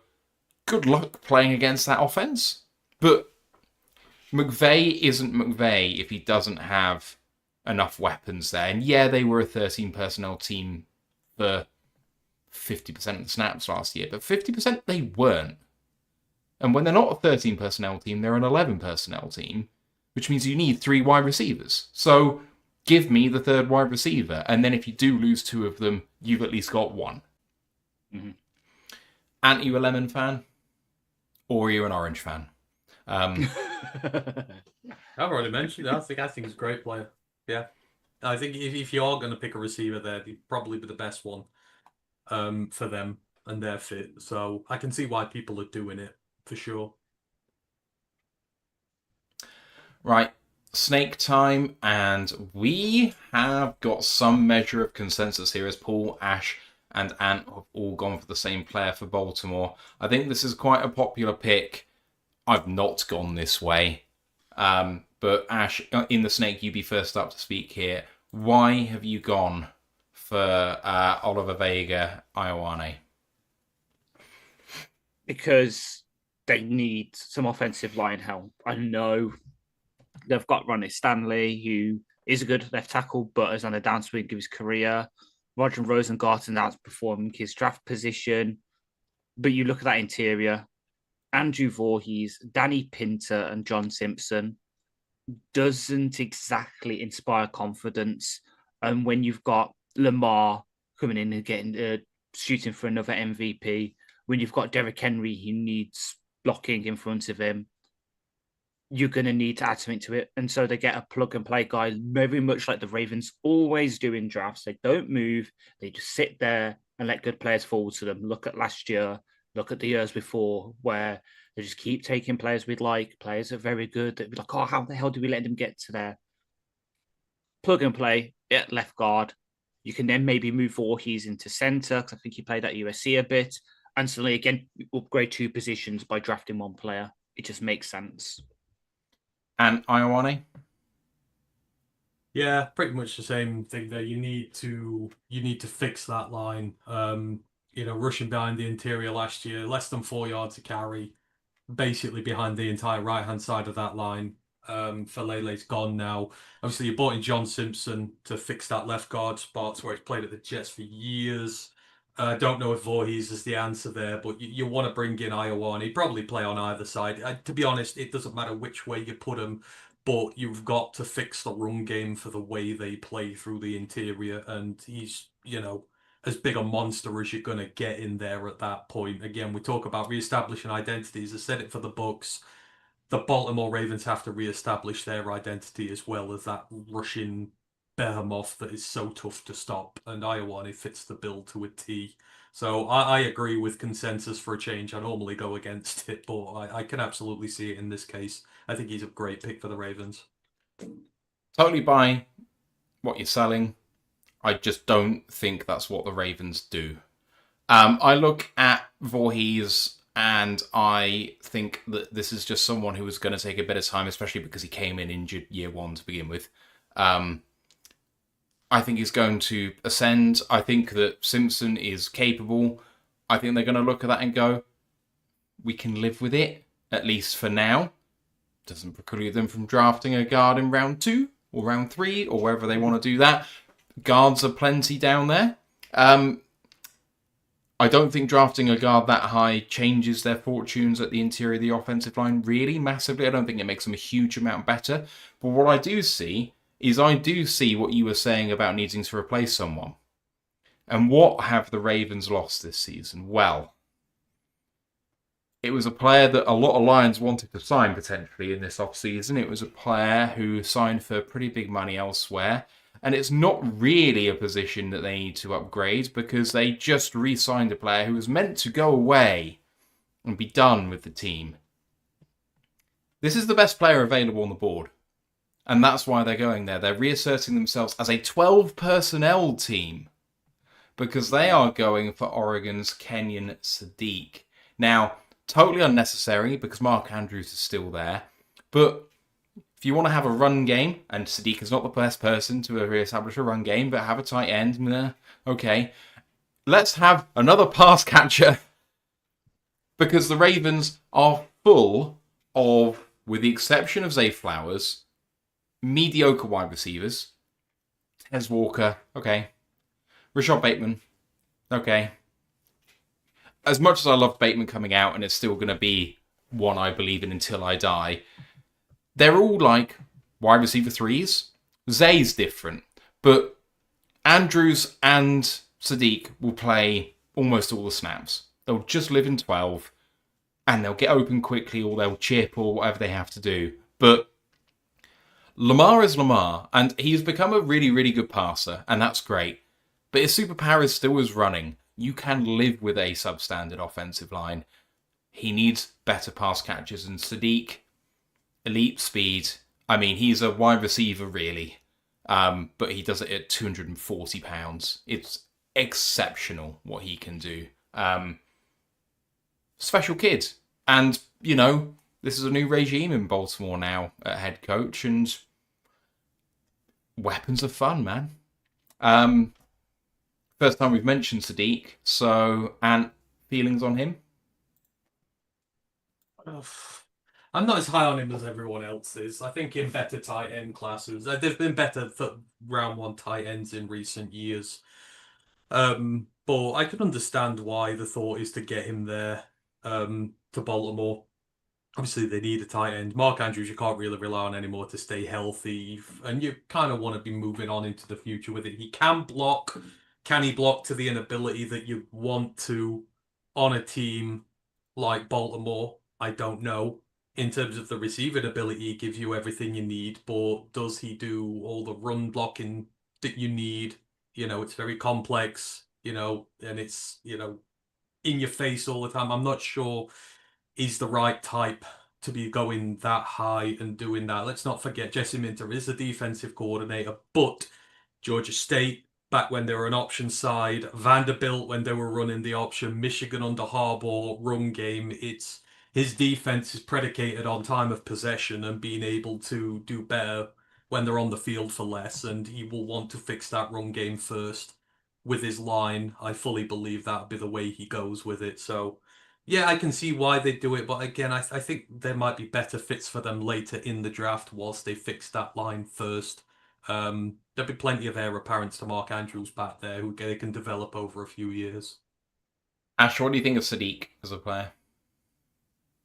good luck playing against that offense. But McVay isn't McVay if he doesn't have enough weapons there. And yeah, they were a 13 personnel team for 50% of the snaps last year, but 50% they weren't. And when they're not a 13 personnel team, they're an 11 personnel team, which means you need 3 wide receivers. So give me the third wide receiver. And then if you do lose 2 of them, you've at least got 1. Mm-hmm. Aren't you a Lemon fan? Or are you an Orange fan? I've already mentioned that. I think he's a great player. Yeah. I think if you are going to pick a receiver there, he'd probably be the best one for them and their fit. So I can see why people are doing it, for sure. Right. Snake time, and we have got some measure of consensus here as Poole, Ash, and Ant have all gone for the same player for Baltimore. I think this is quite a popular pick. I've not gone this way. But Ash, in the Snake, you be first up to speak here. Why have you gone for Oliver Vega Ioane? Because they need some offensive line help. I know they've got Ronnie Stanley, who is a good left tackle, but is on a downswing of his career. Roger Rosengarten outperforming his draft position. But you look at that interior, Andrew Voorhees, Danny Pinter, and John Simpson doesn't exactly inspire confidence. And when you've got Lamar coming in and getting shooting for another MVP, when you've got Derrick Henry who needs blocking in front of him, you're going to need to add something to it. And so they get a plug and play guy, very much like the Ravens always do in drafts. They don't move. They just sit there and let good players fall to them. Look at last year. Look at the years before where they just keep taking players we'd like. Players are very good. They'd be like, oh, how the hell do we let them get to there? Plug and play at left guard. You can then maybe move Voorhees into center because I think he played at USC a bit. And suddenly, again, upgrade 2 positions by drafting 1 player. It just makes sense. And Ioane? Yeah, pretty much the same thing there. You need to fix that line. Rushing behind the interior last year, less than 4 yards to carry, basically behind the entire right-hand side of that line. Falele's gone now. Obviously, you brought in John Simpson to fix that left guard spot where he's played at the Jets for years. I don't know if Voorhees is the answer there, but you want to bring in Ioane. He'd probably play on either side. To be honest, it doesn't matter which way you put him, but you've got to fix the run game for the way they play through the interior. And he's, as big a monster as you're going to get in there at that point. Again, we talk about reestablishing identities. I said it for the Bucks. The Baltimore Ravens have to reestablish their identity as well as that rushing behemoth that is so tough to stop, and Ioane fits the bill to a T. So I agree with consensus for a change. I normally go against it, but I can absolutely see it in this case. I think he's a great pick for the Ravens. Totally buy what you're selling. I just don't think that's what the Ravens do. I look at Voorhees and I think that this is just someone who was going to take a bit of time, especially because he came in injured year one to begin with. I think he's going to ascend. I think that Simpson is capable. I think they're going to look at that and go, we can live with it, at least for now. Doesn't preclude them from drafting a guard in round 2 or round 3 or wherever they want to do that. Guards are plenty down there. I don't think drafting a guard that high changes their fortunes at the interior of the offensive line really massively. I don't think it makes them a huge amount better. But what I do see is what you were saying about needing to replace someone. And what have the Ravens lost this season? Well, it was a player that a lot of Lions wanted to sign potentially in this offseason. It was a player who signed for pretty big money elsewhere. And it's not really a position that they need to upgrade because they just re-signed a player who was meant to go away and be done with the team. This is the best player available on the board. And that's why they're going there. They're reasserting themselves as a 12 personnel team because they are going for Oregon's Kenyon Sadiq. Now, totally unnecessary because Mark Andrews is still there. But if you want to have a run game, and Sadiq is not the best person to re-establish a run game, but have a tight end, okay. Let's have another pass catcher because the Ravens are full of, with the exception of Zay Flowers, mediocre wide receivers. Tez Walker, okay. Rashad Bateman, okay. As much as I love Bateman coming out, and it's still going to be one I believe in until I die, they're all like wide receiver 3s. Zay's different, but Andrews and Sadiq will play almost all the snaps. They'll just live in 12, and they'll get open quickly, or they'll chip, or whatever they have to do. But Lamar is Lamar, and he's become a really, really good passer, and that's great. But his superpower is still his running. You can live with a substandard offensive line. He needs better pass catchers, and Sadiq, elite speed. I mean, he's a wide receiver, really. But he does it at 240 pounds. It's exceptional what he can do. Special kid. And, this is a new regime in Baltimore now at head coach. And weapons of fun, man. First time we've mentioned Sadiq. So, Ant, feelings on him? I'm not as high on him as everyone else is. I think in better tight end classes, there've been better round 1 tight ends in recent years. But I can understand why the thought is to get him there to Baltimore. Obviously, they need a tight end. Mark Andrews, you can't really rely on anymore to stay healthy, and you kind of want to be moving on into the future with it. He can block. Can he block to the inability that you want to on a team like Baltimore? I don't know. In terms of the receiving ability, he gives you everything you need, but does he do all the run blocking that you need? It's very complex, and it's, in your face all the time. I'm not sure he's the right type to be going that high and doing that. Let's not forget, Jesse Minter is the defensive coordinator, but Georgia State, back when they were an option side, Vanderbilt when they were running the option, Michigan under Harbaugh, run game, his defense is predicated on time of possession and being able to do better when they're on the field for less, and he will want to fix that run game first with his line. I fully believe that'll be the way he goes with it. So, yeah, I can see why they do it, but again, I think there might be better fits for them later in the draft whilst they fix that line first. There'll be plenty of heir apparents to Mark Andrews back there who they can develop over a few years. Ash, what do you think of Sadiq as a player?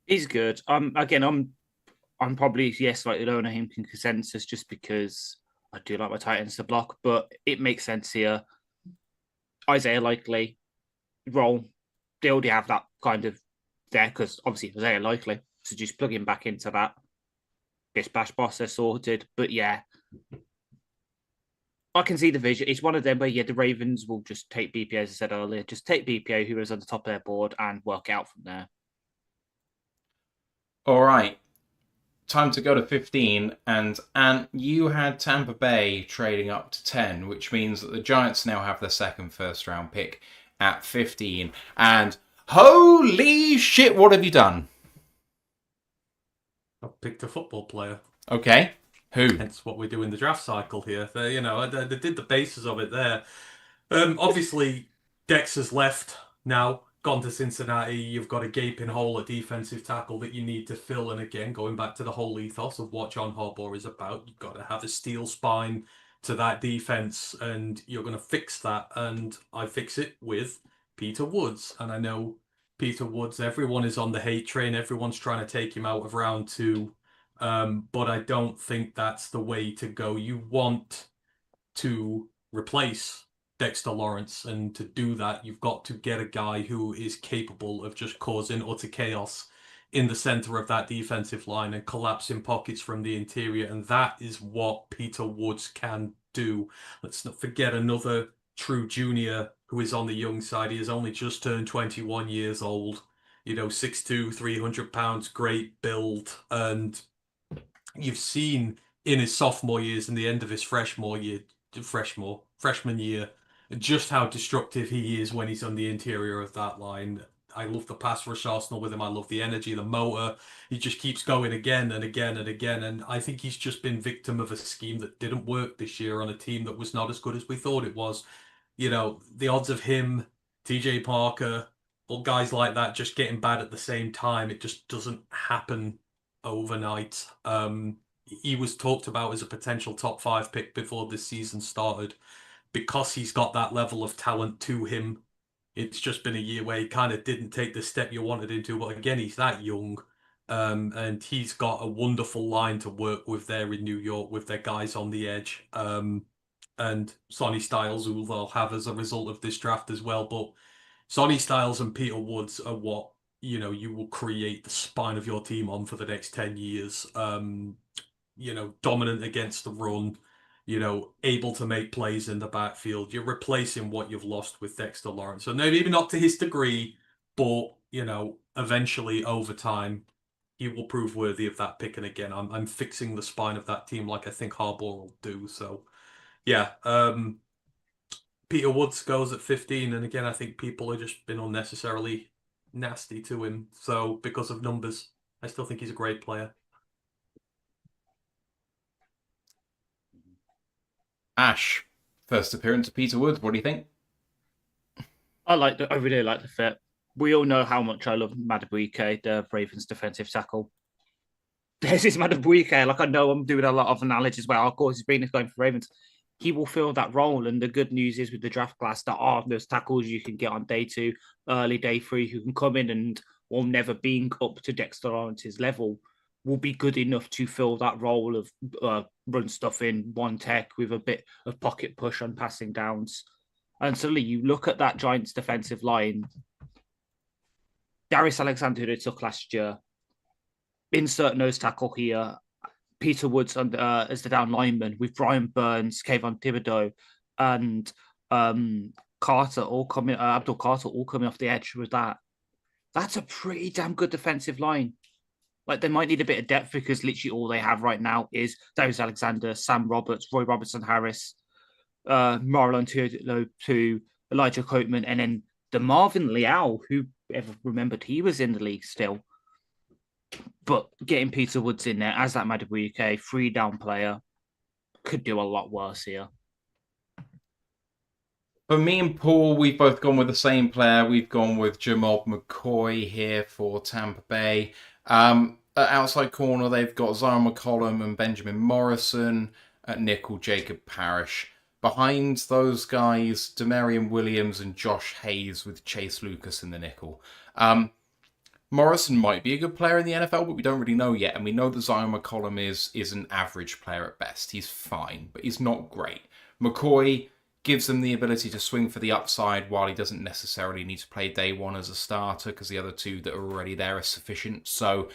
He's good. Again, I'm probably slightly lower on him in consensus just because I do like my Titans to block, but it makes sense here. Isaiah Likely role, they already have that kind of there because obviously Isaiah Likely, so just plug him back into that. Dispatch boss are sorted, but yeah, I can see the vision. It's one of them where, the Ravens will just take BPA, as I said earlier, just take BPA, who is on the top of their board, and work out from there. All right. Time to go to 15, and you had Tampa Bay trading up to 10, which means that the Giants now have their second first-round pick at 15. And holy shit, what have you done? I picked a football player. Okay, who? Hence what we do in the draft cycle here. They did the basis of it there. Obviously, Dexter's left now, gone to Cincinnati. You've got a gaping hole at defensive tackle that you need to fill. And again, going back to the whole ethos of what John Harbaugh is about, you've got to have a steel spine to that defense, and you're going to fix that. And I fix it with Peter Woods. And I know Peter Woods, everyone is on the hate train. Everyone's trying to take him out of round 2. But I don't think that's the way to go. You want to replace Dexter Lawrence, and to do that, you've got to get a guy who is capable of just causing utter chaos in the center of that defensive line and collapsing pockets from the interior, and that is what Peter Woods can do. Let's not forget another true junior who is on the young side. He has only just turned 21 years old. 6'2", 300 pounds, great build, and you've seen in his sophomore years and the end of his freshman year, just how destructive he is when he's on the interior of that line. I love the pass rush arsenal with him. I love the energy, the motor. He just keeps going again and again and again. And I think he's just been victim of a scheme that didn't work this year on a team that was not as good as we thought it was. The odds of him, TJ Parker, or guys like that just getting bad at the same time, it just doesn't happen overnight. He was talked about as a potential top 5 pick before this season started. Because he's got that level of talent to him, it's just been a year where he kind of didn't take the step you wanted him to. But again, he's that young, and he's got a wonderful line to work with there in New York with their guys on the edge, and Sonny Styles, who they'll have as a result of this draft as well. But Sonny Styles and Peter Woods are what you will create the spine of your team on for the next 10 years. Dominant against the run. Able to make plays in the backfield. You're replacing what you've lost with Dexter Lawrence. So maybe not to his degree, but, eventually over time, he will prove worthy of that pick. And again, I'm fixing the spine of that team like I think Harbaugh will do. So, yeah, Peter Woods goes at 15. And again, I think people have just been unnecessarily nasty to him. So because of numbers, I still think he's a great player. Ash, first appearance of Peter Woods. What do you think? I really like the fit. We all know how much I love Madubuike, the Ravens defensive tackle. This is Madubuike. I know I'm doing a lot of analogies where, of course, he's been going for Ravens. He will fill that role. And the good news is with the draft class, there are those tackles you can get on day 2, early day 3, who can come in and, while never being up to Dexter Lawrence's level, will be good enough to fill that role of run stuff in one tech with a bit of pocket push on passing downs. And suddenly you look at that Giants defensive line. Darius Alexander, who they took last year, insert nose tackle here. Peter Woods as the down lineman with Brian Burns, Kayvon Thibodeau, and Carter Abdul Carter all coming off the edge with that. That's a pretty damn good defensive line. They might need a bit of depth because literally all they have right now is Darius Alexander, Sam Roberts, Roy Robertson-Harris, Marlon to Elijah Coatman, and then the Marvin Leal, who ever remembered he was in the league still. But getting Peter Woods in there as that Madubuike 3-down player could do a lot worse here. For me and Paul, we've both gone with the same player. We've gone with Jamal McCoy here for Tampa Bay. At outside corner, they've got Zion McCollum and Benjamin Morrison. At nickel, Jacob Parrish. Behind those guys, Demarion Williams and Josh Hayes with Chase Lucas in the nickel. Morrison might be a good player in the NFL, but we don't really know yet. And we know that Zion McCollum is an average player at best. He's fine, but he's not great. McCoy gives them the ability to swing for the upside while he doesn't necessarily need to play day 1 as a starter because the other 2 that are already there are sufficient. So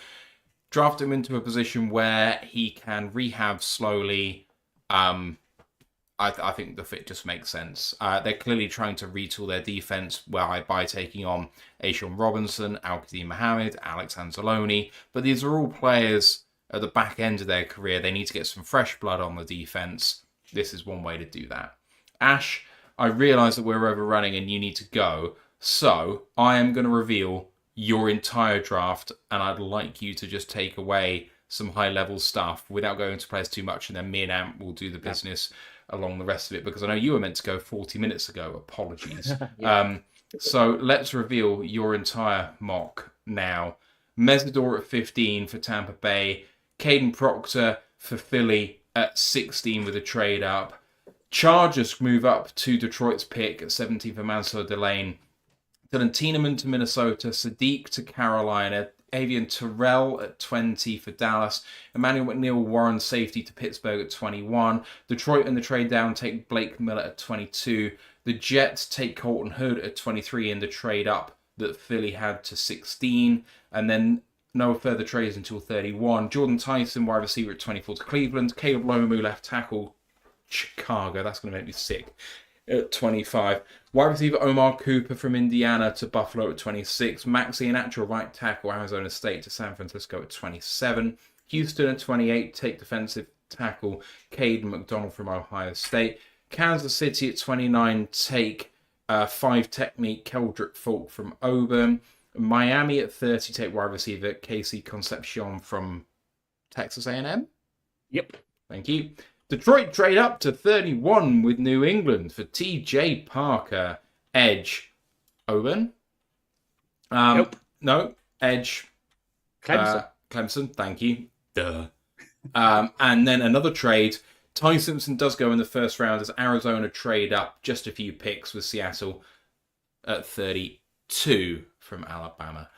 draft him into a position where he can rehab slowly. I think the fit just makes sense. They're clearly trying to retool their defense by taking on Ashawn Robinson, Al-Qadim Mohammed, Alex Anzalone. But these are all players at the back end of their career. They need to get some fresh blood on the defense. This is one way to do that. Ash, I realise that we're overrunning and you need to go. So I am going to reveal your entire draft, and I'd like you to just take away some high-level stuff without going into players too much, and then me and Ant will do the business along the rest of it, because I know you were meant to go 40 minutes ago. Apologies. So let's reveal your entire mock now. Mesidor at 15 for Tampa Bay. Caden Proctor for Philly at 16 with a trade up. Chargers move up to Detroit's pick at 17 for Mansour Delane. Dylan Tieneman to Minnesota. Sadiq to Carolina. Avian Terrell at 20 for Dallas. Emmanuel McNeil Warren safety to Pittsburgh at 21. Detroit in the trade down take Blake Miller at 22. The Jets take Colton Hood at 23 in the trade up that Philly had to 16. And then no further trades until 31. Jordan Tyson, wide receiver at 24 to Cleveland. Caleb Lomu, left tackle, Chicago. That's going to make me sick. At 25. Wide receiver Omar Cooper from Indiana to Buffalo at 26. Maxi Iheanacho, right tackle, Arizona State to San Francisco at 27. Houston at 28, take defensive tackle Caden McDonald from Ohio State. Kansas City at 29, take 5 technique Keldrick Falk from Auburn. Miami at 30, take wide receiver Casey Concepcion from Texas A&M. Yep. Thank you. Detroit trade up to 31 with New England for TJ Parker. Edge. Auburn? Nope. No. Edge. Clemson. Clemson, thank you. Duh. And then another trade. Ty Simpson does go in the first round as Arizona trade up just a few picks with Seattle at 32 from Alabama.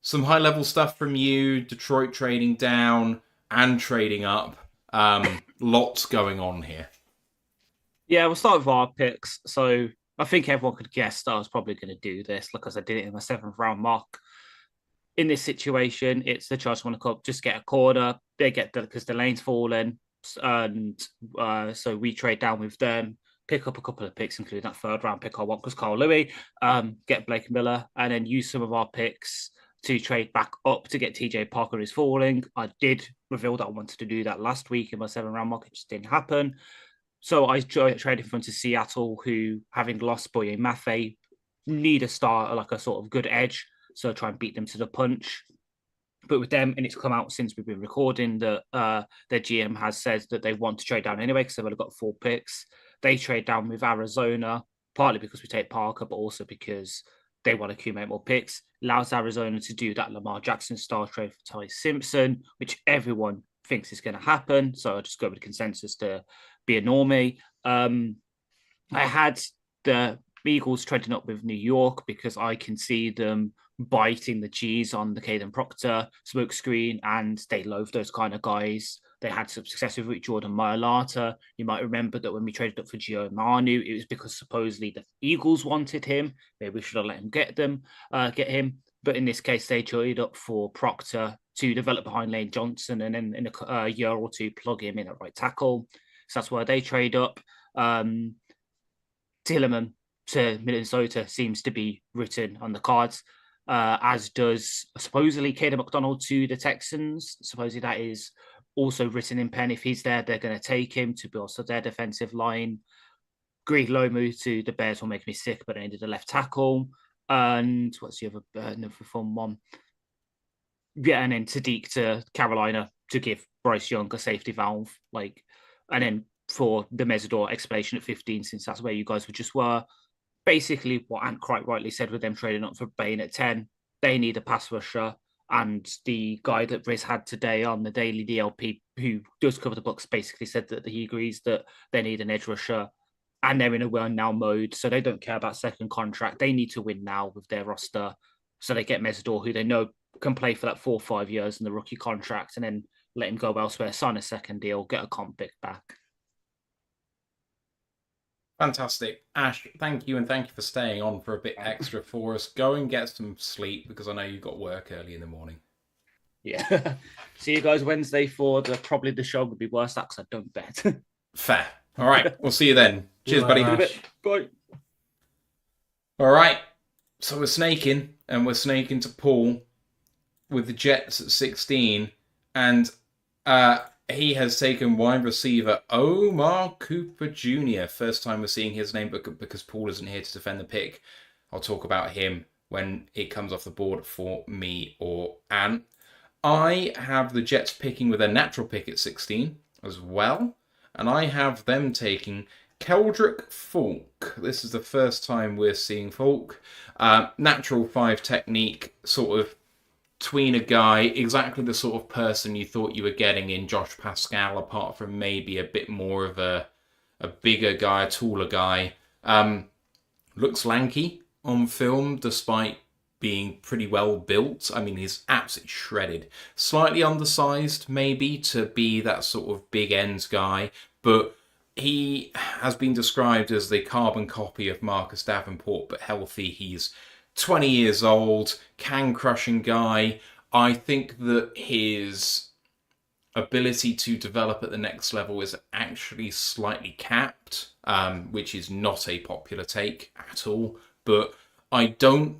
Some high-level stuff from you. Detroit trading down and trading up. Lots going on here. Yeah, we'll start with our picks. So I think everyone could guess that I was probably going to do this because I did it in my 7th round mock. In this situation, it's the Chargers want to just get a corner. They get because the lane's fallen, and so we trade down with them, pick up a couple of picks, including that 3rd round pick I want because Carl Louis, get Blake Miller, and then use some of our picks to trade back up to get TJ Parker is falling. I did reveal that I wanted to do that last week in my 7th round mock. It just didn't happen. So I traded in front of Seattle, who, having lost Boye Mafe, need a start, like a sort of good edge. So try and beat them to the punch. But with them, and it's come out since we've been recording, that their GM has said that they want to trade down anyway because they've only got 4 picks. They trade down with Arizona, partly because we take Parker, but also because they want to accumulate more picks. Allows Arizona to do that Lamar Jackson style trade for Ty Simpson, which everyone thinks is going to happen. So I'll just go with the consensus to be a normie. I had the Eagles trading up with New York because I can see them biting the cheese on the Caden Proctor smokescreen, and they loathe those kind of guys. They had some success with Jordan Mailata. You might remember that when we traded up for Gio Manu, it was because supposedly the Eagles wanted him. Maybe we should have let him get him. But in this case, they traded up for Proctor to develop behind Lane Johnson, and then in a year or two, plug him in at right tackle. So that's why they trade up. Tilleman to Minnesota seems to be written on the cards, as does supposedly Caden McDonald to the Texans. Supposedly that is also written in pen. If he's there, they're going to take him to build their defensive line. Greg Lomu to the Bears will make me sick, but I needed a left tackle. And what's the other fun one? Yeah, and then Sadiq to Carolina to give Bryce Young a safety valve. And then for the Mesidor explanation at 15, since that's where you guys were. Basically, what Ant quite rightly said with them trading up for Bain at 10, they need a pass rusher. And the guy that Riz had today on the Daily DLP, who does cover the books, basically said that he agrees that they need an edge rusher. And they're in a win now mode, so they don't care about second contract. They need to win now with their roster. So they get Mesidor, who they know can play for that 4 or 5 years in the rookie contract, and then let him go elsewhere, sign a second deal, get a comp pick back. Fantastic. Ash, thank you, and thank you for staying on for a bit extra for us. Go and get some sleep, because I know you've got work early in the morning. Yeah. See you guys Wednesday for probably the show would be worse, because I don't bet. Fair. All right, we'll see you then. Cheers, buddy. In a bit. Bye. All right, so we're snaking, and we're snaking to Poole with the Jets at 16, and he has taken wide receiver Omar Cooper Jr. First time we're seeing his name, but because Poole isn't here to defend the pick, I'll talk about him when it comes off the board for me or Anne. I have the Jets picking with a natural pick at 16 as well, and I have them taking Keldrick Falk. This is the first time we're seeing Falk. Natural 5 technique, sort of tweener guy, exactly the sort of person you thought you were getting in Josh Pascal, apart from maybe a bit more of a bigger guy, a taller guy. Looks lanky on film, despite being pretty well built. I mean, he's absolutely shredded. Slightly undersized, maybe, to be that sort of big ends guy, but he has been described as the carbon copy of Marcus Davenport, but healthy. He's 20 years old, can-crushing guy. I think that his ability to develop at the next level is actually slightly capped, which is not a popular take at all. But I don't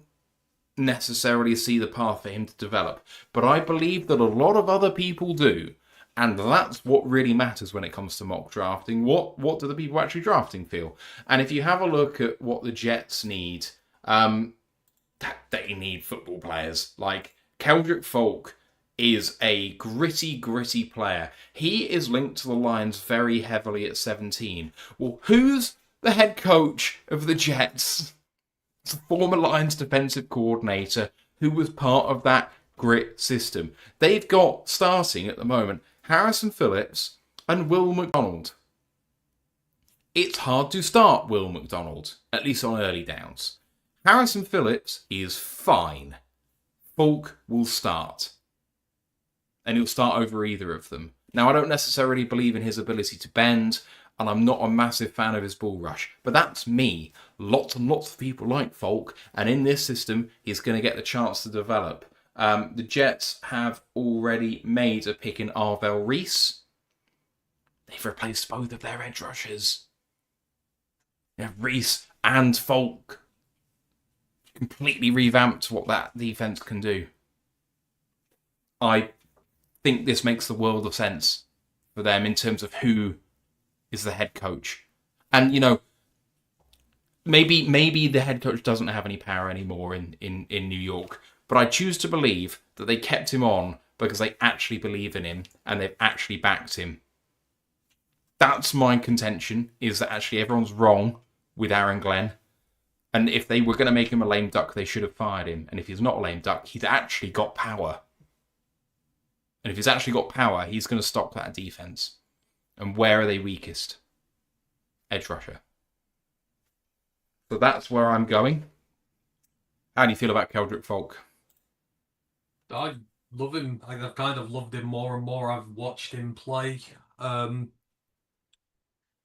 necessarily see the path for him to develop. But I believe that a lot of other people do. And that's what really matters when it comes to mock drafting. What do the people actually drafting feel? And if you have a look at what the Jets need, they need football players. Like, Keldrick Falk is a gritty player. He is linked to the Lions very heavily at 17. Well, who's the head coach of the Jets? It's the former Lions defensive coordinator who was part of that grit system. They've got, starting at the moment, Harrison Phillips and Will McDonald. It's hard to start Will McDonald, at least on early downs. Harrison Phillips is fine. Falk will start. And he'll start over either of them. Now, I don't necessarily believe in his ability to bend, and I'm not a massive fan of his ball rush. But that's me. Lots and lots of people like Falk, and in this system, he's going to get the chance to develop. The Jets have already made a pick in Arvell Reese. They've replaced both of their edge rushers. They have Reese and Falk. Completely revamped what that defense can do. I think this makes the world of sense for them in terms of who is the head coach. And, you know, maybe the head coach doesn't have any power anymore in New York, but I choose to believe that they kept him on because they actually believe in him and they've actually backed him. That's my contention, is that actually everyone's wrong with Aaron Glenn. And if they were going to make him a lame duck, they should have fired him. And if he's not a lame duck, he's actually got power. And if he's actually got power, he's going to stop that defense. And where are they weakest? Edge rusher. So that's where I'm going. How do you feel about Keldrick Falk? I love him. I've kind of loved him more and more. I've watched him play.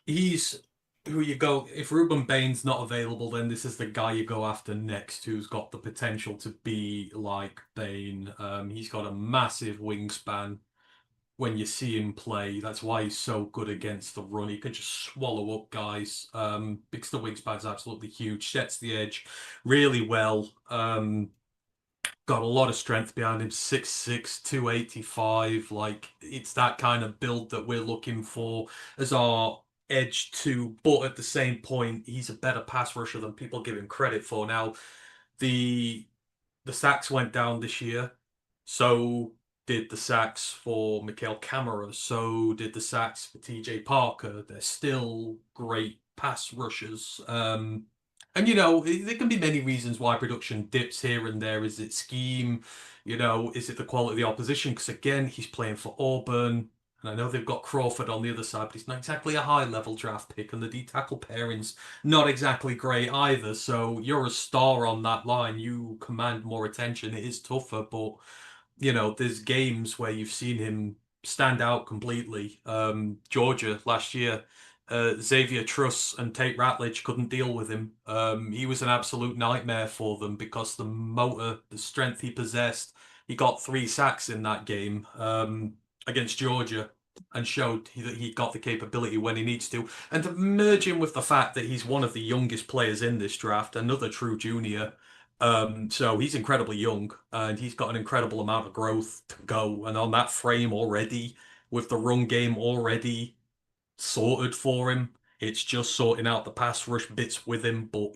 He's who you go. If Ruben Bain's not available, then this is the guy you go after next, who's got the potential to be like Bain. He's got a massive wingspan. When you see him play, that's why he's so good against the run. He can just swallow up guys. Because the wingspan's absolutely huge. Sets the edge really well. Got a lot of strength behind him. 6'6", 285. Like, it's that kind of build that we're looking for as our edge too, but at the same point, he's a better pass rusher than people give him credit for. Now, the sacks went down this year, so did the sacks for Mikael Kamara, so did the sacks for TJ Parker. They're still great pass rushers. And, you know, there can be many reasons why production dips here and there. Is it scheme? You know, is it the quality of the opposition? Because, again, he's playing for Auburn. And I know they've got Crawford on the other side, but he's not exactly a high-level draft pick, and the D-tackle pairing's not exactly great either. So you're a star on that line. You command more attention. It is tougher, but, you know, there's games where you've seen him stand out completely. Georgia last year, Xavier Truss and Tate Ratledge couldn't deal with him. He was an absolute nightmare for them because the motor, the strength he possessed, he got 3 sacks in that game. Against Georgia. and showed that he got the capability when he needs to. And to merge him with the fact that he's one of the youngest players in this draft, another true junior. So he's incredibly young and he's got an incredible amount of growth to go. And on that frame already, with the run game already sorted for him, it's just sorting out the pass rush bits with him. But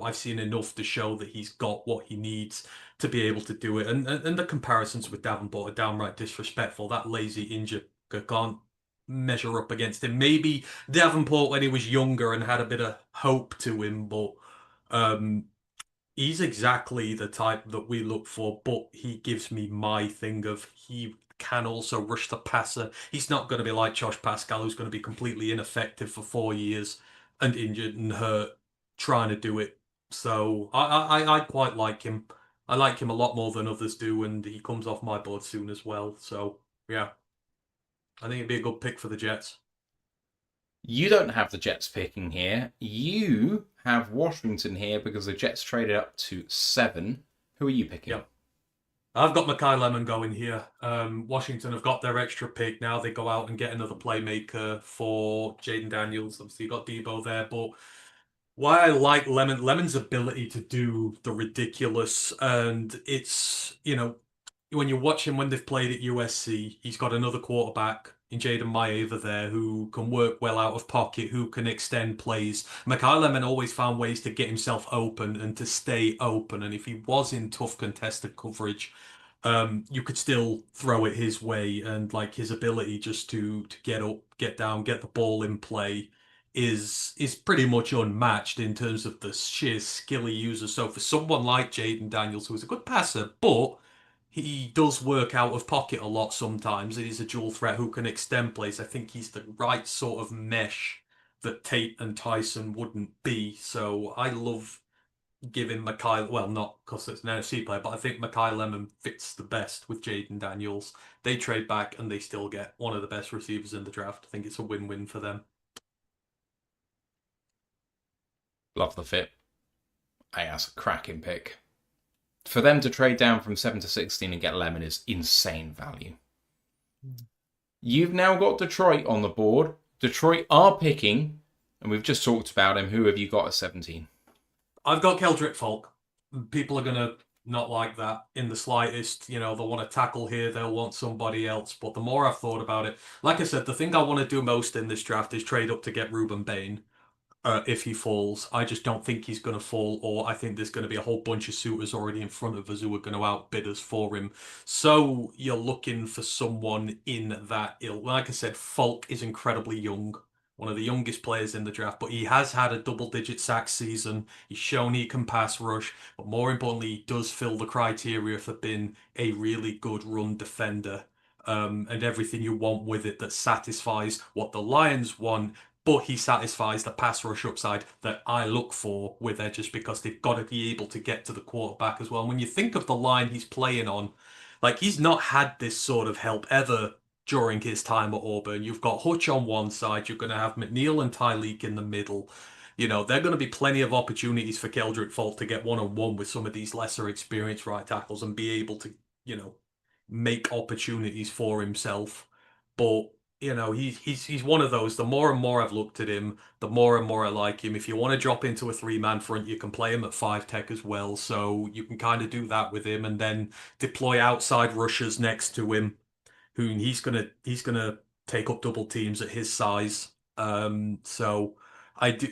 I've seen enough to show that he's got what he needs to be able to do it. And the comparisons with Davenport are downright disrespectful. That lazy injured can't measure up against him. Maybe Davenport when he was younger and had a bit of hope to him, but um, he's exactly the type that we look for. But he gives me my thing of he can also rush the passer. He's not going to be like Josh Pascal, who's going to be completely ineffective for 4 years and injured and hurt trying to do it. So I quite like him. I like him a lot more than others do, and he comes off my board soon as well. So yeah, I think it'd be a good pick for the Jets. You don't have the Jets picking here. You have Washington here because the Jets traded up to 7. Who are you picking? Yep. I've got Makai Lemon going here. Washington have got their extra pick. Now they go out and get another playmaker for Jaden Daniels. Obviously, you got Debo there, but why I like Lemon's ability to do the ridiculous, and it's, when you watch him when they've played at USC, he's got another quarterback in Jaden Maeva there who can work well out of pocket, who can extend plays. Makai Lemon always found ways to get himself open and to stay open, and if he was in tough contested coverage, you could still throw it his way, and like his ability just to get up, get down, get the ball in play is pretty much unmatched in terms of the sheer skill he uses. So for someone like Jaden Daniels, who's a good passer, but he does work out of pocket a lot sometimes, and he's a dual threat who can extend plays. I think he's the right sort of mesh that Tate and Tyson wouldn't be. So I love giving Makai, well, not because it's an NFC player, but I think Makai Lemon fits the best with Jaden Daniels. They trade back and they still get one of the best receivers in the draft. I think it's a win-win for them. Love the fit. Hey, that's a cracking pick. For them to trade down from 7 to 16 and get Lemon is insane value. You've now got Detroit on the board. Detroit are picking, and we've just talked about him. Who have you got at 17? I've got Keldrick Falk. People are going to not like that in the slightest. They'll want to tackle here, they'll want somebody else. But the more I've thought about it, like I said, the thing I want to do most in this draft is trade up to get Ruben Bain. If he falls, I just don't think he's going to fall, or I think there's going to be a whole bunch of suitors already in front of us who are going to outbid us for him. So you're looking for someone in that ilk. Like I said, Falk is incredibly young, one of the youngest players in the draft, but he has had a double-digit sack season. He's shown he can pass rush, but more importantly, he does fill the criteria for being a really good run defender. And everything you want with it that satisfies what the Lions want, but he satisfies the pass rush upside that I look for with edges because they've got to be able to get to the quarterback as well. And when you think of the line he's playing on, like he's not had this sort of help ever during his time at Auburn. You've got Hutch on one side, you're going to have McNeil and Tyleek in the middle. There are going to be plenty of opportunities for Keldrick Falk to get one-on-one with some of these lesser experienced right tackles and be able to, make opportunities for himself. But he's one of those. The more and more I've looked at him, the more and more I like him. If you want to drop into a 3-man front, you can play him at 5 tech as well. So you can kind of do that with him, and then deploy outside rushers next to him, who he's gonna take up double teams at his size. So I do,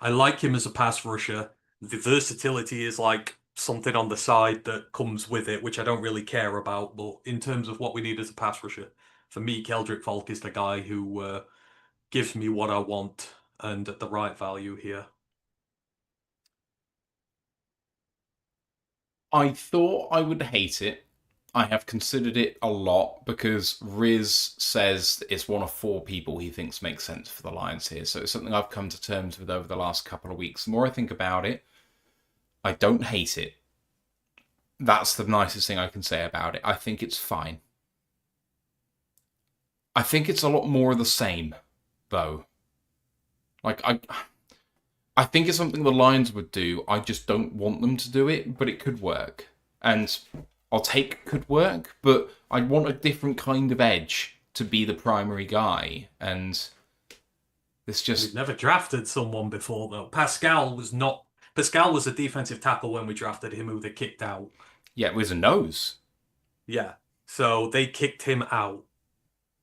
I like him as a pass rusher. The versatility is like something on the side that comes with it, which I don't really care about. But in terms of what we need as a pass rusher, for me, Keldrick Falk is the guy who gives me what I want and at the right value here. I thought I would hate it. I have considered it a lot because Riz says it's one of 4 people he thinks makes sense for the Lions here. So it's something I've come to terms with over the last couple of weeks. The more I think about it, I don't hate it. That's the nicest thing I can say about it. I think it's fine. I think it's a lot more of the same, though. Like, I think it's something the Lions would do. I just don't want them to do it, but it could work. And I'll take could work, but I'd want a different kind of edge to be the primary guy. And this We've just... never drafted someone before, though. Pascal was not. Pascal was a defensive tackle when we drafted him, who they kicked out. Yeah, it was a nose. Yeah. So they kicked him out.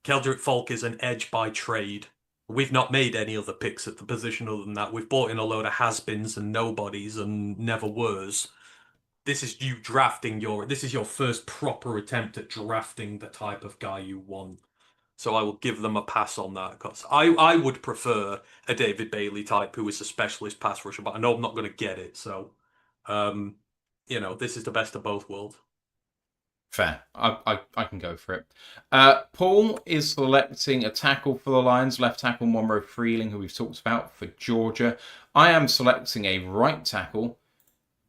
Keldrick Falk is an edge by trade. We've not made any other picks at the position other than that. We've brought in a load of has-beens and nobodies and never were's. This is you drafting this is your first proper attempt at drafting the type of guy you want. So I will give them a pass on that, because I would prefer a David Bailey type who is a specialist pass rusher, but I know I'm not going to get it. So, this is the best of both worlds. Fair. I can go for it. Poole is selecting a tackle for the Lions, left tackle Monroe Freeland, who we've talked about for Georgia. I am selecting a right tackle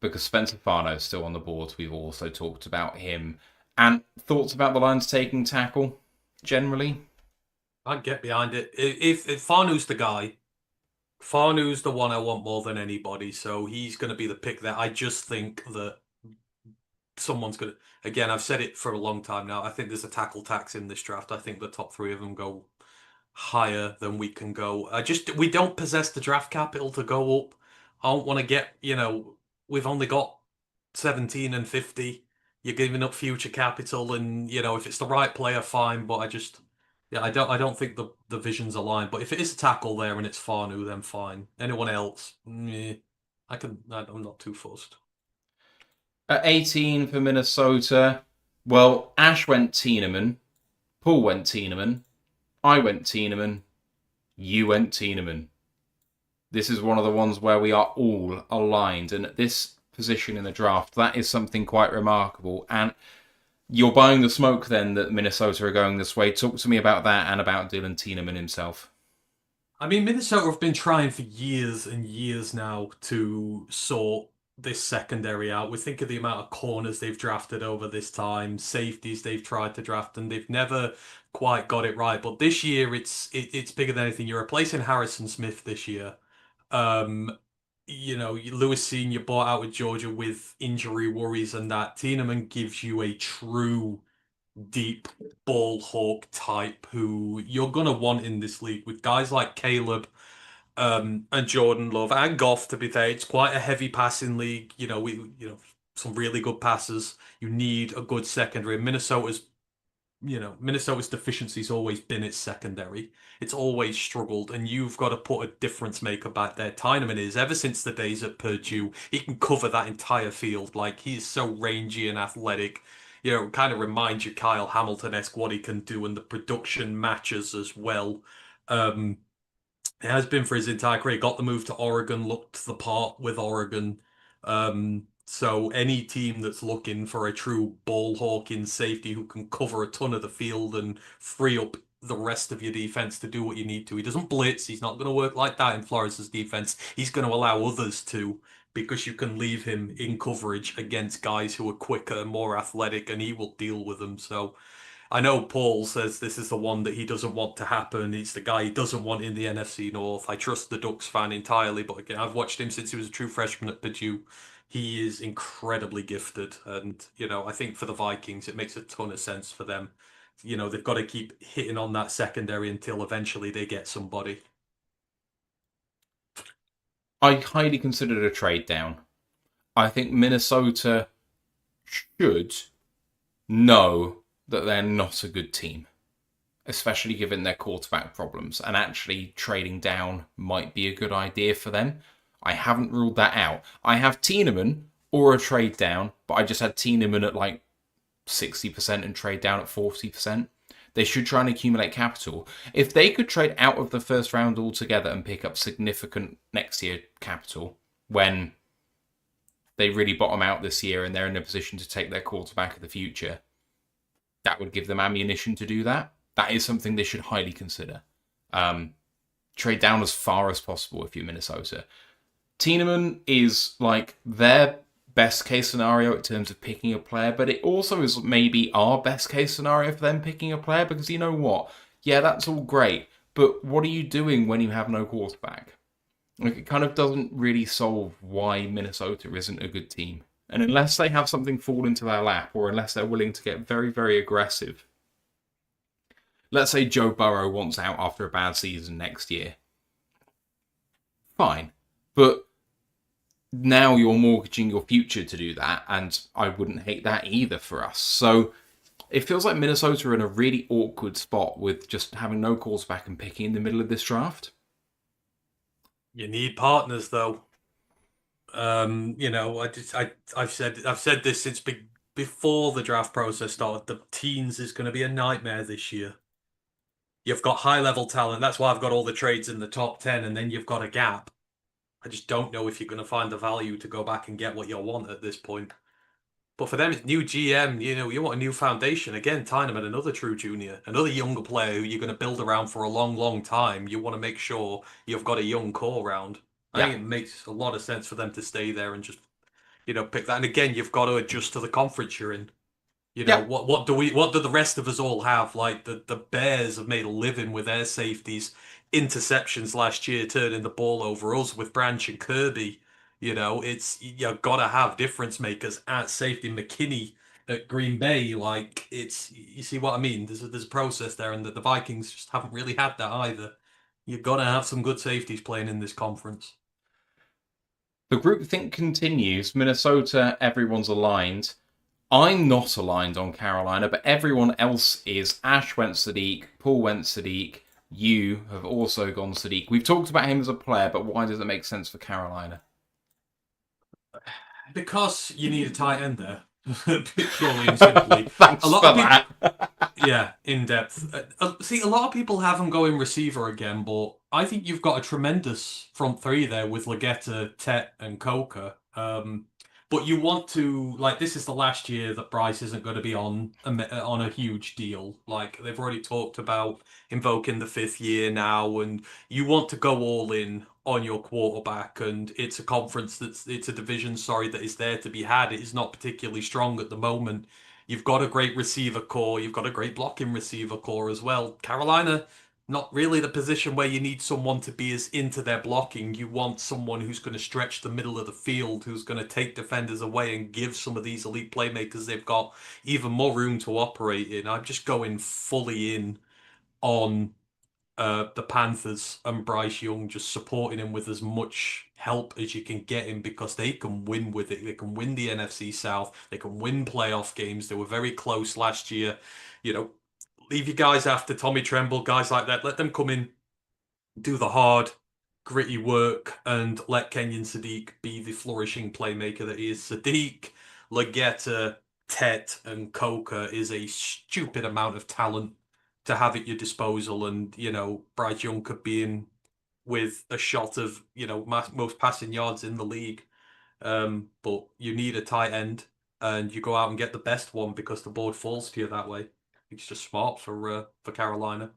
because Spencer Farno is still on the board. We've also talked about him. And thoughts about the Lions taking tackle, generally? I'd get behind it. If Farnu's the guy, Farnu's the one I want more than anybody, so he's going to be the pick there. I just think that someone's going to... Again, I've said it for a long time now. I think there's a tackle tax in this draft. I think the top three of them go higher than we can go. We don't possess the draft capital to go up. I don't want to get, we've only got 17 and 50. You're giving up future capital, and if it's the right player, fine. But I don't think the visions align. But if it is a tackle there and it's Farnu, then fine. Anyone else, I'm not too fussed. At 18 for Minnesota, well, Ash went Tiedemann, Poole went Tiedemann, I went Tiedemann, you went Tiedemann. This is one of the ones where we are all aligned, and at this position in the draft, that is something quite remarkable. And you're buying the smoke then that Minnesota are going this way. Talk to me about that and about Dylan Tiedemann himself. I mean, Minnesota have been trying for years and years now to sort this secondary out. We think of the amount of corners they've drafted over this time, safeties they've tried to draft, and they've never quite got it right. But this year, it's bigger than anything. You're replacing Harrison Smith this year. Lewis Senior bought out with Georgia with injury worries, and that Tiedemann gives you a true deep ball hawk type who you're gonna want in this league with guys like Caleb. And Jordan Love and Goff, to be fair. It's quite a heavy passing league. Some really good passers. You need a good secondary. Minnesota's deficiency's always been its secondary. It's always struggled, and you've got to put a difference maker back there. Tiedemann is, ever since the days at Purdue, he can cover that entire field. Like, he's so rangy and athletic. It kind of reminds you Kyle Hamilton-esque what he can do, and the production matches as well. It has been for his entire career. Got the move to Oregon, looked the part with Oregon. So any team that's looking for a true ball hawking safety who can cover a ton of the field and free up the rest of your defense to do what you need to. He doesn't blitz. He's not going to work like that in Flores' defense. He's going to allow others to, because you can leave him in coverage against guys who are quicker, more athletic, and he will deal with them. So I know Paul says this is the one that he doesn't want to happen. It's the guy he doesn't want in the NFC North. I trust the Ducks fan entirely, but again, I've watched him since he was a true freshman at Purdue. He is incredibly gifted, and I think for the Vikings, it makes a ton of sense for them. They've got to keep hitting on that secondary until eventually they get somebody. I highly considered a trade down. I think Minnesota should know that they're not a good team, especially given their quarterback problems, and actually trading down might be a good idea for them. I haven't ruled that out. I have Tiedemann or a trade down, but I just had Tiedemann at like 60% and trade down at 40%. They should try and accumulate capital. If they could trade out of the first round altogether and pick up significant next year capital when they really bottom out this year and they're in a position to take their quarterback of the future, that would give them ammunition to do that. That is something they should highly consider. Trade down as far as possible if you're Minnesota. Tiedemann is like their best case scenario in terms of picking a player, but it also is maybe our best case scenario for them picking a player, because you know what? Yeah, that's all great, but what are you doing when you have no quarterback? Like, it kind of doesn't really solve why Minnesota isn't a good team. And unless they have something fall into their lap, or unless they're willing to get very, very aggressive, let's say Joe Burrow wants out after a bad season next year. Fine. But now you're mortgaging your future to do that, and I wouldn't hate that either for us. So it feels like Minnesota are in a really awkward spot with just having no quarterback and picking in the middle of this draft. You need partners, though. I've said this since before the draft process started. The teens is going to be a nightmare this year. You've got high-level talent. That's why I've got all the trades in the top 10, and then you've got a gap. I just don't know if you're going to find the value to go back and get what you want at this point. But for them, it's new GM. You want a new foundation. Again, Tyneman, another true junior, another younger player who you're going to build around for a long, long time. You want to make sure you've got a young core round. I think it makes a lot of sense for them to stay there and just, pick that. And again, you've got to adjust to the conference you're in. What do the rest of us all have? Like the Bears have made a living with their safeties, interceptions last year, turning the ball over. Us with Branch and Kirby, you've got to have difference makers at safety. McKinney at Green Bay, you see what I mean? There's a process there, and the Vikings just haven't really had that either. You've got to have some good safeties playing in this conference. The groupthink continues. Minnesota, everyone's aligned. I'm not aligned on Carolina, but everyone else is. Ash went Sadiq, Poole went Sadiq, you have also gone Sadiq. We've talked about him as a player, but why does it make sense for Carolina? Because you need a tight end there, purely and simply. Thanks for that. Yeah, in depth. See, a lot of people have him going receiver again, but I think you've got a tremendous front three there with Legetta, Tet, and Coker. But you want to, this is the last year that Bryce isn't going to be on a huge deal. They've already talked about invoking the 5th year now, and you want to go all in on your quarterback, and it's a division, that is there to be had. It is not particularly strong at the moment. You've got a great receiver core. You've got a great blocking receiver core as well. Carolina, not really the position where you need someone to be as into their blocking. You want someone who's going to stretch the middle of the field, who's going to take defenders away and give some of these elite playmakers they've got even more room to operate in. I'm just going fully in on the Panthers and Bryce Young, just supporting him with as much help as you can get him, because they can win with it. They can win the NFC South. They can win playoff games. They were very close last year. Leave you guys after Tommy Tremble, guys like that. Let them come in, do the hard, gritty work, and let Kenyon Sadiq be the flourishing playmaker that he is. Sadiq, Legetta, Tet, and Coker is a stupid amount of talent to have at your disposal. And, Bryce Young could be in with a shot of, most passing yards in the league. But you need a tight end, and you go out and get the best one because the board falls to you that way. It's just smart for Carolina.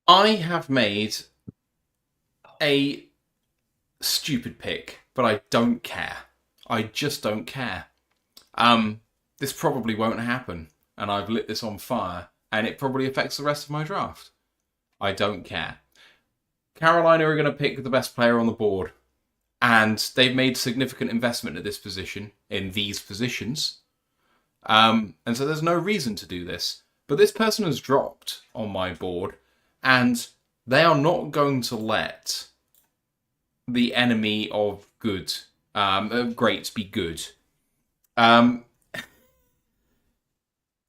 I have made a stupid pick, but I don't care. I just don't care. This probably won't happen, and I've lit this on fire, and it probably affects the rest of my draft. I don't care. Carolina are going to pick the best player on the board, and they've made significant investment at this position, in these positions. And so there's no reason to do this. But this person has dropped on my board, and they are not going to let the enemy of good, great, be good.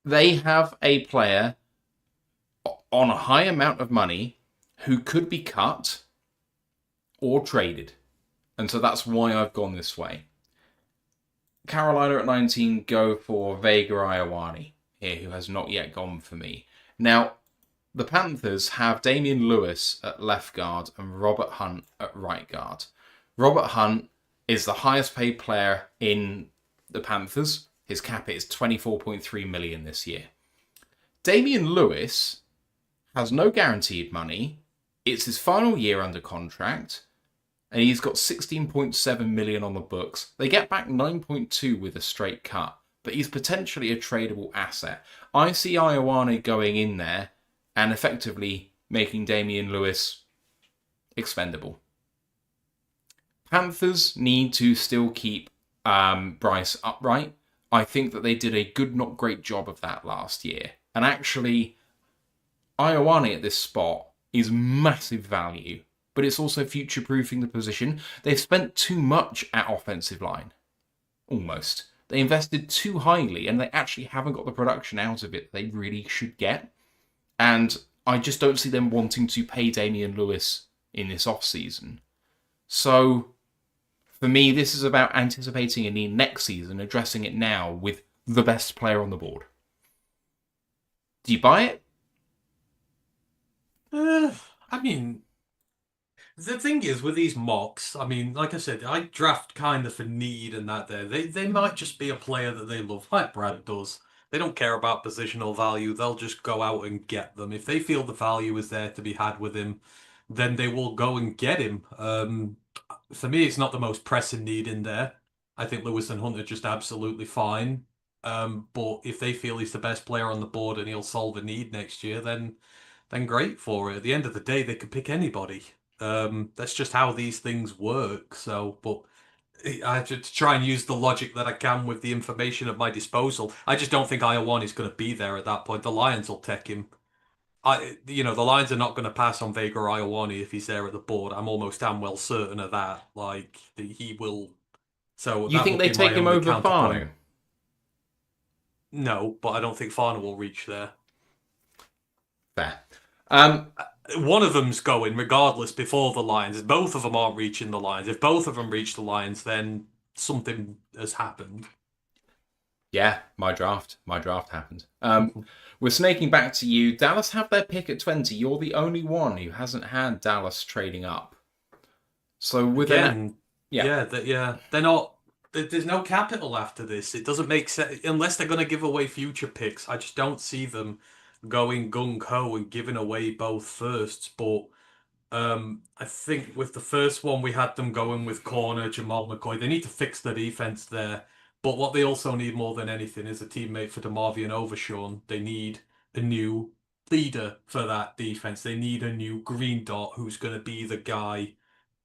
They have a player on a high amount of money who could be cut or traded. And so that's why I've gone this way. Carolina at 19 go for Vega Ioane here, who has not yet gone for me. Now, the Panthers have Damian Lewis at left guard and Robert Hunt at right guard. Robert Hunt is the highest paid player in the Panthers. His cap is $24.3 million this year. Damian Lewis has no guaranteed money. It's his final year under contract, and he's got $16.7 million on the books. They get back $9.2 with a straight cut, but he's potentially a tradable asset. I see Ioane going in there and effectively making Damian Lewis expendable. Panthers need to still keep Bryce upright. I think that they did a good, not great job of that last year. And actually, Ioane at this spot is massive value, but it's also future-proofing the position. They've spent too much at offensive line. Almost. They invested too highly, and they actually haven't got the production out of it they really should get. And I just don't see them wanting to pay Damian Lewis in this off-season. So, for me, this is about anticipating a need next season, addressing it now with the best player on the board. Do you buy it? I mean, the thing is with these mocks, I mean, like I said, I draft kind of for need and that there. They might just be a player that they love, like Brad does. They don't care about positional value. They'll just go out and get them. If they feel the value is there to be had with him, then they will go and get him. For me, it's not the most pressing need in there. I think Lewis and Hunt are just absolutely fine. But if they feel he's the best player on the board and he'll solve a need next year, then great for it. At the end of the day, they could pick anybody. That's just how these things work. So, but I have to try and use the logic that I can with the information at my disposal. I just don't think Ioane is going to be there at that point. The Lions will take him. The Lions are not going to pass on Vega or Ioane if he's there at the board. I'm almost damn well certain of that. Like he will. So You that think would they be my take him only over counterpoint. Fano? No, but I don't think Farner will reach there. Fair. One of them's going regardless before the Lions. Both of them aren't reaching the Lions. If both of them reach the Lions, then something has happened. Yeah, my draft happened. We're snaking back to you. Dallas have their pick at 20. You're the only one who hasn't had Dallas trading up. So with they're not. There's no capital after this. It doesn't make sense unless they're going to give away future picks. I just don't see them going gung ho and giving away both firsts. But I think with the first one, we had them going with corner Jamal McCoy. They need to fix the defense there. But what they also need more than anything is a teammate for DeMarvion Overshawn. They need a new leader for that defense. They need a new green dot who's going to be the guy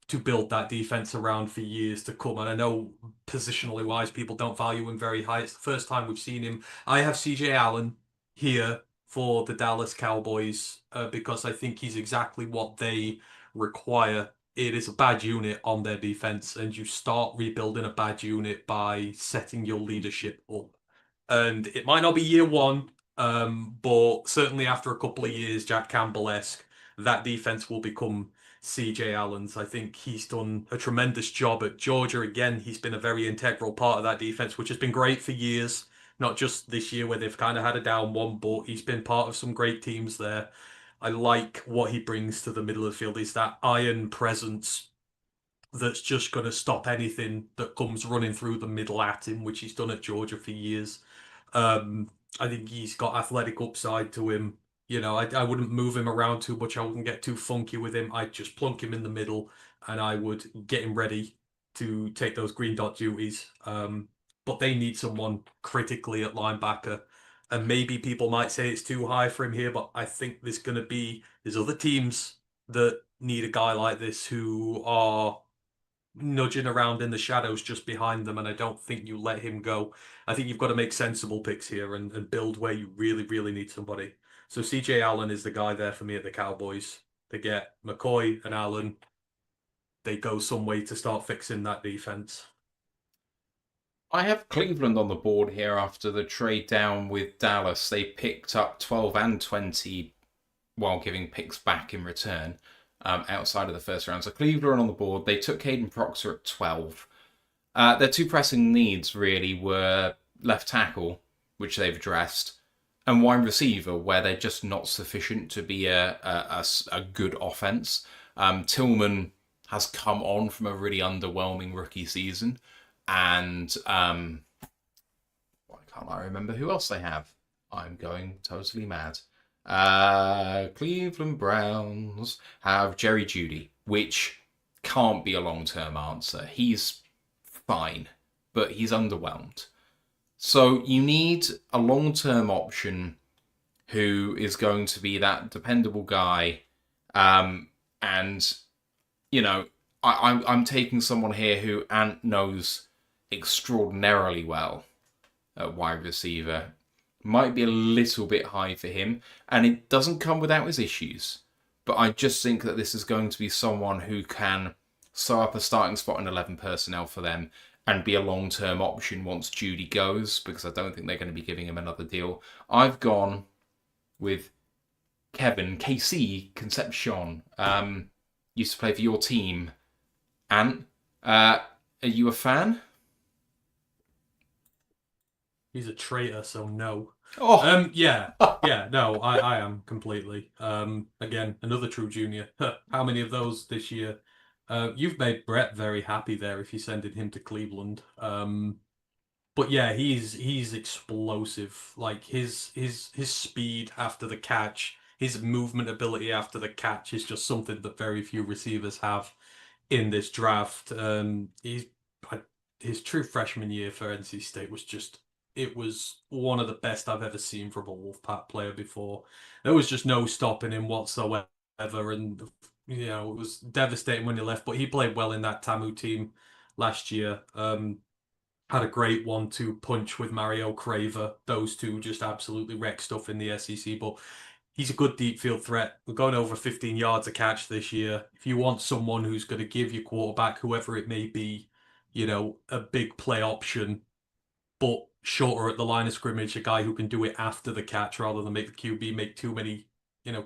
to build that defense around for years to come. And I know positionally wise, people don't value him very high. It's the first time we've seen him. I have CJ Allen here for the Dallas Cowboys because I think he's exactly what they require. It is a bad unit on their defense, and you start rebuilding a bad unit by setting your leadership up. And it might not be year one, but certainly after a couple of years, Jack Campbell-esque, that defense will become CJ Allen's. I think he's done a tremendous job at Georgia. Again, he's been a very integral part of that defense, which has been great for years, not just this year where they've kind of had a down one, but he's been part of some great teams there. I like what he brings to the middle of the field. He's that iron presence that's just going to stop anything that comes running through the middle at him, which he's done at Georgia for years. I think he's got athletic upside to him. I wouldn't move him around too much. I wouldn't get too funky with him. I'd just plunk him in the middle and I would get him ready to take those green dot duties. But they need someone critically at linebacker. And maybe people might say it's too high for him here, but I think there's other teams that need a guy like this who are nudging around in the shadows just behind them, and I don't think you let him go. I think you've got to make sensible picks here and build where you really, really need somebody. So CJ Allen is the guy there for me at the Cowboys. They get McCoy and Allen. They go some way to start fixing that defense. I have Cleveland on the board here after the trade down with Dallas. They picked up 12 and 20 while giving picks back in return outside of the first round. So Cleveland on the board. They took Caden Proctor at 12. Their two pressing needs really were left tackle, which they've addressed, and wide receiver, where they're just not sufficient to be a good offense. Tillman has come on from a really underwhelming rookie season. And why can't I remember who else they have? I'm going totally mad. Cleveland Browns have Jerry Jeudy, which can't be a long-term answer. He's fine, but he's underwhelmed. So you need a long-term option who is going to be that dependable guy. And, I'm taking someone here who Ant knows extraordinarily well at wide receiver. Might be a little bit high for him, and it doesn't come without his issues. But I just think that this is going to be someone who can sew up a starting spot in 11 personnel for them and be a long-term option once Judy goes, because I don't think they're going to be giving him another deal. I've gone with Kevin, KC Concepcion. Used to play for your team. Ant, are you a fan? He's a traitor, so no. Oh, Yeah, no, I am completely. Again, another true junior. How many of those this year? You've made Brett very happy there if you're sending him to Cleveland. But yeah, he's explosive. Like his speed after the catch, his movement ability after the catch is just something that very few receivers have in this draft. His true freshman year for NC State was just, it was one of the best I've ever seen from a Wolfpack player before. There was just no stopping him whatsoever, and it was devastating when he left. But he played well in that Tamu team last year. Had a great 1-2 punch with Mario Craver. Those two just absolutely wrecked stuff in the SEC. But he's a good deep field threat. We're going over 15 yards a catch this year. If you want someone who's going to give your quarterback, whoever it may be, a big play option, but shorter at the line of scrimmage, a guy who can do it after the catch rather than make the QB make too many,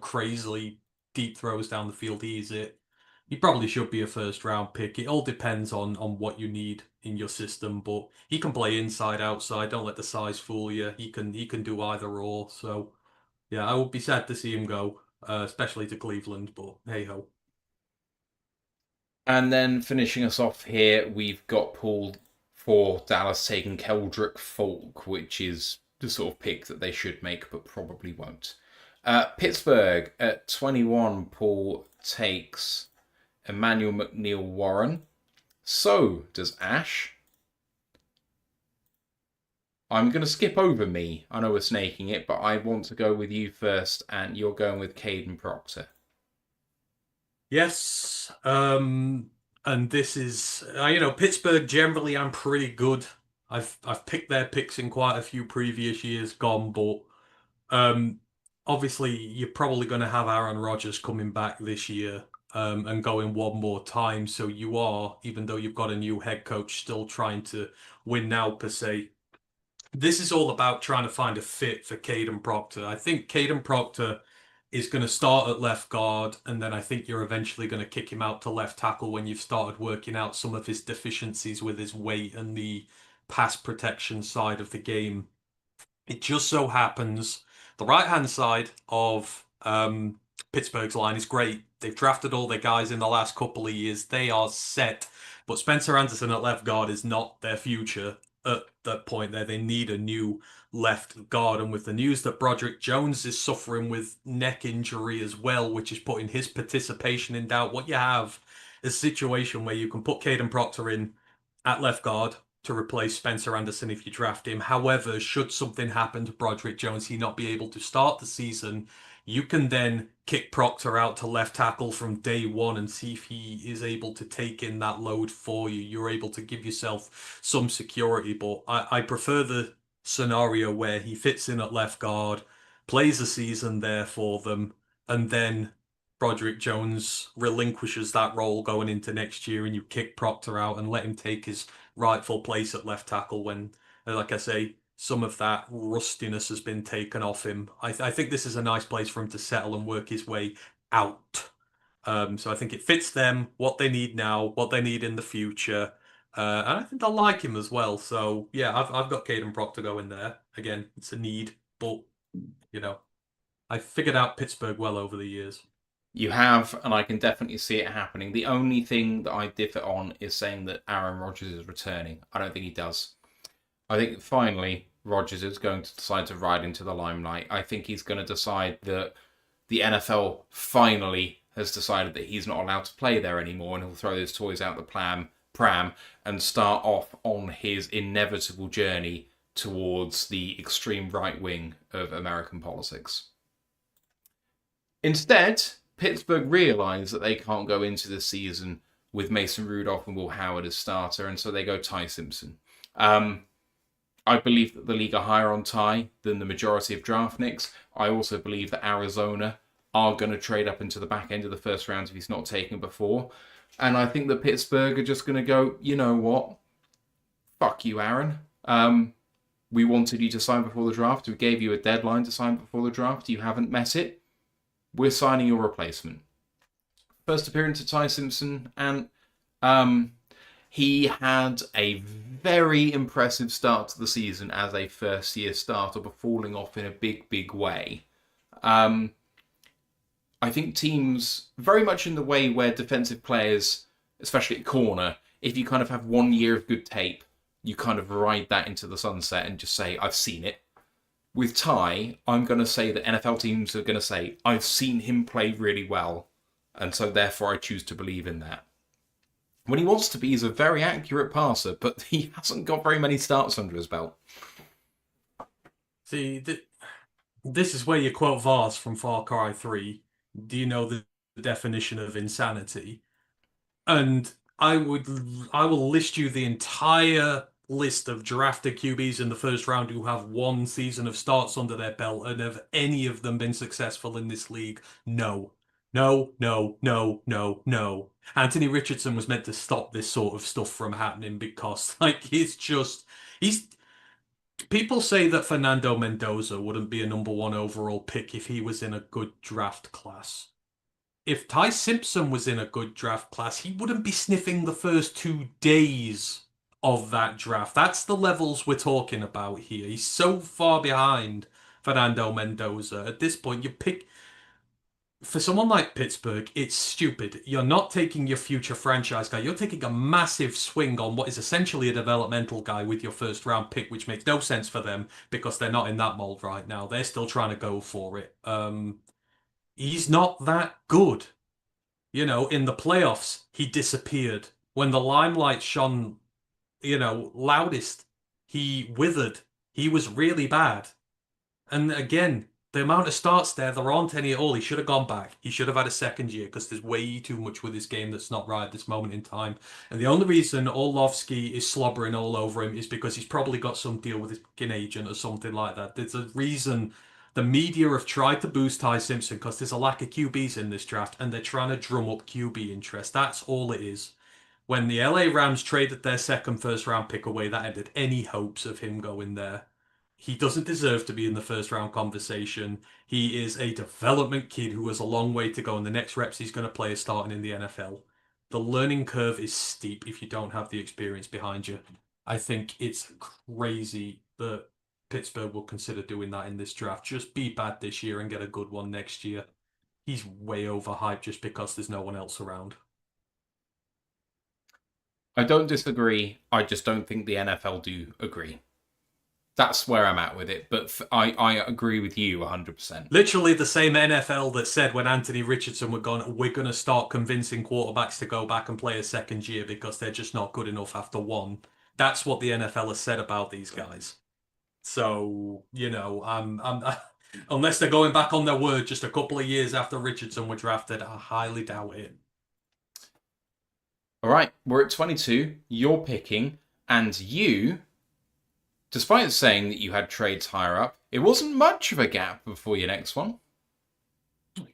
crazily deep throws down the field, he probably should be a first round pick. It all depends on what you need in your system, but he can play inside, outside. Don't let the size fool you. He can do either or. So yeah, I would be sad to see him go, especially to Cleveland, but hey ho. and then finishing us off here, we've got Poole for Dallas taking Keldrick Falk, which is the sort of pick that they should make, but probably won't. Pittsburgh at 21, Poole takes Emmanuel McNeil Warren. So does Ash. I'm going to skip over me. I know we're snaking it, but I want to go with you first, and you're going with Caden Proctor. Yes, and this is, Pittsburgh generally I'm pretty good. I've picked their picks in quite a few previous years gone, but obviously you're probably going to have Aaron Rodgers coming back this year, and going one more time. So you are, even though you've got a new head coach, still trying to win now per se. This is all about trying to find a fit for Caden Proctor. I think Caden Proctor is going to start at left guard, and then I think you're eventually going to kick him out to left tackle when you've started working out some of his deficiencies with his weight and the pass protection side of the game. It just so happens the right-hand side of Pittsburgh's line is great. They've drafted all their guys in the last couple of years. They are set. But Spencer Anderson at left guard is not their future at that point there. They need a new left guard. And with the news that Broderick Jones is suffering with neck injury as well, which is putting his participation in doubt, what you have is a situation where you can put Caden Proctor in at left guard to replace Spencer Anderson if you draft him. However, should something happen to Broderick Jones, he not be able to start the season, you can then kick Proctor out to left tackle from day one and see if he is able to take in that load for you. You're able to give yourself some security, but I prefer the scenario where he fits in at left guard, plays a season there for them, and then Broderick Jones relinquishes that role going into next year and you kick Proctor out and let him take his rightful place at left tackle when, like I say, some of that rustiness has been taken off him. I think this is a nice place for him to settle and work his way out. So I think it fits them, what they need now, what they need in the future. And I think they'll like him as well. So yeah, I've got Caden Proctor going there. Again, it's a need, but I figured out Pittsburgh well over the years. You have, and I can definitely see it happening. The only thing that I differ on is saying that Aaron Rodgers is returning. I don't think he does. I think finally Rodgers is going to decide to ride into the limelight. I think he's going to decide that the NFL finally has decided that he's not allowed to play there anymore, and he'll throw those toys out the pram and start off on his inevitable journey towards the extreme right wing of American politics. Instead, Pittsburgh realise that they can't go into the season with Mason Rudolph and Will Howard as starter, and so they go Ty Simpson. I believe that the league are higher on Ty than the majority of draftniks. I also believe that Arizona are going to trade up into the back end of the first round if he's not taken before. And I think that Pittsburgh are just going to go, you know what? Fuck you, Aaron. We wanted you to sign before the draft. We gave you a deadline to sign before the draft. You haven't met it. We're signing your replacement. First appearance of Ty Simpson, and he had a very impressive start to the season as a first-year starter, but falling off in a big, big way. I think teams, very much in the way where defensive players, especially at corner, if you kind of have 1 year of good tape, you kind of ride that into the sunset and just say, I've seen it. With Ty, I'm going to say that NFL teams are going to say, I've seen him play really well, and so therefore I choose to believe in that. When he wants to be, he's a very accurate passer, but he hasn't got very many starts under his belt. See, this is where you quote Vars from Far Cry 3. Do you know the definition of insanity? And I will list you the entire list of drafted QBs in the first round who have 1 season of starts under their belt, and have any of them been successful in this league? No. No, no, no, no, no. Anthony Richardson was meant to stop this sort of stuff from happening because, people say that Fernando Mendoza wouldn't be a number 1 overall pick if he was in a good draft class. If Ty Simpson was in a good draft class, he wouldn't be sniffing the first 2 days of that draft. That's the levels we're talking about here. He's so far behind Fernando Mendoza. At this point, for someone like Pittsburgh, it's stupid. You're not taking your future franchise guy. You're taking a massive swing on what is essentially a developmental guy with your first round pick, which makes no sense for them because they're not in that mold right now. They're still trying to go for it. He's not that good. In the playoffs, he disappeared. When the limelight shone, loudest, he withered. He was really bad. And again, the amount of starts there aren't any at all. He should have gone back. He should have had a second year because there's way too much with his game that's not right at this moment in time. And the only reason Orlovsky is slobbering all over him is because he's probably got some deal with his agent or something like that. There's a reason the media have tried to boost Ty Simpson because there's a lack of QBs in this draft and they're trying to drum up QB interest. That's all it is. When the LA Rams traded their second first round pick away, that ended any hopes of him going there. He doesn't deserve to be in the first round conversation. He is a development kid who has a long way to go, and the next reps he's going to play is starting in the NFL. The learning curve is steep if you don't have the experience behind you. I think it's crazy that Pittsburgh will consider doing that in this draft. Just be bad this year and get a good one next year. He's way overhyped just because there's no one else around. I don't disagree. I just don't think the NFL do agree. That's where I'm at with it, but I agree with you 100%. Literally the same NFL that said when Anthony Richardson were gone, we're going to start convincing quarterbacks to go back and play a second year because they're just not good enough after 1. That's what the NFL has said about these guys. So, I'm unless they're going back on their word just a couple of years after Richardson were drafted, I highly doubt it. All right, we're at 22. You're picking, and you, despite saying that you had trades higher up, it wasn't much of a gap before your next one.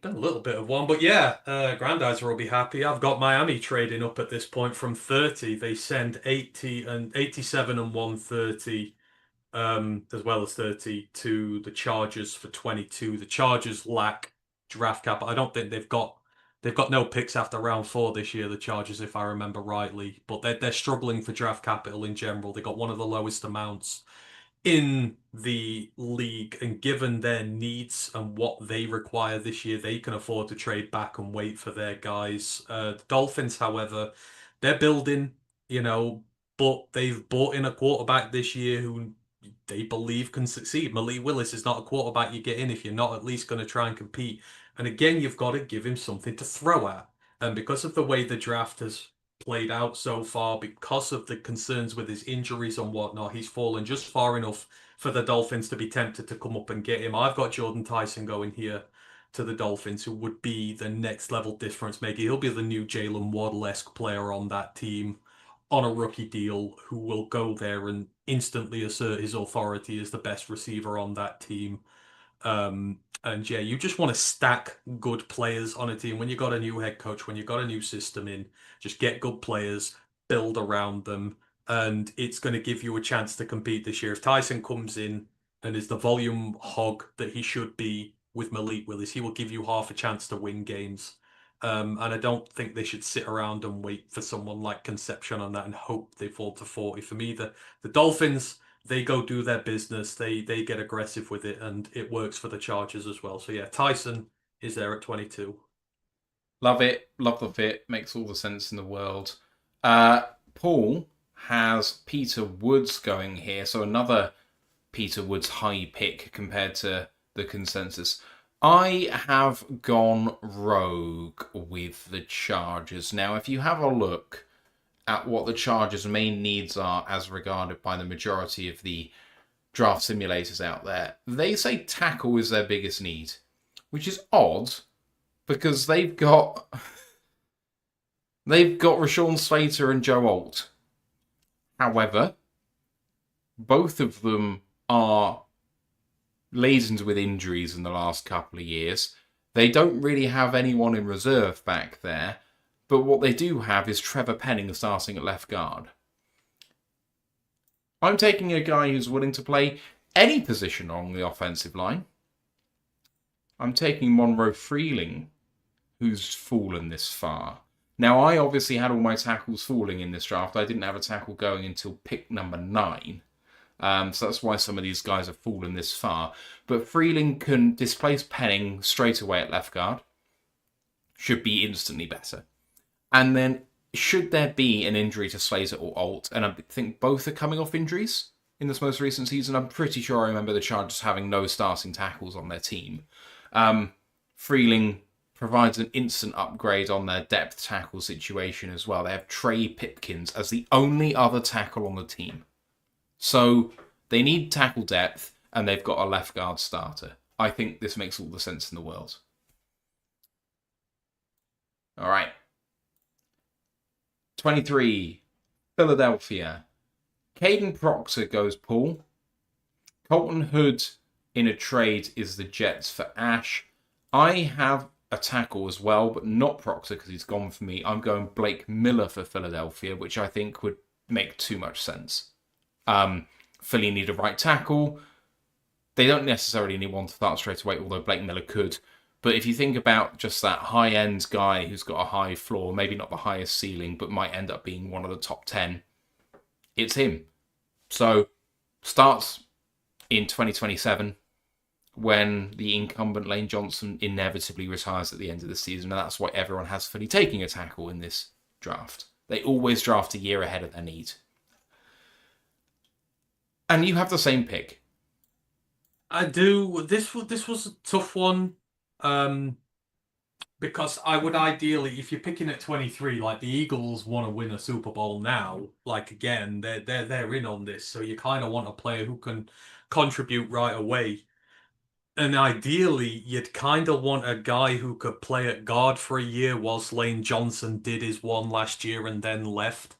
Done a little bit of one, but yeah, Grandizer will be happy. I've got Miami trading up at this point from 30. They send 80 and 87 and 130, as well as 30 to the Chargers for 22. The Chargers lack draft capital. I don't think they've got no picks after round 4 this year, the Chargers, if I remember rightly. But they're struggling for draft capital in general. They got one of the lowest amounts in the league, and given their needs and what they require this year, they can afford to trade back and wait for their guys. The Dolphins, however, they're building, but they've bought in a quarterback this year who they believe can succeed. Malik Willis is not a quarterback you get in if you're not at least going to try and compete. And again, you've got to give him something to throw at. And because of the way the draft has played out so far, because of the concerns with his injuries and whatnot, he's fallen just far enough for the Dolphins to be tempted to come up and get him. I've got Jordan Tyson going here. to the Dolphins who would be the next level difference maker. He'll be the new Jalen Waddle-esque player on that team on a rookie deal who will go there and instantly assert his authority as the best receiver on that team. And yeah, you just want to stack good players on a team. When you got a new head coach, when you got a new system in, just get good players, build around them, and it's going to give you a chance to compete this year. If Tyson comes in and is the volume hog that he should be with Malik Willis, he will give you half a chance to win games. And I don't think they should sit around and wait for someone like Conception on that and hope they fall to 40. For me, the Dolphins, they go do their business, they get aggressive with it, and it works for the Chargers as well. So yeah, Tyson is there at 22. Love it. Love the fit. Makes all the sense in the world. Poole has Peter Woods going here, so another Peter Woods high pick compared to the consensus. I have gone rogue with the Chargers. Now, if you have a look at what the Chargers' main needs are as regarded by the majority of the draft simulators out there, they say tackle is their biggest need, which is odd because they've got Rashawn Slater and Joe Alt. However, both of them are laden with injuries in the last couple of years. They don't really have anyone in reserve back there, but what they do have is Trevor Penning starting at left guard. I'm taking a guy who's willing to play any position along the offensive line. I'm taking Monroe Freeland, who's fallen this far. Now, I obviously had all my tackles falling in this draft. I didn't have a tackle going until pick number 9. So that's why some of these guys have fallen this far. But Freeland can displace Penning straight away at left guard. Should be instantly better. And then, should there be an injury to Slater or Alt, and I think both are coming off injuries in this most recent season, I'm pretty sure I remember the Chargers having no starting tackles on their team. Freeland provides an instant upgrade on their depth tackle situation as well. They have Trey Pipkins as the only other tackle on the team. So they need tackle depth, and they've got a left guard starter. I think this makes all the sense in the world. All right. 23, Philadelphia. Caden Proctor goes Poole. Colton Hood in a trade is the Jets for Ash. I have a tackle as well, but not Proctor because he's gone for me. I'm going Blake Miller for Philadelphia, which I think would make too much sense. Philly need a right tackle. They don't necessarily need one to start straight away, although Blake Miller could. But if you think about just that high-end guy who's got a high floor, maybe not the highest ceiling, but might end up being one of the top 10, it's him. So, starts in 2027 when the incumbent Lane Johnson inevitably retires at the end of the season, and that's why everyone has Philly taking a tackle in this draft. They always draft a year ahead of their need. And you have the same pick. I do. This was a tough one. Because I would ideally, if you're picking at 23, like the Eagles want to win a Super Bowl now, like again, they're in on this, so you kind of want a player who can contribute right away. And ideally, you'd kind of want a guy who could play at guard for a year whilst Lane Johnson did his one last year and then left.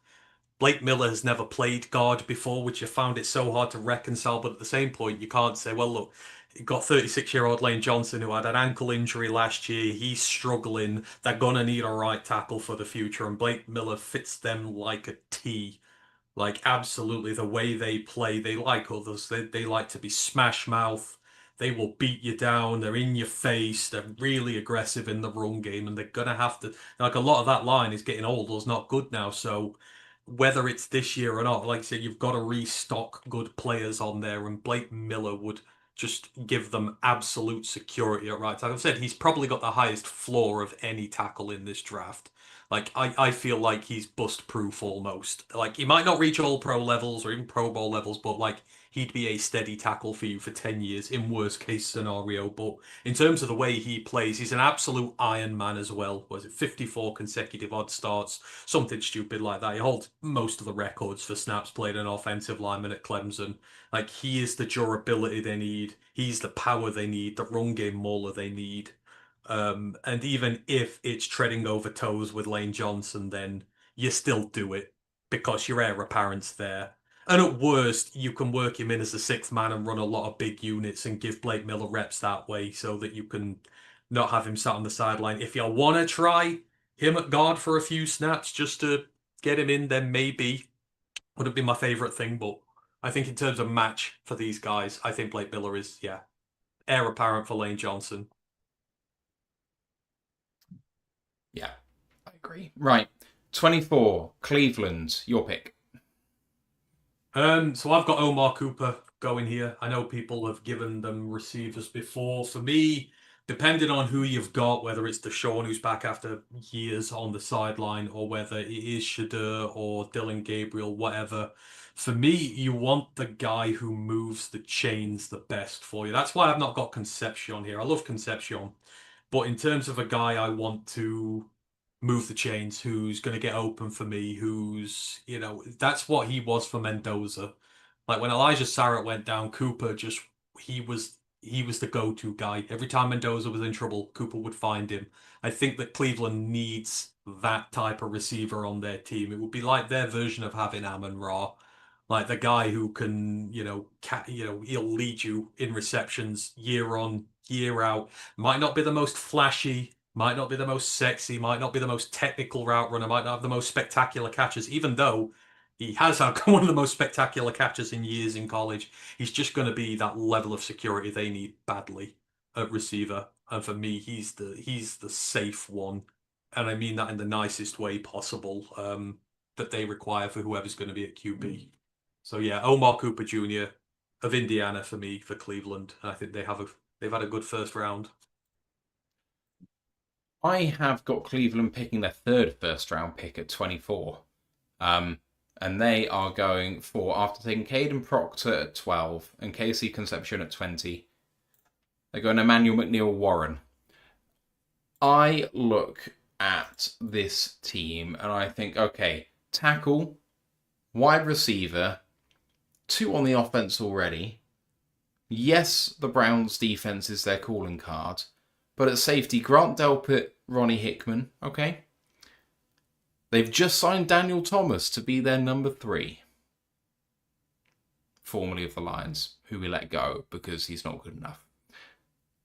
Blake Miller has never played guard before, which I found it so hard to reconcile. But at the same point, you can't say, well, look, you got 36-year-old Lane Johnson who had an ankle injury last year. He's struggling. They're going to need a right tackle for the future. And Blake Miller fits them like a T. Like, absolutely, the way they play, they like others. They like to be smash mouth. They will beat you down. They're in your face. They're really aggressive in the run game. And they're going to have to, like, a lot of that line is getting old or is not good now. So whether it's this year or not, like I said, you've got to restock good players on there, and Blake Miller would just give them absolute security at right tackle. I've said he's probably got the highest floor of any tackle in this draft. Like, I feel like he's bust proof almost. Like, he might not reach all pro levels or even Pro Bowl levels, but like, he'd be a steady tackle for you for 10 years in worst case scenario. But in terms of the way he plays, he's an absolute Iron Man as well. Was it 54 consecutive odd starts? Something stupid like that. He holds most of the records for snaps played an offensive lineman at Clemson. Like, he is the durability they need. He's the power they need, the run game mauler they need. And even if it's treading over toes with Lane Johnson, then you still do it because your heir apparent's there. And at worst, you can work him in as a sixth man and run a lot of big units and give Blake Miller reps that way so that you can not have him sat on the sideline. If you want to try him at guard for a few snaps just to get him in, then maybe. Wouldn't be my favourite thing, but I think in terms of match for these guys, I think Blake Miller is, heir apparent for Lane Johnson. Yeah, I agree. Right. 24, Cleveland, your pick. So I've got Omar Cooper going here. I know people have given them receivers before. For me, depending on who you've got, whether it's Deshaun who's back after years on the sideline, or whether it is Shadur or Dylan Gabriel, whatever. For me, you want the guy who moves the chains the best for you. That's why I've not got Concepcion here. I love Concepcion. But in terms of a guy I want to move the chains, who's going to get open for me, who's, that's what he was for Mendoza. Like when Elijah Sarrett went down, Cooper just, he was the go-to guy. Every time Mendoza was in trouble, Cooper would find him. I think that Cleveland needs that type of receiver on their team. It would be like their version of having Amon Ra. Like the guy who can, he'll lead you in receptions year on, year out. Might not be the most flashy, might not be the most sexy, might not be the most technical route runner, might not have the most spectacular catches, even though he has had one of the most spectacular catches in years in college. He's just going to be that level of security they need badly at receiver. And for me, he's the safe one. And I mean that in the nicest way possible, that they require for whoever's going to be at QB. So yeah, Omar Cooper Jr. of Indiana for me for Cleveland. I think they've had a good first round. I have got Cleveland picking their third first round pick at 24. And they are going for, after taking Caden Proctor at 12 and Casey Concepcion at 20, they're going Emmanuel McNeil Warren. I look at this team and I think, okay, tackle, wide receiver, 2 on the offense already. Yes, the Browns' defense is their calling card, but at safety, Grant Delpit, Ronnie Hickman, okay? They've just signed Daniel Thomas to be their number 3, formerly of the Lions, who we let go because he's not good enough.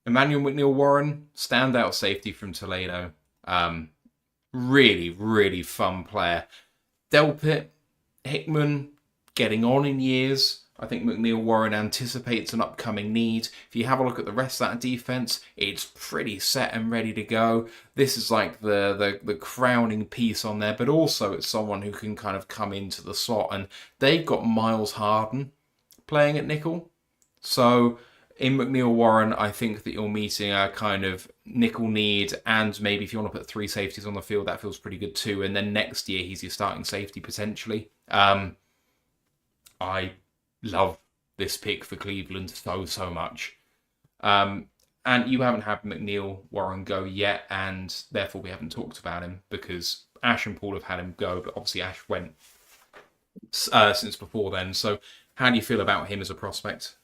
Emmanuel McNeil Warren, standout safety from Toledo. Really, really fun player. Delpit, Hickman, getting on in years. I think McNeil Warren anticipates an upcoming need. If you have a look at the rest of that defense, it's pretty set and ready to go. This is like the crowning piece on there, but also it's someone who can kind of come into the slot. And they've got Miles Harden playing at nickel. So in McNeil Warren, I think that you're meeting a kind of nickel need, and maybe if you want to put 3 safeties on the field, that feels pretty good too. And then next year, he's your starting safety potentially. I love this pick for Cleveland so much. And you haven't had McNeil Warren go yet, and therefore we haven't talked about him because Ash and Poole have had him go, but obviously Ash went since before then. So how do you feel about him as a prospect?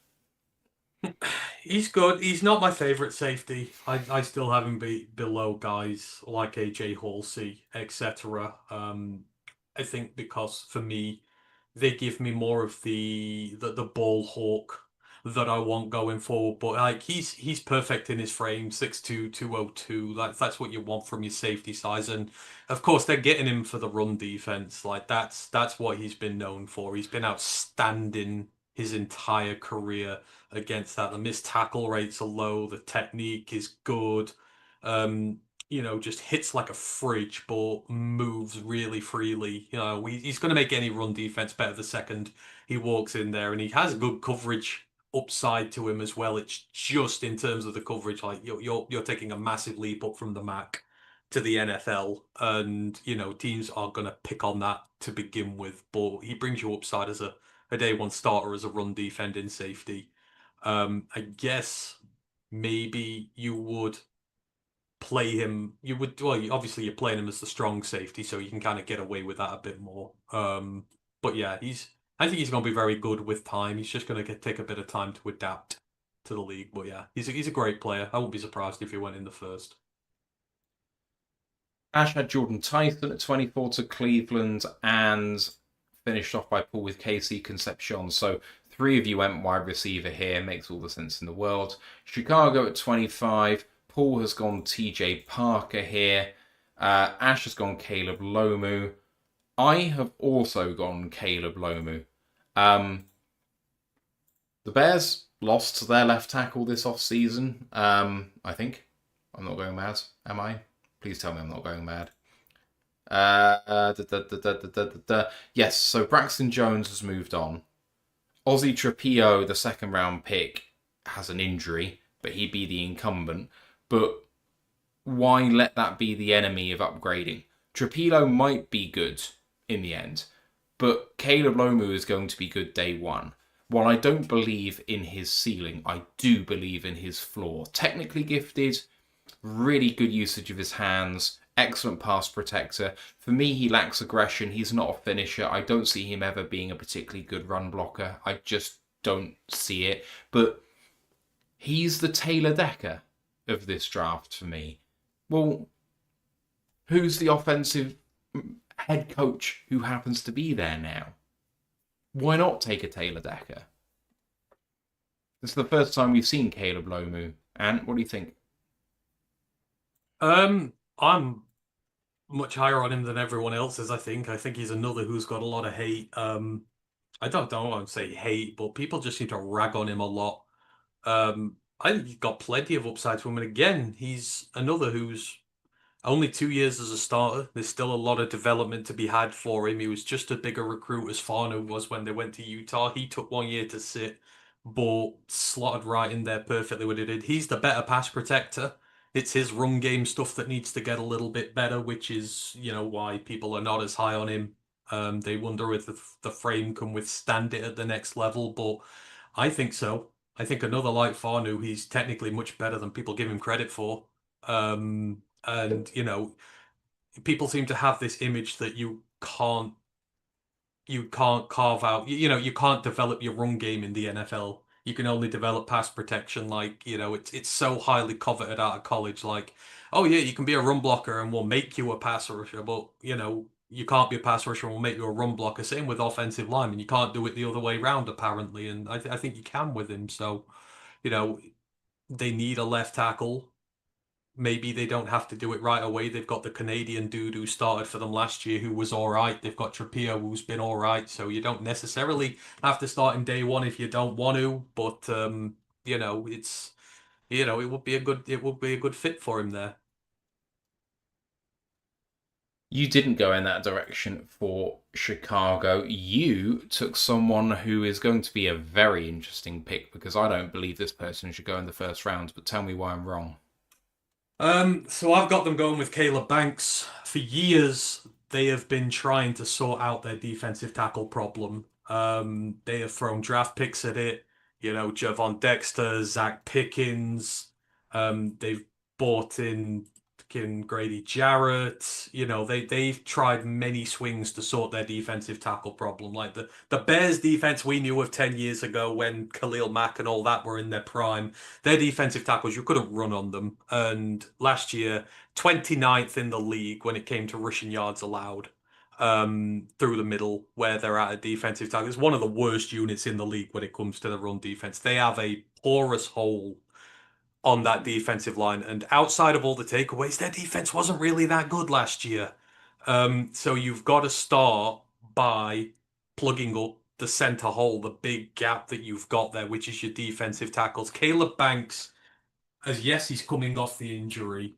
He's good. He's not my favourite safety. I still have him below guys like AJ Halsey, etc. I think because for me, they give me more of the ball hawk that I want going forward. But like he's perfect in his frame, 6'2", 202. That's what you want from your safety size. And of course they're getting him for the run defense. Like that's what he's been known for. He's been outstanding his entire career against that. The missed tackle rates are low, the technique is good. Just hits like a fridge, but moves really freely. He's going to make any run defense better the second he walks in there, and he has good coverage upside to him as well. It's just in terms of the coverage, like you're taking a massive leap up from the MAC to the NFL, and teams are going to pick on that to begin with. But he brings you upside as a day one starter as a run defending safety. I guess maybe you would play him. Obviously you're playing him as the strong safety, so you can kind of get away with that a bit more. But yeah, I think he's going to be very good with time. He's just going to take a bit of time to adapt. to the league. But yeah, he's a great player. I wouldn't be surprised if he went in the first. Ash had Jordan Tyson at 24 to Cleveland and finished off by Poole with Casey Concepcion. So 3 of you went wide receiver here. Makes all the sense in the world. Chicago at 25. Poole has gone TJ Parker here. Ash has gone Caleb Lomu. I have also gone Caleb Lomu. The Bears lost their left tackle this off-season, I think. I'm not going mad, am I? Please tell me I'm not going mad. Yes, so Braxton Jones has moved on. Ozzy Trapillo, the second-round pick, has an injury, but he'd be the incumbent. But why let that be the enemy of upgrading? Trapillo might be good in the end, but Caleb Lomu is going to be good day one. While I don't believe in his ceiling, I do believe in his floor. Technically gifted, really good usage of his hands, excellent pass protector. For me, he lacks aggression. He's not a finisher. I don't see him ever being a particularly good run blocker. I just don't see it. But he's the Taylor Decker of this draft for me. Well, who's the offensive head coach who happens to be there now? Why not take a Taylor Decker? It's the first time we've seen Caleb Lomu. Ant, what do you think? I'm much higher on him than everyone else is, I think. I think he's another who's got a lot of hate. I don't want to say hate, but people just seem to rag on him a lot. I think he's got plenty of upside to him. And again, he's another who's only 2 years as a starter. There's still a lot of development to be had for him. He was just a bigger recruit as Fano was when they went to Utah. He took 1 year to sit, but slotted right in there perfectly what he did. He's the better pass protector. It's his run game stuff that needs to get a little bit better, which is, why people are not as high on him. They wonder if the frame can withstand it at the next level, but I think so. I think another like Fanu, he's technically much better than people give him credit for. And people seem to have this image that you can't carve out, you can't develop your run game in the NFL. You can only develop pass protection. Like, it's so highly coveted out of college. Like, oh yeah, you can be a run blocker and we'll make you a pass rusher, but you can't be a pass rusher and we'll make you a run blocker. Same with offensive linemen. You can't do it the other way around, apparently. And I think you can with him. So, you know, they need a left tackle. Maybe they don't have to do it right away. They've got the Canadian dude who started for them last year who was all right. They've got Trapillo who's been all right. So you don't necessarily have to start in day one if you don't want to. But it's it would be a good fit for him there. You didn't go in that direction for Chicago. You took someone who is going to be a very interesting pick because I don't believe this person should go in the first round, but tell me why I'm wrong. So I've got them going with Caleb Banks. For years, they have been trying to sort out their defensive tackle problem. They have thrown draft picks at it. Javon Dexter, Zach Pickens. They've bought in Grady Jarrett. They've tried many swings to sort their defensive tackle problem. Like the Bears defense we knew of 10 years ago when Khalil Mack and all that were in their prime. Their defensive tackles, you couldn't run on them. And last year, 29th in the league when it came to rushing yards allowed through the middle where they're at a defensive tackle. It's one of the worst units in the league when it comes to the run defense. They have a porous hole on that defensive line. And outside of all the takeaways, their defense wasn't really that good last year. So you've got to start by plugging up the center hole, the big gap that you've got there, which is your defensive tackles. Caleb Banks, as yes, he's coming off the injury,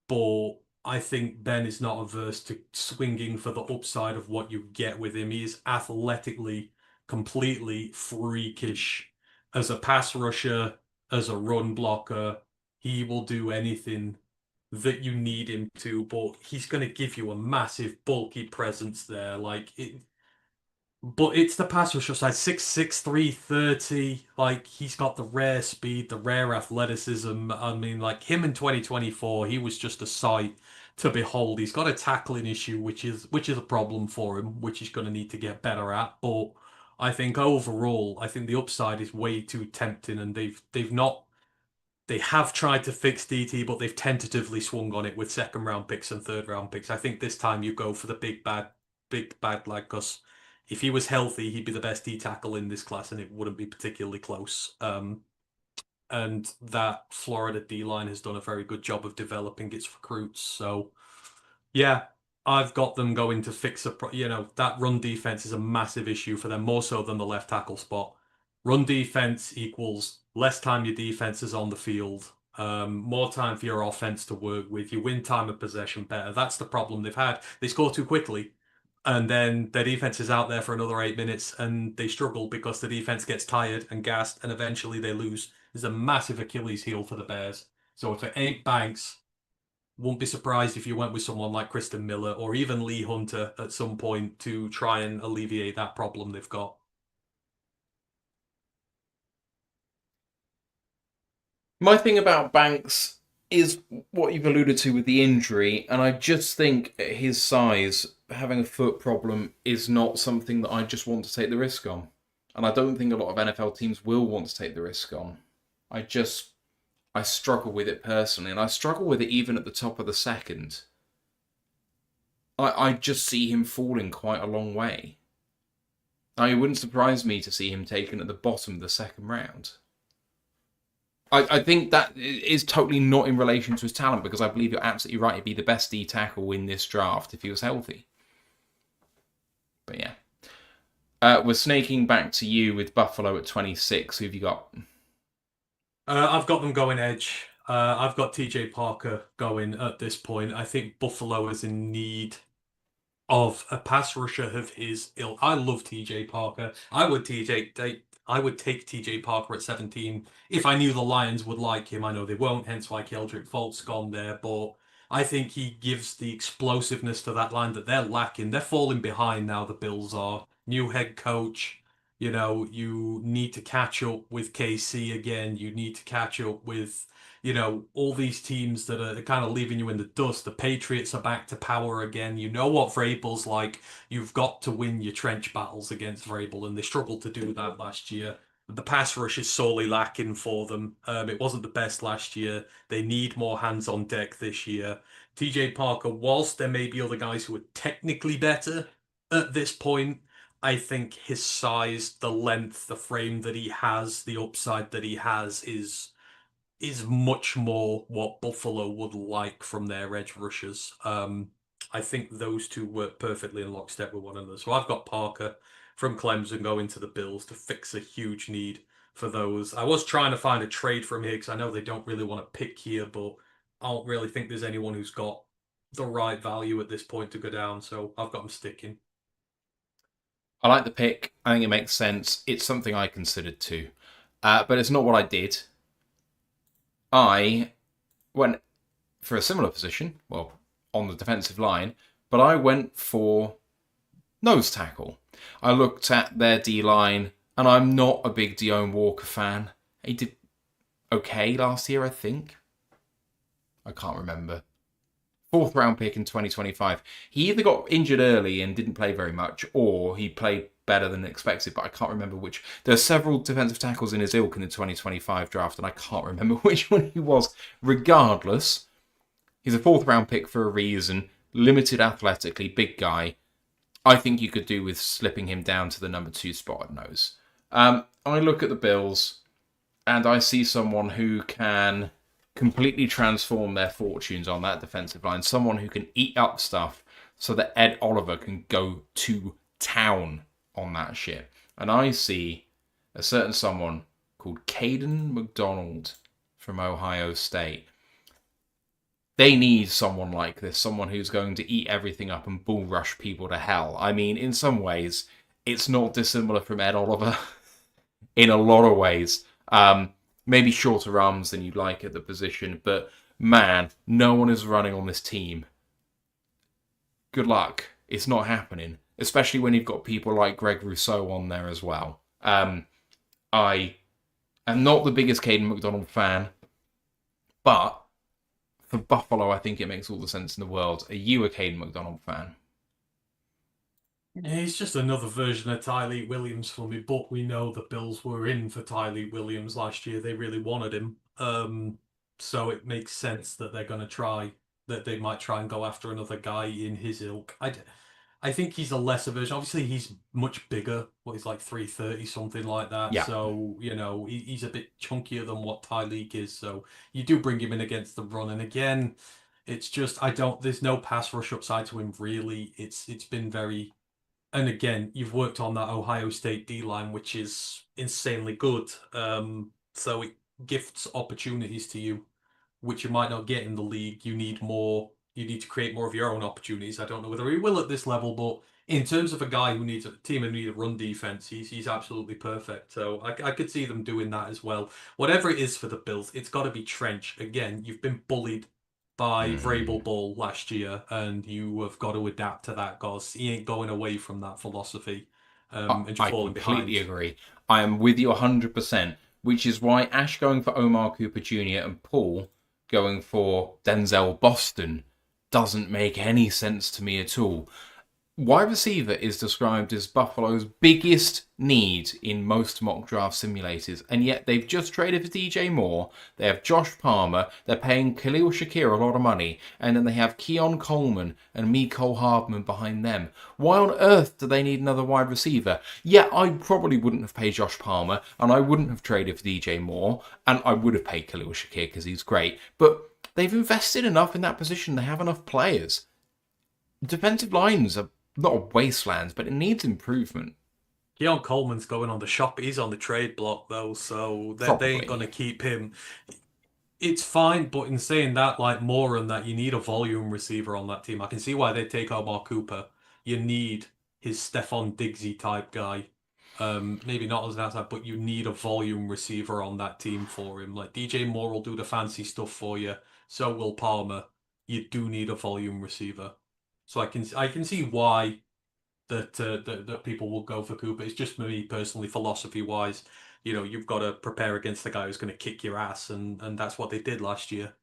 but I think Ben is not averse to swinging for the upside of what you get with him. He is athletically completely freakish as a pass rusher, as a run blocker. He will do anything that you need him to, but he's going to give you a massive bulky presence there. But it's the pass rusher side, 6'6", 330. Like, he's got the rare speed, the rare athleticism. I mean, like, him in 2024, he was just a sight to behold. He's got a tackling issue, which is a problem for him, which he's going to need to get better at. But I think overall, I think the upside is way too tempting, and they have tried to fix DT, but they've tentatively swung on it with second round picks and third round picks. I think this time you go for the big bad lad, because if he was healthy, he'd be the best D tackle in this class, and it wouldn't be particularly close. And that Florida D line has done a very good job of developing its recruits. So, yeah, I've got them going to fix that run defense is a massive issue for them, more so than the left tackle spot. Run defense equals less time your defense is on the field, more time for your offense to work with. You win time of possession better. That's the problem they've had. They score too quickly, and then their defense is out there for another 8 minutes, and they struggle because the defense gets tired and gassed, and eventually they lose. There's a massive Achilles heel for the Bears. So if it ain't Banks, won't be surprised if you went with someone like Kristen Miller or even Lee Hunter at some point to try and alleviate that problem they've got. My thing about Banks is what you've alluded to with the injury, and I just think at his size, having a foot problem is not something that I just want to take the risk on. And I don't think a lot of NFL teams will want to take the risk on. I struggle with it personally, and I struggle with it even at the top of the second. I just see him falling quite a long way. Now, it wouldn't surprise me to see him taken at the bottom of the second round. I think that is totally not in relation to his talent, because I believe you're absolutely right. He'd be the best D tackle in this draft if he was healthy. But yeah. We're snaking back to you with Buffalo at 26. Who have you got? I've got them going edge. I've got TJ Parker going at this point. I think Buffalo is in need of a pass rusher of his ilk. I love TJ Parker. I would take TJ Parker at 17 if I knew the Lions would like him. I know they won't, hence why Keldrick Folt's gone there, but I think he gives the explosiveness to that line that they're lacking. They're falling behind now, the Bills are. New head coach. You need to catch up with KC again. You need to catch up with, all these teams that are kind of leaving you in the dust. The Patriots are back to power again. You know what Vrabel's like. You've got to win your trench battles against Vrabel, and they struggled to do that last year. The pass rush is sorely lacking for them. It wasn't the best last year. They need more hands on deck this year. TJ Parker, whilst there may be other guys who are technically better at this point, I think his size, the length, the frame that he has, the upside that he has is much more what Buffalo would like from their edge rushers. I think those two work perfectly in lockstep with one another. So I've got Parker from Clemson going to the Bills to fix a huge need for those. I was trying to find a trade from here because I know they don't really want to pick here, but I don't really think there's anyone who's got the right value at this point to go down. So I've got them sticking. I like the pick. I think it makes sense. It's something I considered too. But it's not what I did. I went for a similar position, well, on the defensive line, but I went for nose tackle. I looked at their D-line, and I'm not a big Deone Walker fan. He did okay last year, I think. I can't remember. 4th round pick in 2025. He either got injured early and didn't play very much, or he played better than expected, but I can't remember which. There are several defensive tackles in his ilk in the 2025 draft, and I can't remember which one he was. Regardless, he's a 4th round pick for a reason. Limited athletically, big guy. I think you could do with slipping him down to the number 2 spot at nose. I look at the Bills, and I see someone who can completely transform their fortunes on that defensive line. Someone who can eat up stuff so that Ed Oliver can go to town on that shit. And I see a certain someone called Caden McDonald from Ohio State. They need someone like this, someone who's going to eat everything up and bull rush people to hell. I mean, in some ways, it's not dissimilar from Ed Oliver in a lot of ways. Maybe shorter arms than you'd like at the position, but man, no one is running on this team. Good luck. It's not happening, especially when you've got people like Greg Rousseau on there as well. I am not the biggest Caden McDonald fan, but for Buffalo, I think it makes all the sense in the world. Are you a Caden McDonald fan? He's just another version of Tylee Williams for me, but we know the Bills were in for Tylee Williams last year. They really wanted him. So it makes sense that they're going to try, that they might try and go after another guy in his ilk. I think he's a lesser version. Obviously, he's much bigger. What, he's like 330, something like that. Yeah. So, he's a bit chunkier than what Tyleek is. So you do bring him in against the run. And again, it's just, there's no pass rush upside to him, really. It's been very, and again, you've worked on that Ohio State D line, which is insanely good. So it gifts opportunities to you, which you might not get in the league. You need more. You need to create more of your own opportunities. I don't know whether he will at this level, but in terms of a guy who needs a team who needs a run defense, he's absolutely perfect. So I could see them doing that as well. Whatever it is for the Bills, it's got to be Trench. Again, you've been bullied by Vrabel Ball last year, and you have got to adapt to that, guys. He ain't going away from that philosophy. And just I falling completely behind. agree. I am with you 100%, which is why Ash going for Omar Cooper Jr. and Poole going for Denzel Boston doesn't make any sense to me at all. Wide receiver is described as Buffalo's biggest need in most mock draft simulators, and yet they've just traded for DJ Moore, they have Josh Palmer, they're paying Khalil Shakir a lot of money, and then they have Keon Coleman and Mecole Hardman behind them. Why on earth do they need another wide receiver? Yeah, I probably wouldn't have paid Josh Palmer, and I wouldn't have traded for DJ Moore, and I would have paid Khalil Shakir because he's great, but they've invested enough in that position, they have enough players. Defensive lines are not a wasteland, but it needs improvement. Keon Coleman's going on the shop. He's on the trade block, though, so they ain't going to keep him. It's fine, but in saying that, like more and that, you need a volume receiver on that team. I can see why they take Omar Cooper. You need his Stephon Diggsy type guy. Maybe not as an outside, but you need a volume receiver on that team for him. Like DJ Moore will do the fancy stuff for you. So will Palmer. You do need a volume receiver. So I can see why that people will go for Cooper. It's just me personally, philosophy wise. You've got to prepare against the guy who's going to kick your ass, and that's what they did last year.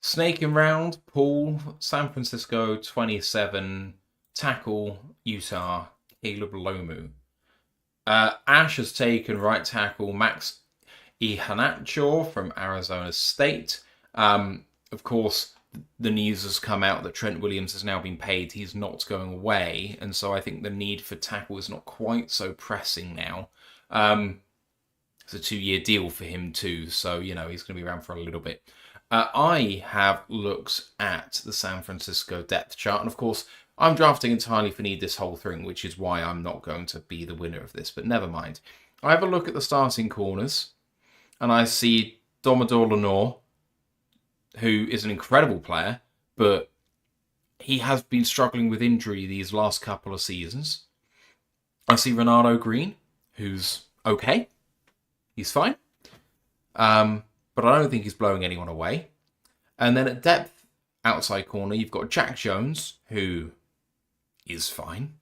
Snaking round, Poole, San Francisco, 27, tackle, Utah, Caleb Lomu. Ash has taken right tackle Max Ihanacho from Arizona State. Of course, the news has come out that Trent Williams has now been paid. He's not going away. And so I think the need for tackle is not quite so pressing now. It's a 2-year deal for him too. So, he's going to be around for a little bit. I have looked at the San Francisco depth chart. And of course, I'm drafting entirely for need this whole thing, which is why I'm not going to be the winner of this. But never mind. I have a look at the starting corners. And I see Domador Lenore, who is an incredible player, but he has been struggling with injury these last couple of seasons. I see Renato Green, who's okay. He's fine. But I don't think he's blowing anyone away. And then at depth, outside corner, you've got Jack Jones, who is fine.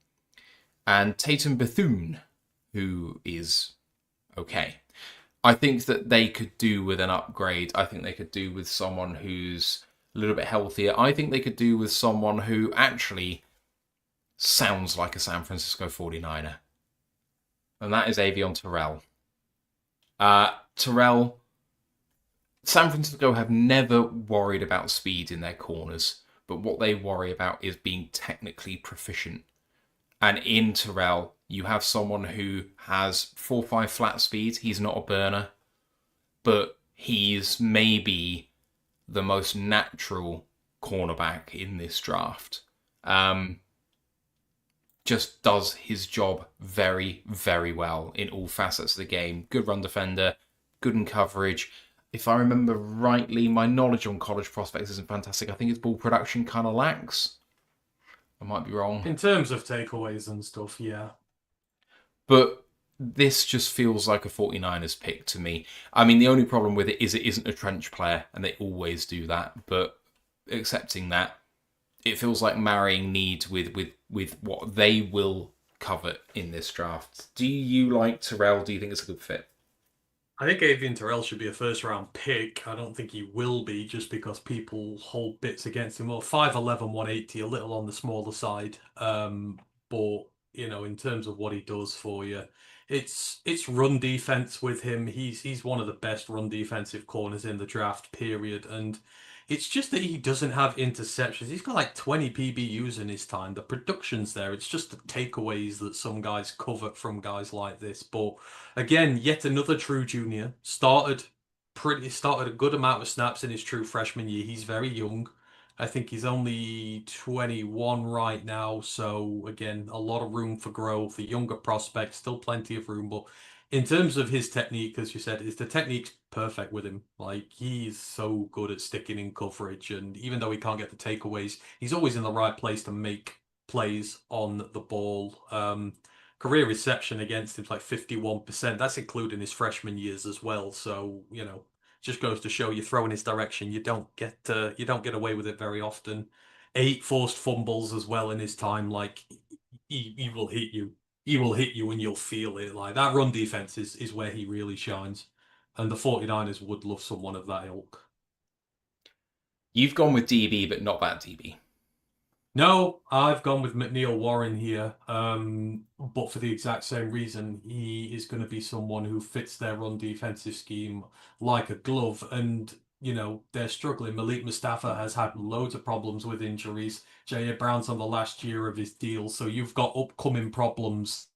And Tatum Bethune, who is okay. I think that they could do with an upgrade. I think they could do with someone who's a little bit healthier. I think they could do with someone who actually sounds like a San Francisco 49er. And that is Avion Terrell. Terrell, San Francisco have never worried about speed in their corners, but what they worry about is being technically proficient. And in Terrell, you have someone who has 4.5 flat speed. He's not a burner, but he's maybe the most natural cornerback in this draft. Just does his job very, very well in all facets of the game. Good run defender, good in coverage. If I remember rightly, my knowledge on college prospects isn't fantastic. I think his ball production kind of lacks. I might be wrong. In terms of takeaways and stuff, yeah. But this just feels like a 49ers pick to me. I mean, the only problem with it isn't a trench player, and they always do that. But accepting that, it feels like marrying need with what they will covet in this draft. Do you like Terrell? Do you think it's a good fit? I think Avian Terrell should be a first round pick. I don't think he will be just because people hold bits against him. Well, 5'11", 180, a little on the smaller side. But in terms of what he does for you, it's run defense with him. He's one of the best run defensive corners in the draft, period. And it's just that he doesn't have interceptions. He's got like 20 PBUs in his time. The production's there. It's just the takeaways that some guys covet from guys like this. But again, yet another true junior. Started a good amount of snaps in his true freshman year. He's very young. I think he's only 21 right now. So again, a lot of room for growth. A younger prospect, still plenty of room. But in terms of his technique, as you said, the technique's perfect with him. Like he's so good at sticking in coverage, and even though he can't get the takeaways, he's always in the right place to make plays on the ball. Career reception against him's like 51%. That's including his freshman years as well. So, just goes to show you throw in his direction. You don't get away with it very often. 8 forced fumbles as well in his time. Like he will hit you. He will hit you and you'll feel it. Like that run defense is where he really shines. And the 49ers would love someone of that ilk. You've gone with DB, but not that DB. No, I've gone with McNeil Warren here, but for the exact same reason. He is going to be someone who fits their run defensive scheme like a glove. And, they're struggling. Malik Mustafa has had loads of problems with injuries. Jair Brown's on the last year of his deal. So you've got upcoming problems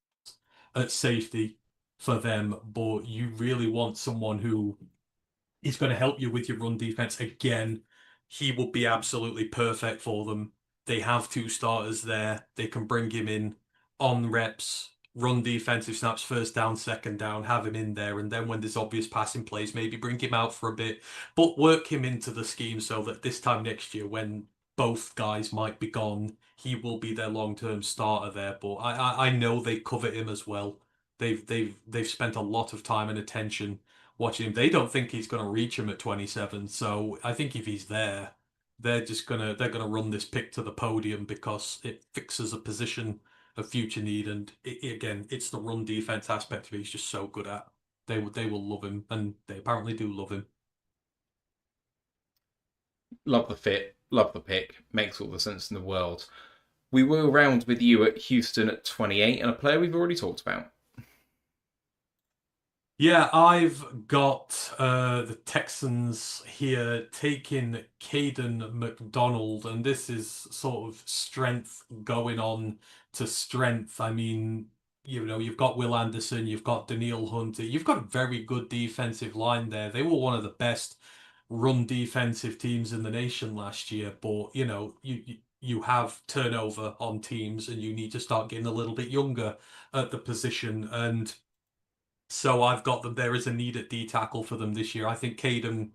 at safety for them, but you really want someone who is going to help you with your run defense. Again, he will be absolutely perfect for them. They have 2 starters there. They can bring him in on reps, run defensive snaps, first down, second down, have him in there. And then when there's obvious passing plays, maybe bring him out for a bit, but work him into the scheme so that this time next year, when both guys might be gone, he will be their long-term starter there. But I know they covet him as well. They've spent a lot of time and attention watching him. They don't think he's going to reach him at 27. So I think if he's there, they're gonna run this pick to the podium because it fixes a position of future need. And again, it's the run defense aspect of it he's just so good at. They will love him, and they apparently do love him. Love the fit, love the pick, makes all the sense in the world. We will round with you at Houston at 28, and a player we've already talked about. Yeah, I've got the Texans here taking Caden McDonald, and this is sort of strength going on to strength. I mean, you've got Will Anderson, you've got Daniil Hunter, you've got a very good defensive line there. They were one of the best run defensive teams in the nation last year, but you have turnover on teams, and you need to start getting a little bit younger at the position. And so I've got them. There is a need at D tackle for them this year. I think Caden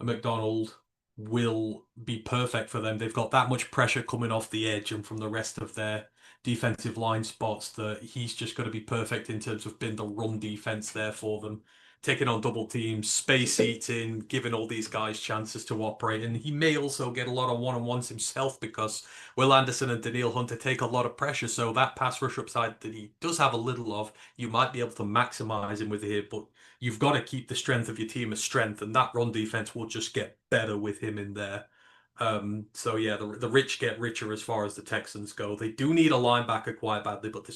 McDonald will be perfect for them. They've got that much pressure coming off the edge and from the rest of their defensive line spots that he's just going to be perfect in terms of being the run defense there for them. Taking on double teams, space eating, giving all these guys chances to operate. And he may also get a lot of one-on-ones himself because Will Anderson and Daniil Hunter take a lot of pressure. So that pass rush upside that he does have a little of, you might be able to maximize him with here. But you've got to keep the strength of your team as strength. And that run defense will just get better with him in there. So yeah, the rich get richer as far as the Texans go. They do need a linebacker quite badly, but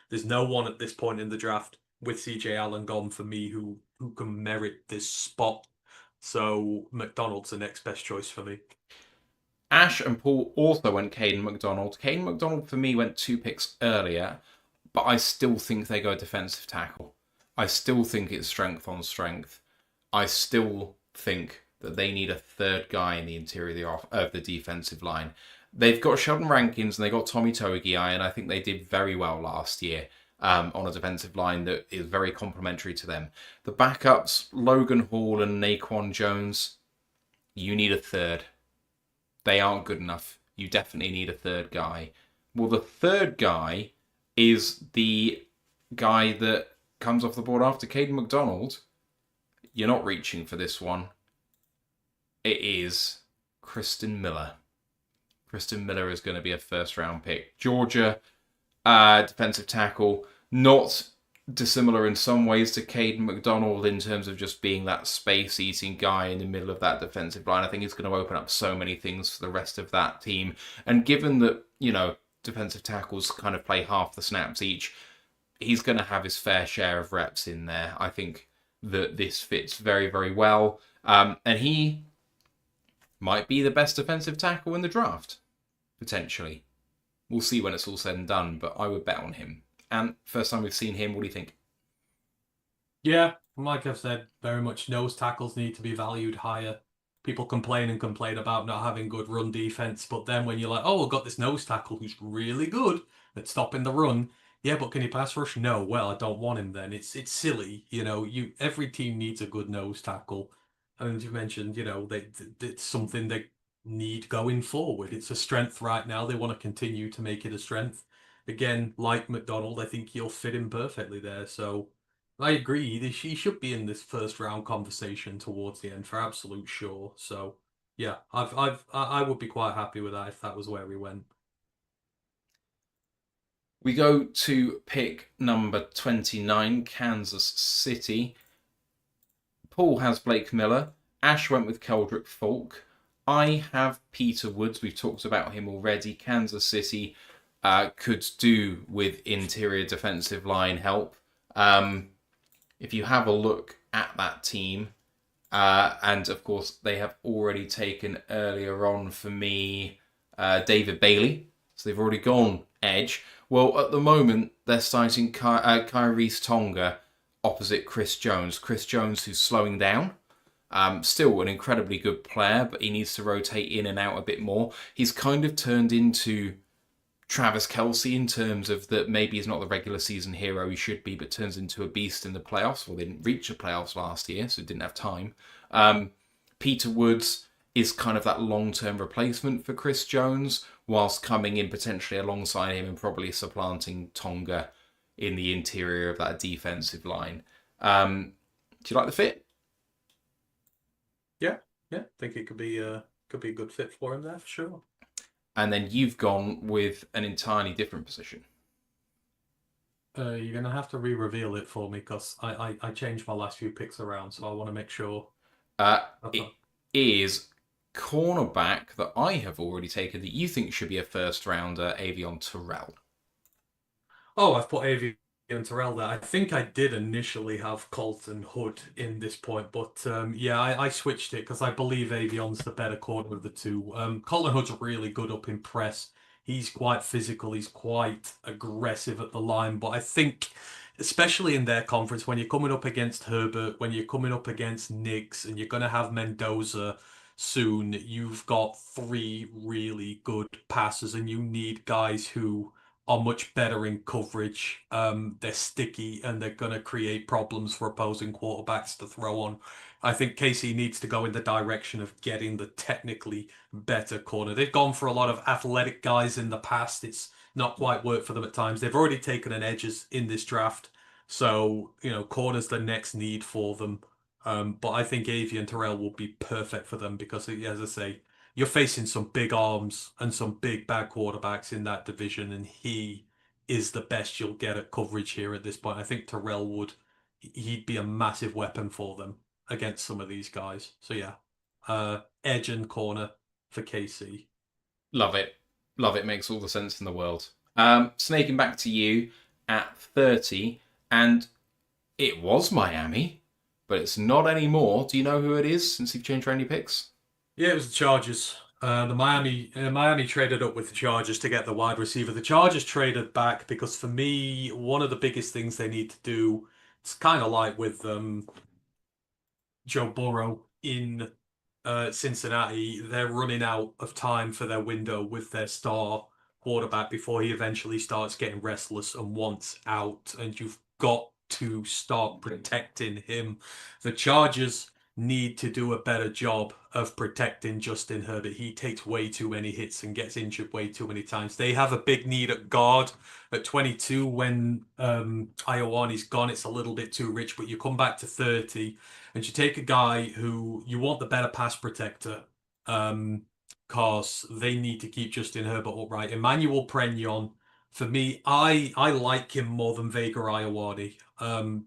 there's no one at this point in the draft with CJ Allen gone for me who can merit this spot. So McDonald's the next best choice for me. Ash and Paul also went Caden McDonald. Caden McDonald for me went 2 picks earlier, but I still think they go defensive tackle. I still think it's strength on strength. I still think that they need a third guy in the interior of the defensive line. They've got Sheldon Rankins and they got Tommy Togiai, and I think they did very well last year on a defensive line that is very complementary to them. The backups, Logan Hall and Naquan Jones, you need a third. They aren't good enough. You definitely need a third guy. Well, the third guy is the guy that comes off the board after Caden McDonald. You're not reaching for this one. It is Kristen Miller. Kristen Miller is going to be a first-round pick. Georgia, defensive tackle, not dissimilar in some ways to Caden McDonald in terms of just being that space-eating guy in the middle of that defensive line. I think he's going to open up so many things for the rest of that team. And given that, defensive tackles kind of play half the snaps each, he's going to have his fair share of reps in there. I think that this fits very, very well. And he might be the best defensive tackle in the draft, potentially. We'll see when it's all said and done, but I would bet on him. And first time we've seen him, what do you think? Yeah, like I've said, very much nose tackles need to be valued higher. People complain about not having good run defense, but then when you're like, oh, we've got this nose tackle who's really good at stopping the run. Yeah, but can he pass rush? No. Well, I don't want him then. It's silly, every team needs a good nose tackle. And you mentioned, it's something they need going forward. It's a strength right now. They want to continue to make it a strength. Again, like McDonald, I think he'll fit in perfectly there. So I agree. He should be in this first round conversation towards the end for absolute sure. So yeah, I would be quite happy with that if that was where we went. We go to pick number 29, Kansas City. Poole has Blake Miller. Ash went with Keldrick Falk. I have Peter Woods. We've talked about him already. Kansas City could do with interior defensive line help. If you have a look at that team, and of course they have already taken earlier on for me David Bailey, so they've already gone edge. Well, at the moment they're citing Kyrese Tonga opposite Chris Jones. Chris Jones, who's slowing down. Still an incredibly good player, but he needs to rotate in and out a bit more. He's kind of turned into Travis Kelce in terms of that maybe he's not the regular season hero he should be, but turns into a beast in the playoffs. Well, they didn't reach the playoffs last year, so didn't have time. Peter Woods is kind of that long-term replacement for Chris Jones, whilst coming in potentially alongside him and probably supplanting Tonga in the interior of that defensive line. Do you like the fit? Yeah. I think it could be a good fit for him there for sure. And then you've gone with an entirely different position. You're going to have to re-reveal it for me because I changed my last few picks around, so I want to make sure. It is cornerback that I have already taken that you think should be a first rounder, Avion Terrell. Oh, I've put Avion Terrell there. I think I did initially have Colton Hood in this point, but yeah, I switched it because I believe Avion's the better corner of the two. Colton Hood's really good up in press. He's quite physical. He's quite aggressive at the line, but I think, especially in their conference, when you're coming up against Herbert, when you're coming up against Nix, and you're going to have Mendoza soon, you've got three really good passers, and you need guys who are much better in coverage. They're sticky and they're going to create problems for opposing quarterbacks to throw on. I think KC needs to go in the direction of getting the technically better corner. They've gone for a lot of athletic guys in the past. It's not quite worked for them at times. They've already taken an edges in this draft. So, corner's the next need for them. But I think Avion Terrell will be perfect for them because, as I say, you're facing some big arms and some big bad quarterbacks in that division, and he is the best you'll get at coverage here at this point. I think Terrell he'd be a massive weapon for them against some of these guys. So yeah, edge and corner for KC. Love it. Makes all the sense in the world. Snaking back to you at 30, and it was Miami, but it's not anymore. Do you know who it is since you've changed around your picks? Yeah, it was the Chargers. The Miami traded up with the Chargers to get the wide receiver. The Chargers traded back because, for me, one of the biggest things they need to do, it's kind of like with Joe Burrow in Cincinnati. They're running out of time for their window with their star quarterback before he eventually starts getting restless and wants out. And you've got to start protecting him. The Chargers need to do a better job of protecting Justin Herbert. He takes way too many hits and gets injured way too many times. They have a big need at guard at 22 when Iowane's gone. It's a little bit too rich, but you come back to 30 and you take a guy who you want the better pass protector because they need to keep Justin Herbert upright. Emmanuel Pregnon For me, I like him more than Vega Iowani,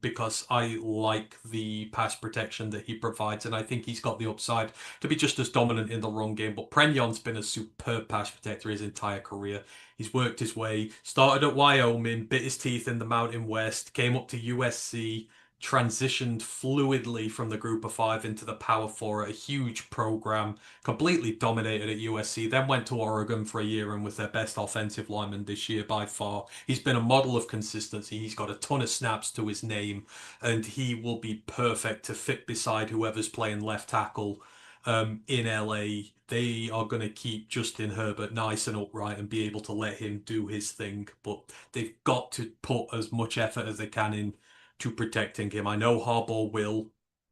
because I like the pass protection that he provides, and I think he's got the upside to be just as dominant in the run game. But Pregnon's been a superb pass protector his entire career. He's worked his way, started at Wyoming, bit his teeth in the Mountain West, came up to USC, transitioned fluidly from the Group of Five into the Power Four at a huge program, completely dominated at USC, then went to Oregon for a year and was their best offensive lineman this year by far. He's been a model of consistency. He's got a ton of snaps to his name, and he will be perfect to fit beside whoever's playing left tackle in LA. They are going to keep Justin Herbert nice and upright and be able to let him do his thing, but they've got to put as much effort as they can in to protecting him. I know Harbaugh will.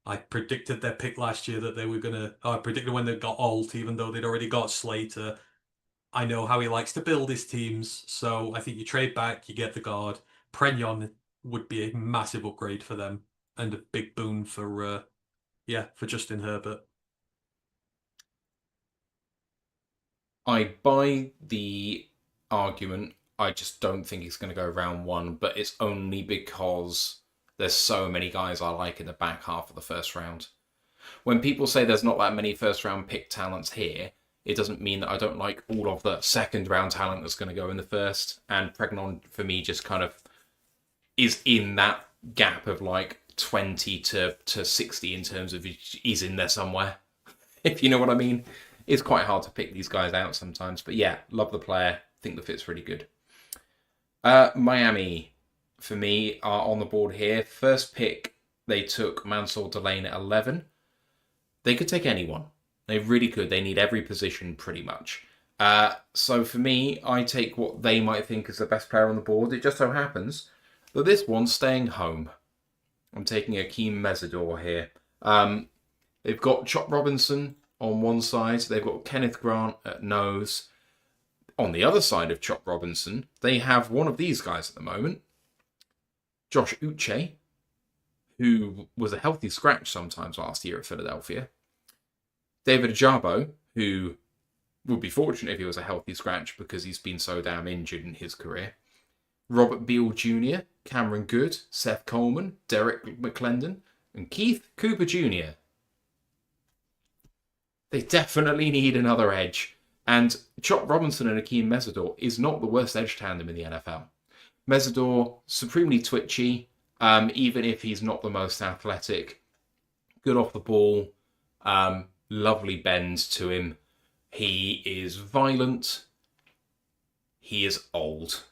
I predicted their pick last year that they were going to. I predicted when they got Alt, even though they'd already got Slater. I know how he likes to build his teams, so I think you trade back, you get the guard. Pregnon would be a massive upgrade for them and a big boon for Justin Herbert. I buy the argument. I just don't think it's going to go round one, but it's only because there's so many guys I like in the back half of the first round. When people say there's not that many first round pick talents here, it doesn't mean that I don't like all of the second round talent that's going to go in the first. And Pregnon, for me, just kind of is in that gap of like 20 to 60 in terms of he's in there somewhere, if you know what I mean. It's quite hard to pick these guys out sometimes. But yeah, love the player. Think the fit's really good. Miami, for me, are on the board here. First pick, they took Mansour Delane at 11. They could take anyone. They really could. They need every position pretty much. So for me, I take what they might think is the best player on the board. It just so happens that this one's staying home. I'm taking Akeem Mesidor here. They've got Chop Robinson on one side. They've got Kenneth Grant at nose. On the other side of Chop Robinson, they have one of these guys at the moment. Josh Uche, who was a healthy scratch sometimes last year at Philadelphia. David Ajabo, who would be fortunate if he was a healthy scratch because he's been so damn injured in his career. Robert Beal Jr., Cameron Good, Seth Coleman, Derek McClendon, and Keith Cooper Jr. They definitely need another edge. And Chop Robinson and Akeem Mesidor is not the worst edge tandem in the NFL. Mesidor, supremely twitchy, even if he's not the most athletic. Good off the ball, lovely bend to him. He is violent. He is old.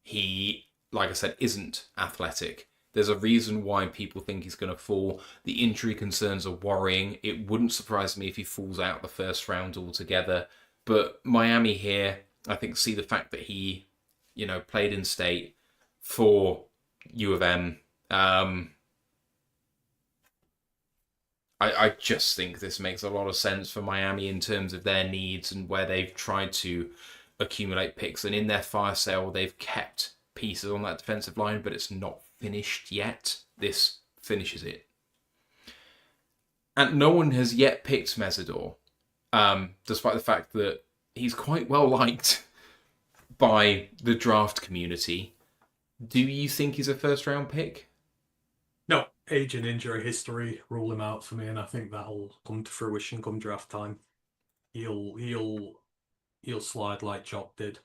He, like I said, isn't athletic. There's a reason why people think he's going to fall. The injury concerns are worrying. It wouldn't surprise me if he falls out the first round altogether. But Miami here, I think, see the fact that he, played in state for U of M. I just think this makes a lot of sense for Miami in terms of their needs and where they've tried to accumulate picks. And in their fire sale, they've kept pieces on that defensive line, but it's not finished yet. This finishes it. And no one has yet picked Mesidor, despite the fact that he's quite well liked by the draft community. Do you think he's a first round pick? No, age and injury history rule him out for me, and I think that'll come to fruition come draft time. He'll slide like Chop did.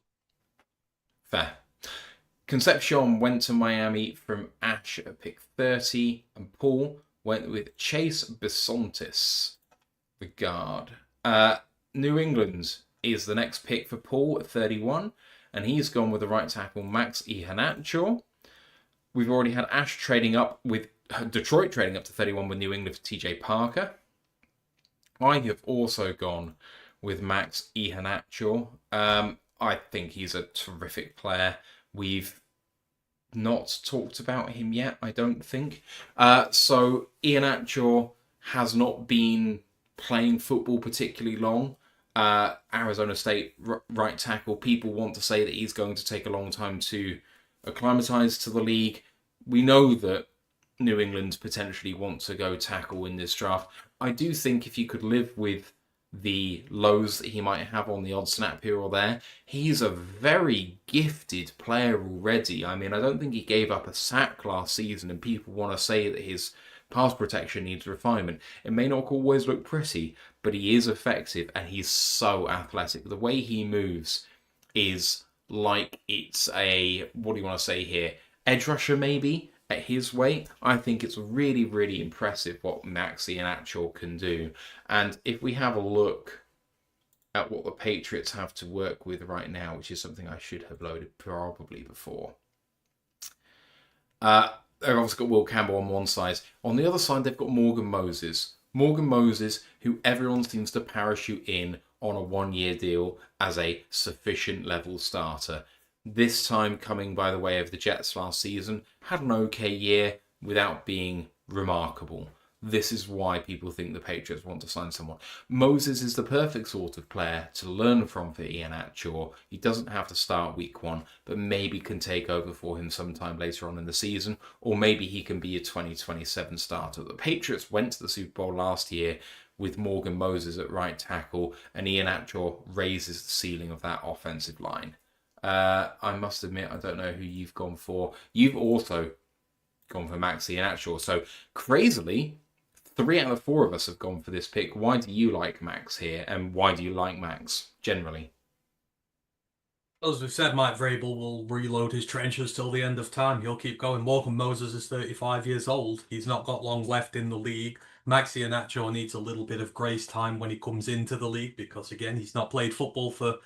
Fair. Concepcion went to Miami from Ash at pick 30, and Poole went with Chase Bisontis, the guard. New England is the next pick for Poole at 31, and he's gone with the right tackle Max Iheanacho. We've already had Ash trading up with Detroit trading up to 31 with New England for TJ Parker. I have also gone with Max Iheanacho. I think he's a terrific player. We've not talked about him yet, I don't think. So Iheanacho has not been playing football particularly long. Arizona State right tackle. People want to say that he's going to take a long time to acclimatize to the league. We know that New England potentially want to go tackle in this draft. I do think if you could live with the lows that he might have on the odd snap here or there. He's a very gifted player already. I mean, I don't think he gave up a sack last season, and people want to say that his pass protection needs refinement. It may not always look pretty, but he is effective, and he's so athletic. The way he moves is like it's a, what do you want to say here, edge rusher maybe, at his weight. I think it's really, really impressive what Max Iheanacho can do. And if we have a look at what the Patriots have to work with right now, which is something I should have loaded probably before. They've obviously got Will Campbell on one side. On the other side, they've got Morgan Moses. Morgan Moses, who everyone seems to parachute in on a one-year deal as a sufficient level starter. This time coming by the way of the Jets last season, had an okay year without being remarkable. This is why people think the Patriots want to sign someone. Moses is the perfect sort of player to learn from for Iheanacho. He doesn't have to start week 1, but maybe can take over for him sometime later on in the season, or maybe he can be a 2027 starter. The Patriots went to the Super Bowl last year with Morgan Moses at right tackle, and Iheanacho raises the ceiling of that offensive line. I must admit, I don't know who you've gone for. You've also gone for Max Iheanacho. So, crazily, 3 out of 4 of us have gone for this pick. Why do you like Max here, and why do you like Max, generally? As we've said, Mike Vrabel will reload his trenches till the end of time. He'll keep going. Morgan Moses is 35 years old. He's not got long left in the league. Max Iheanacho needs a little bit of grace time when he comes into the league because, again, he's not played football for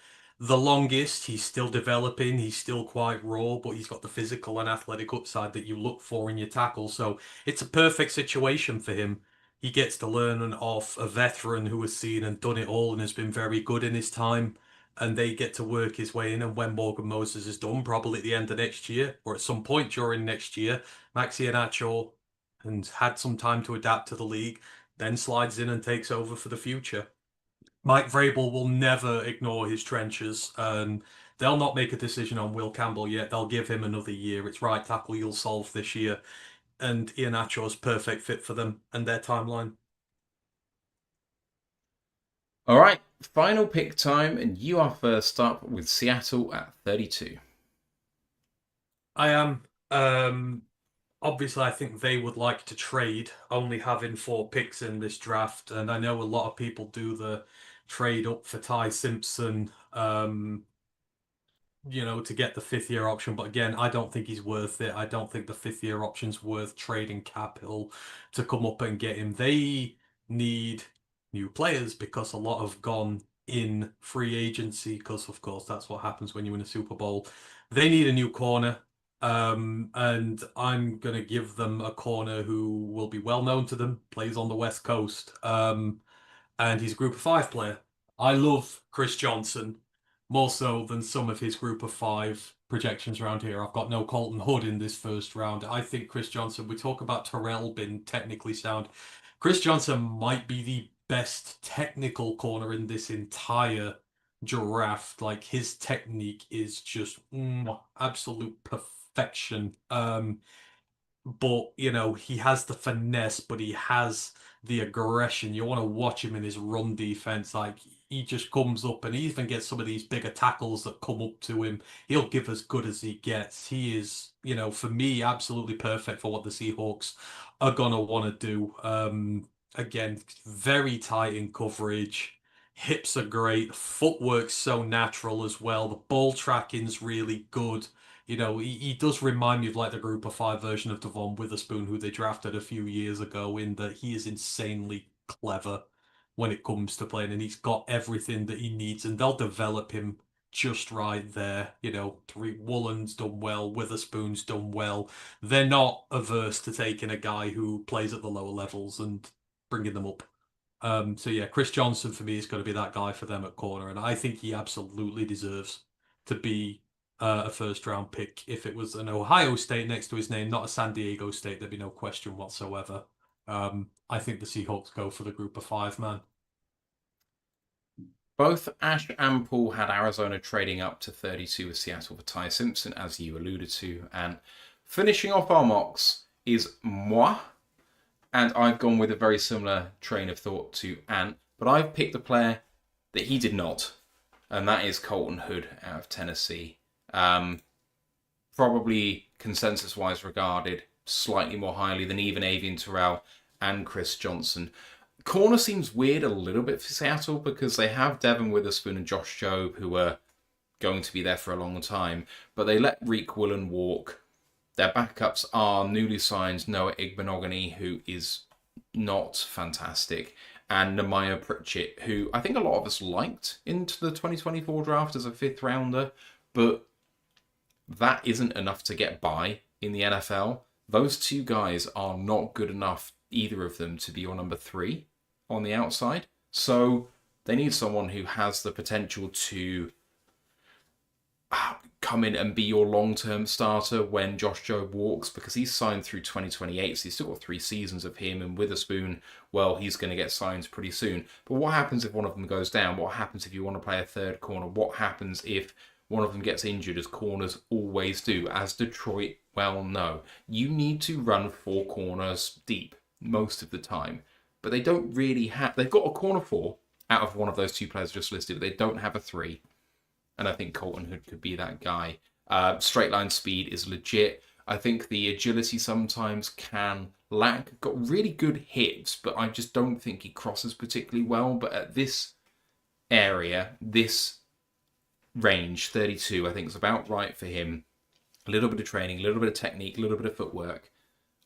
the longest. He's still developing. He's still quite raw, but he's got the physical and athletic upside that you look for in your tackle. So it's a perfect situation for him. He gets to learn off a veteran who has seen and done it all and has been very good in his time. And they get to work his way in. And when Morgan Moses is done, probably at the end of next year or at some point during next year, Max Iheanacho and had some time to adapt to the league, then slides in and takes over for the future. Mike Vrabel will never ignore his trenches. They'll not make a decision on Will Campbell yet. They'll give him another year. It's right tackle you'll solve this year. And Iheanacho's perfect fit for them and their timeline. All right, final pick time, and you are first up with Seattle at 32. I am. Obviously, I think they would like to trade, only having 4 picks in this draft. And I know a lot of people do the trade up for Ty Simpson, to get the 5th-year option. But again, I don't think he's worth it. I don't think the 5th-year option's worth trading capital to come up and get him. They need new players because a lot have gone in free agency because, of course, that's what happens when you win a Super Bowl. They need a new corner. And I'm going to give them a corner who will be well known to them, plays on the West Coast. And he's a group of 5 player. I love Chris Johnson more so than some of his group of 5 projections around here. I've got no Colton Hood in this first round. I think Chris Johnson, we talk about Terrell being technically sound. Chris Johnson might be the best technical corner in this entire draft. Like, his technique is just absolute perfection. But, he has the finesse, but he has the aggression. You want to watch him in his run defense. Like, he just comes up and he even gets some of these bigger tackles that come up to him. He'll give as good as he gets. He is, for me, absolutely perfect for what the Seahawks are going to want to do. Again, very tight in coverage. Hips are great. Footwork's so natural as well. The ball tracking's really good. He does remind me of like the group of 5 version of Devon Witherspoon, who they drafted a few years ago, in that he is insanely clever when it comes to playing, and he's got everything that he needs, and they'll develop him just right there. Woolen's done well, Witherspoon's done well. They're not averse to taking a guy who plays at the lower levels and bringing them up. So yeah, Chris Johnson for me is going to be that guy for them at corner, and I think he absolutely deserves to be a first-round pick. If it was an Ohio State next to his name, not a San Diego State, there'd be no question whatsoever. I think the Seahawks go for the group of 5, man. Both Ash and Poole had Arizona trading up to 32 with Seattle for Ty Simpson, as you alluded to. And finishing off our mocks is moi. And I've gone with a very similar train of thought to Ant. but I've picked a player that he did not, and that is Colton Hood out of Tennessee. Probably consensus-wise regarded slightly more highly than even Avian Terrell and Chris Johnson. Corner seems weird a little bit for Seattle because they have Devon Witherspoon and Josh Jobe, who are going to be there for a long time, but they let Reek Woolen walk. Their backups are newly signed Noah Igbenogany, who is not fantastic, and Nehemiah Pritchett, who I think a lot of us liked into the 2024 draft as a 5th rounder, but that isn't enough to get by in the NFL. Those two guys are not good enough, either of them, to be your number 3 on the outside. So they need someone who has the potential to come in and be your long-term starter when Josh Jobe walks, because he's signed through 2028, so he's still got 3 seasons of him. And Witherspoon, well, he's going to get signed pretty soon. But what happens if one of them goes down? What happens if you want to play a third corner? What happens if one of them gets injured, as corners always do, as Detroit well know? You need to run 4 corners deep most of the time. But they don't really have... They've got a corner 4 out of one of those 2 players just listed, but they don't have a 3. And I think Colton Hood could be that guy. Straight line speed is legit. I think the agility sometimes can lack. Got really good hips, but I just don't think he crosses particularly well. But at this area, this range, 32, I think is about right for him. A little bit of training, a little bit of technique, a little bit of footwork.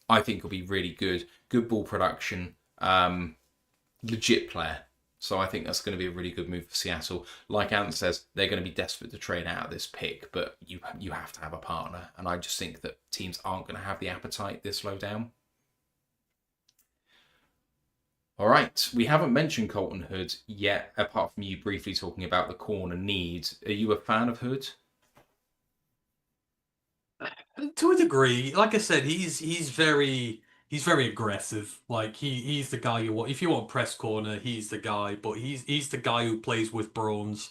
I think he'll be really good. Good ball production. Legit player. So I think that's going to be a really good move for Seattle. Like Ant says, they're going to be desperate to trade out of this pick, but you have to have a partner. And I just think that teams aren't going to have the appetite this low down. All right, we haven't mentioned Colton Hood yet, apart from you briefly talking about the corner need. Are you a fan of Hood? To a degree, like I said, he's very aggressive. Like he's the guy you want. If you want press corner, he's the guy. But he's the guy who plays with Braun's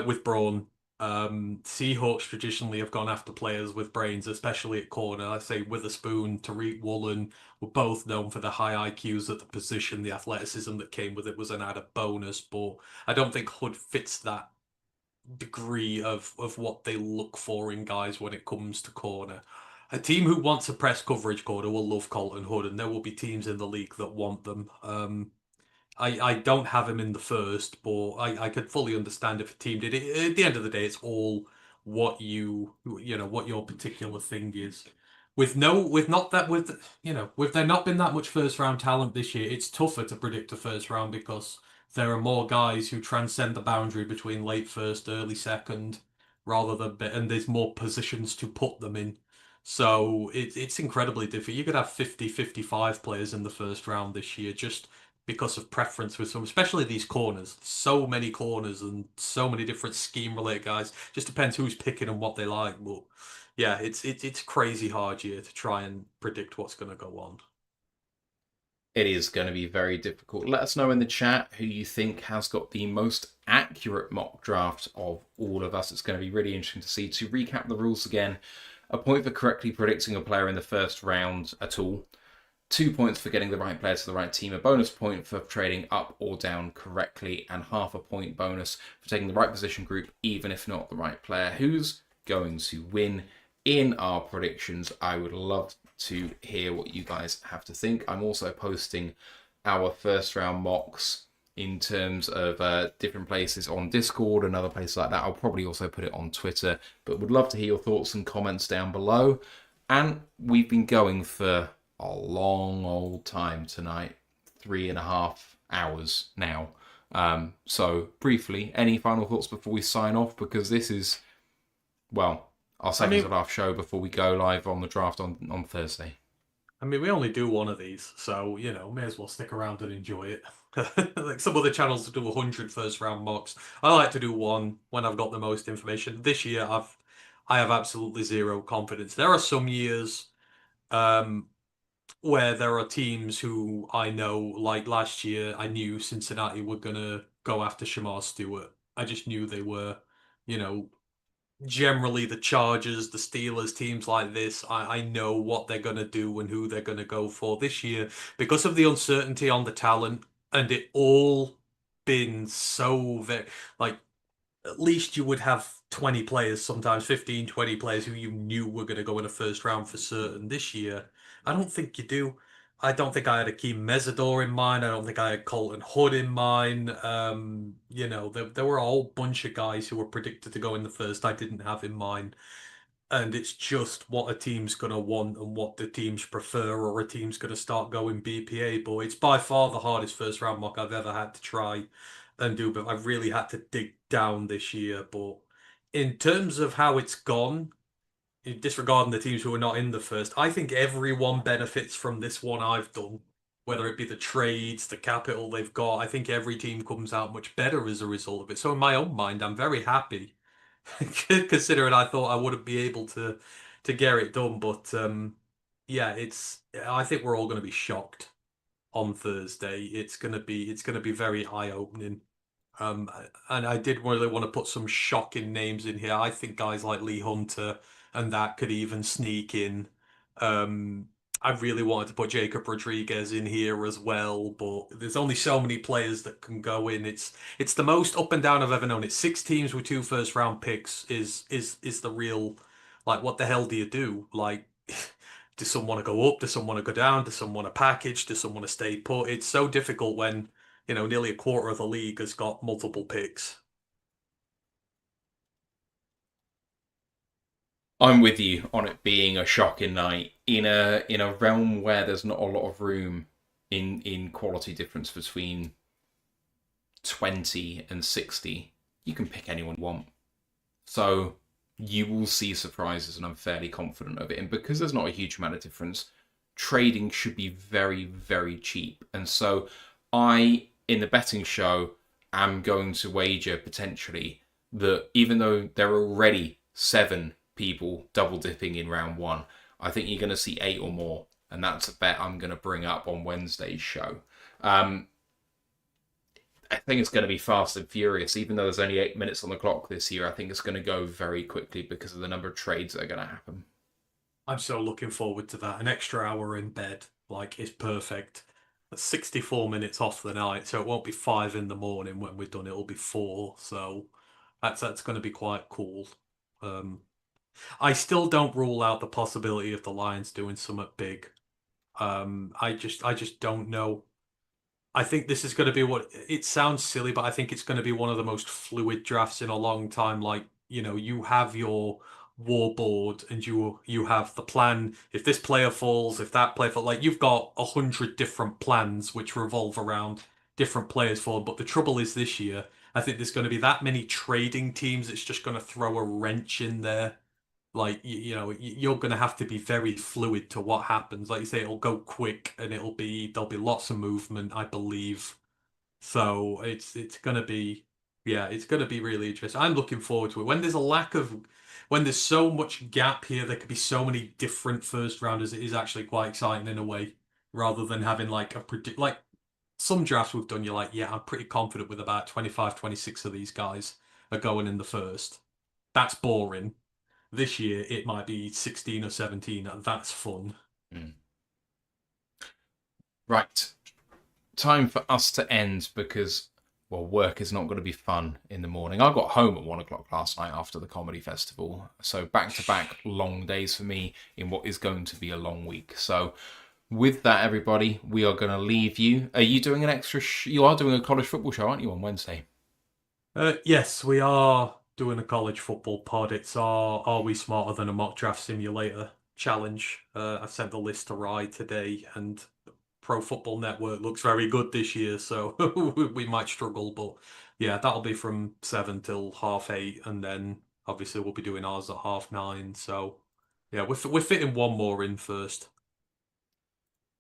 with Braun. Seahawks traditionally have gone after players with brains, especially at corner. I say Witherspoon, Tariq Woolen were both known for the high IQs at the position. The athleticism that came with it was an added bonus, but I don't think Hood fits that degree of what they look for in guys when it comes to corner. A team who wants a press coverage corner will love Colton Hood, and there will be teams in the league that want them. I don't have him in the first, but I could fully understand if a team did it. At the end of the day, it's all what what your particular thing is. With there not been that much first round talent this year, it's tougher to predict a first round because there are more guys who transcend the boundary between late first, early second, and there's more positions to put them in. So it's incredibly difficult. You could have 50, 55 players in the first round this year just because of preference with some, especially these corners. So many corners and so many different scheme related guys. Just depends who's picking and what they like. But yeah, it's crazy hard year to try and predict what's going to go on. It is going to be very difficult. Let us know in the chat who you think has got the most accurate mock draft of all of us. It's going to be really interesting to see. To recap the rules again, a point for correctly predicting a player in the first round at all. 2 points for getting the right player to the right team, a bonus point for trading up or down correctly, and half a point bonus for taking the right position group, even if not the right player. Who's going to win in our predictions? I would love to hear what you guys have to think. I'm also posting our first round mocks in terms of different places on Discord and other places like that. I'll probably also put it on Twitter, but would love to hear your thoughts and comments down below. And we've been going for a long old time tonight, 3.5 hours now. So briefly, any final thoughts before we sign off? Because this is, well, our second to last show before we go live on the draft on Thursday. I mean, we only do one of these, so, may as well stick around and enjoy it. Like some other channels do 100 first round mocks. I like to do one when I've got the most information. This year, I have absolutely zero confidence. There are some years where there are teams who I know, like last year, I knew Cincinnati were going to go after Shamar Stewart. I just knew they were, generally the Chargers, the Steelers, teams like this, I know what they're going to do and who they're going to go for this year because of the uncertainty on the talent and it all been so very, like, at least you would have 20 players, sometimes 15, 20 players who you knew were going to go in the first round for certain. This year, I don't think you do. I don't think I had Akeem Mesidor in mind. I don't think I had Colton Hood in mind. There were a whole bunch of guys who were predicted to go in the first I didn't have in mind. And it's just what a team's going to want and what the teams prefer, or a team's going to start going BPA. But it's by far the hardest first round mock I've ever had to try and do. But I've really had to dig down this year. But in terms of how it's gone, disregarding the teams who are not in the first, I think everyone benefits from this one I've done. Whether it be the trades, the capital they've got, I think every team comes out much better as a result of it. So in my own mind, I'm very happy. Considering I thought I wouldn't be able to get it done, but yeah, I think we're all going to be shocked on Thursday. It's going to be very eye-opening. And I did really want to put some shocking names in here. I think guys like Lee Hunter and that could even sneak in. I really wanted to put Jacob Rodriguez in here as well, but there's only so many players that can go in. It's the most up and down I've ever known. It's 6 teams with 2 first round picks is the real, like, what the hell do you do? Like, does someone want to go up? Does someone want to go down? Does someone want to package? Does someone want to stay put? It's so difficult when, nearly a quarter of the league has got multiple picks. I'm with you on it being a shocking night in a realm where there's not a lot of room in quality difference between 20 and 60. You can pick anyone you want, so you will see surprises, and I'm fairly confident of it. And because there's not a huge amount of difference, trading should be very, very cheap. And so I, in the betting show, am going to wager potentially that even though there are already 7 people double dipping in round 1, I think you're going to see 8 or more, and that's a bet I'm going to bring up on Wednesday's show. I think it's going to be fast and furious. Even though there's only 8 minutes on the clock this year, I think it's going to go very quickly because of the number of trades that are going to happen. I'm so looking forward to that. An extra hour in bed, is perfect. That's 64 minutes off the night, so it won't be 5 in the morning when we're done. It'll be 4, so that's going to be quite cool. I still don't rule out the possibility of the Lions doing something big. I just don't know. I think this is going to be it sounds silly, but I think it's going to be one of the most fluid drafts in a long time. You have your war board and you have the plan. If this player falls, if that player falls, you've got 100 different plans which revolve around different players falling. But the trouble is this year, I think there's going to be that many trading teams. It's just going to throw a wrench in there. You're going to have to be very fluid to what happens. Like you say, it'll go quick and there'll be lots of movement, I believe. So it's going to be, it's going to be really interesting. I'm looking forward to it. When there's so much gap here, there could be so many different first rounders. It is actually quite exciting in a way, rather than having some drafts we've done. You're like, yeah, I'm pretty confident with about 25, 26 of these guys are going in the first. That's boring. This year, it might be 16 or 17, and that's fun. Right. Time for us to end because, work is not going to be fun in the morning. I got home at 1 o'clock last night after the comedy festival. So back-to-back long days for me in what is going to be a long week. So with that, everybody, we are going to leave you. Are you doing an extra... you are doing a college football show, aren't you, on Wednesday? Yes, we are doing a college football pod. It's Are We Smarter Than a Mock Draft Simulator challenge. I sent the list to Rye today, and Pro Football Network looks very good this year, so we might struggle. But yeah, that'll be from 7 till 8:30, and then obviously we'll be doing ours at 9:30. So yeah, we're fitting one more in first.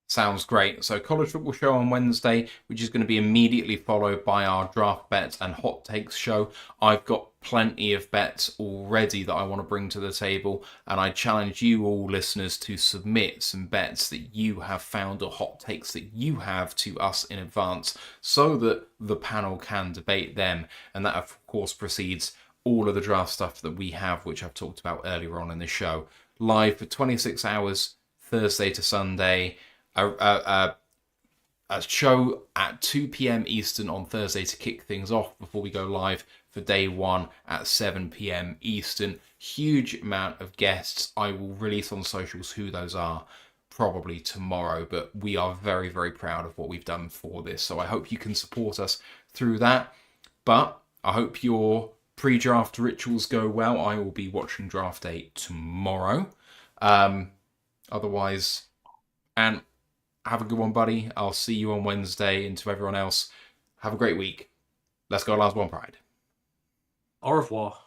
Sounds great. So college football show on Wednesday, which is going to be immediately followed by our draft bets and hot takes show. I've got plenty of bets already that I want to bring to the table, and I challenge you all listeners to submit some bets that you have found or hot takes that you have to us in advance so that the panel can debate them. And that of course precedes all of the draft stuff that we have, which I've talked about earlier on in the show. Live for 26 hours, Thursday to Sunday. A a show at 2 p.m. Eastern on Thursday to kick things off before we go live for day one at 7 p.m. Eastern. Huge amount of guests. I will release on socials who those are probably tomorrow, but we are very, very proud of what we've done for this. So I hope you can support us through that. But I hope your pre-draft rituals go well. I will be watching draft day tomorrow. Otherwise, and have a good one, buddy. I'll see you on Wednesday. And to everyone else, have a great week. Let's go, Lars One Pride. Au revoir.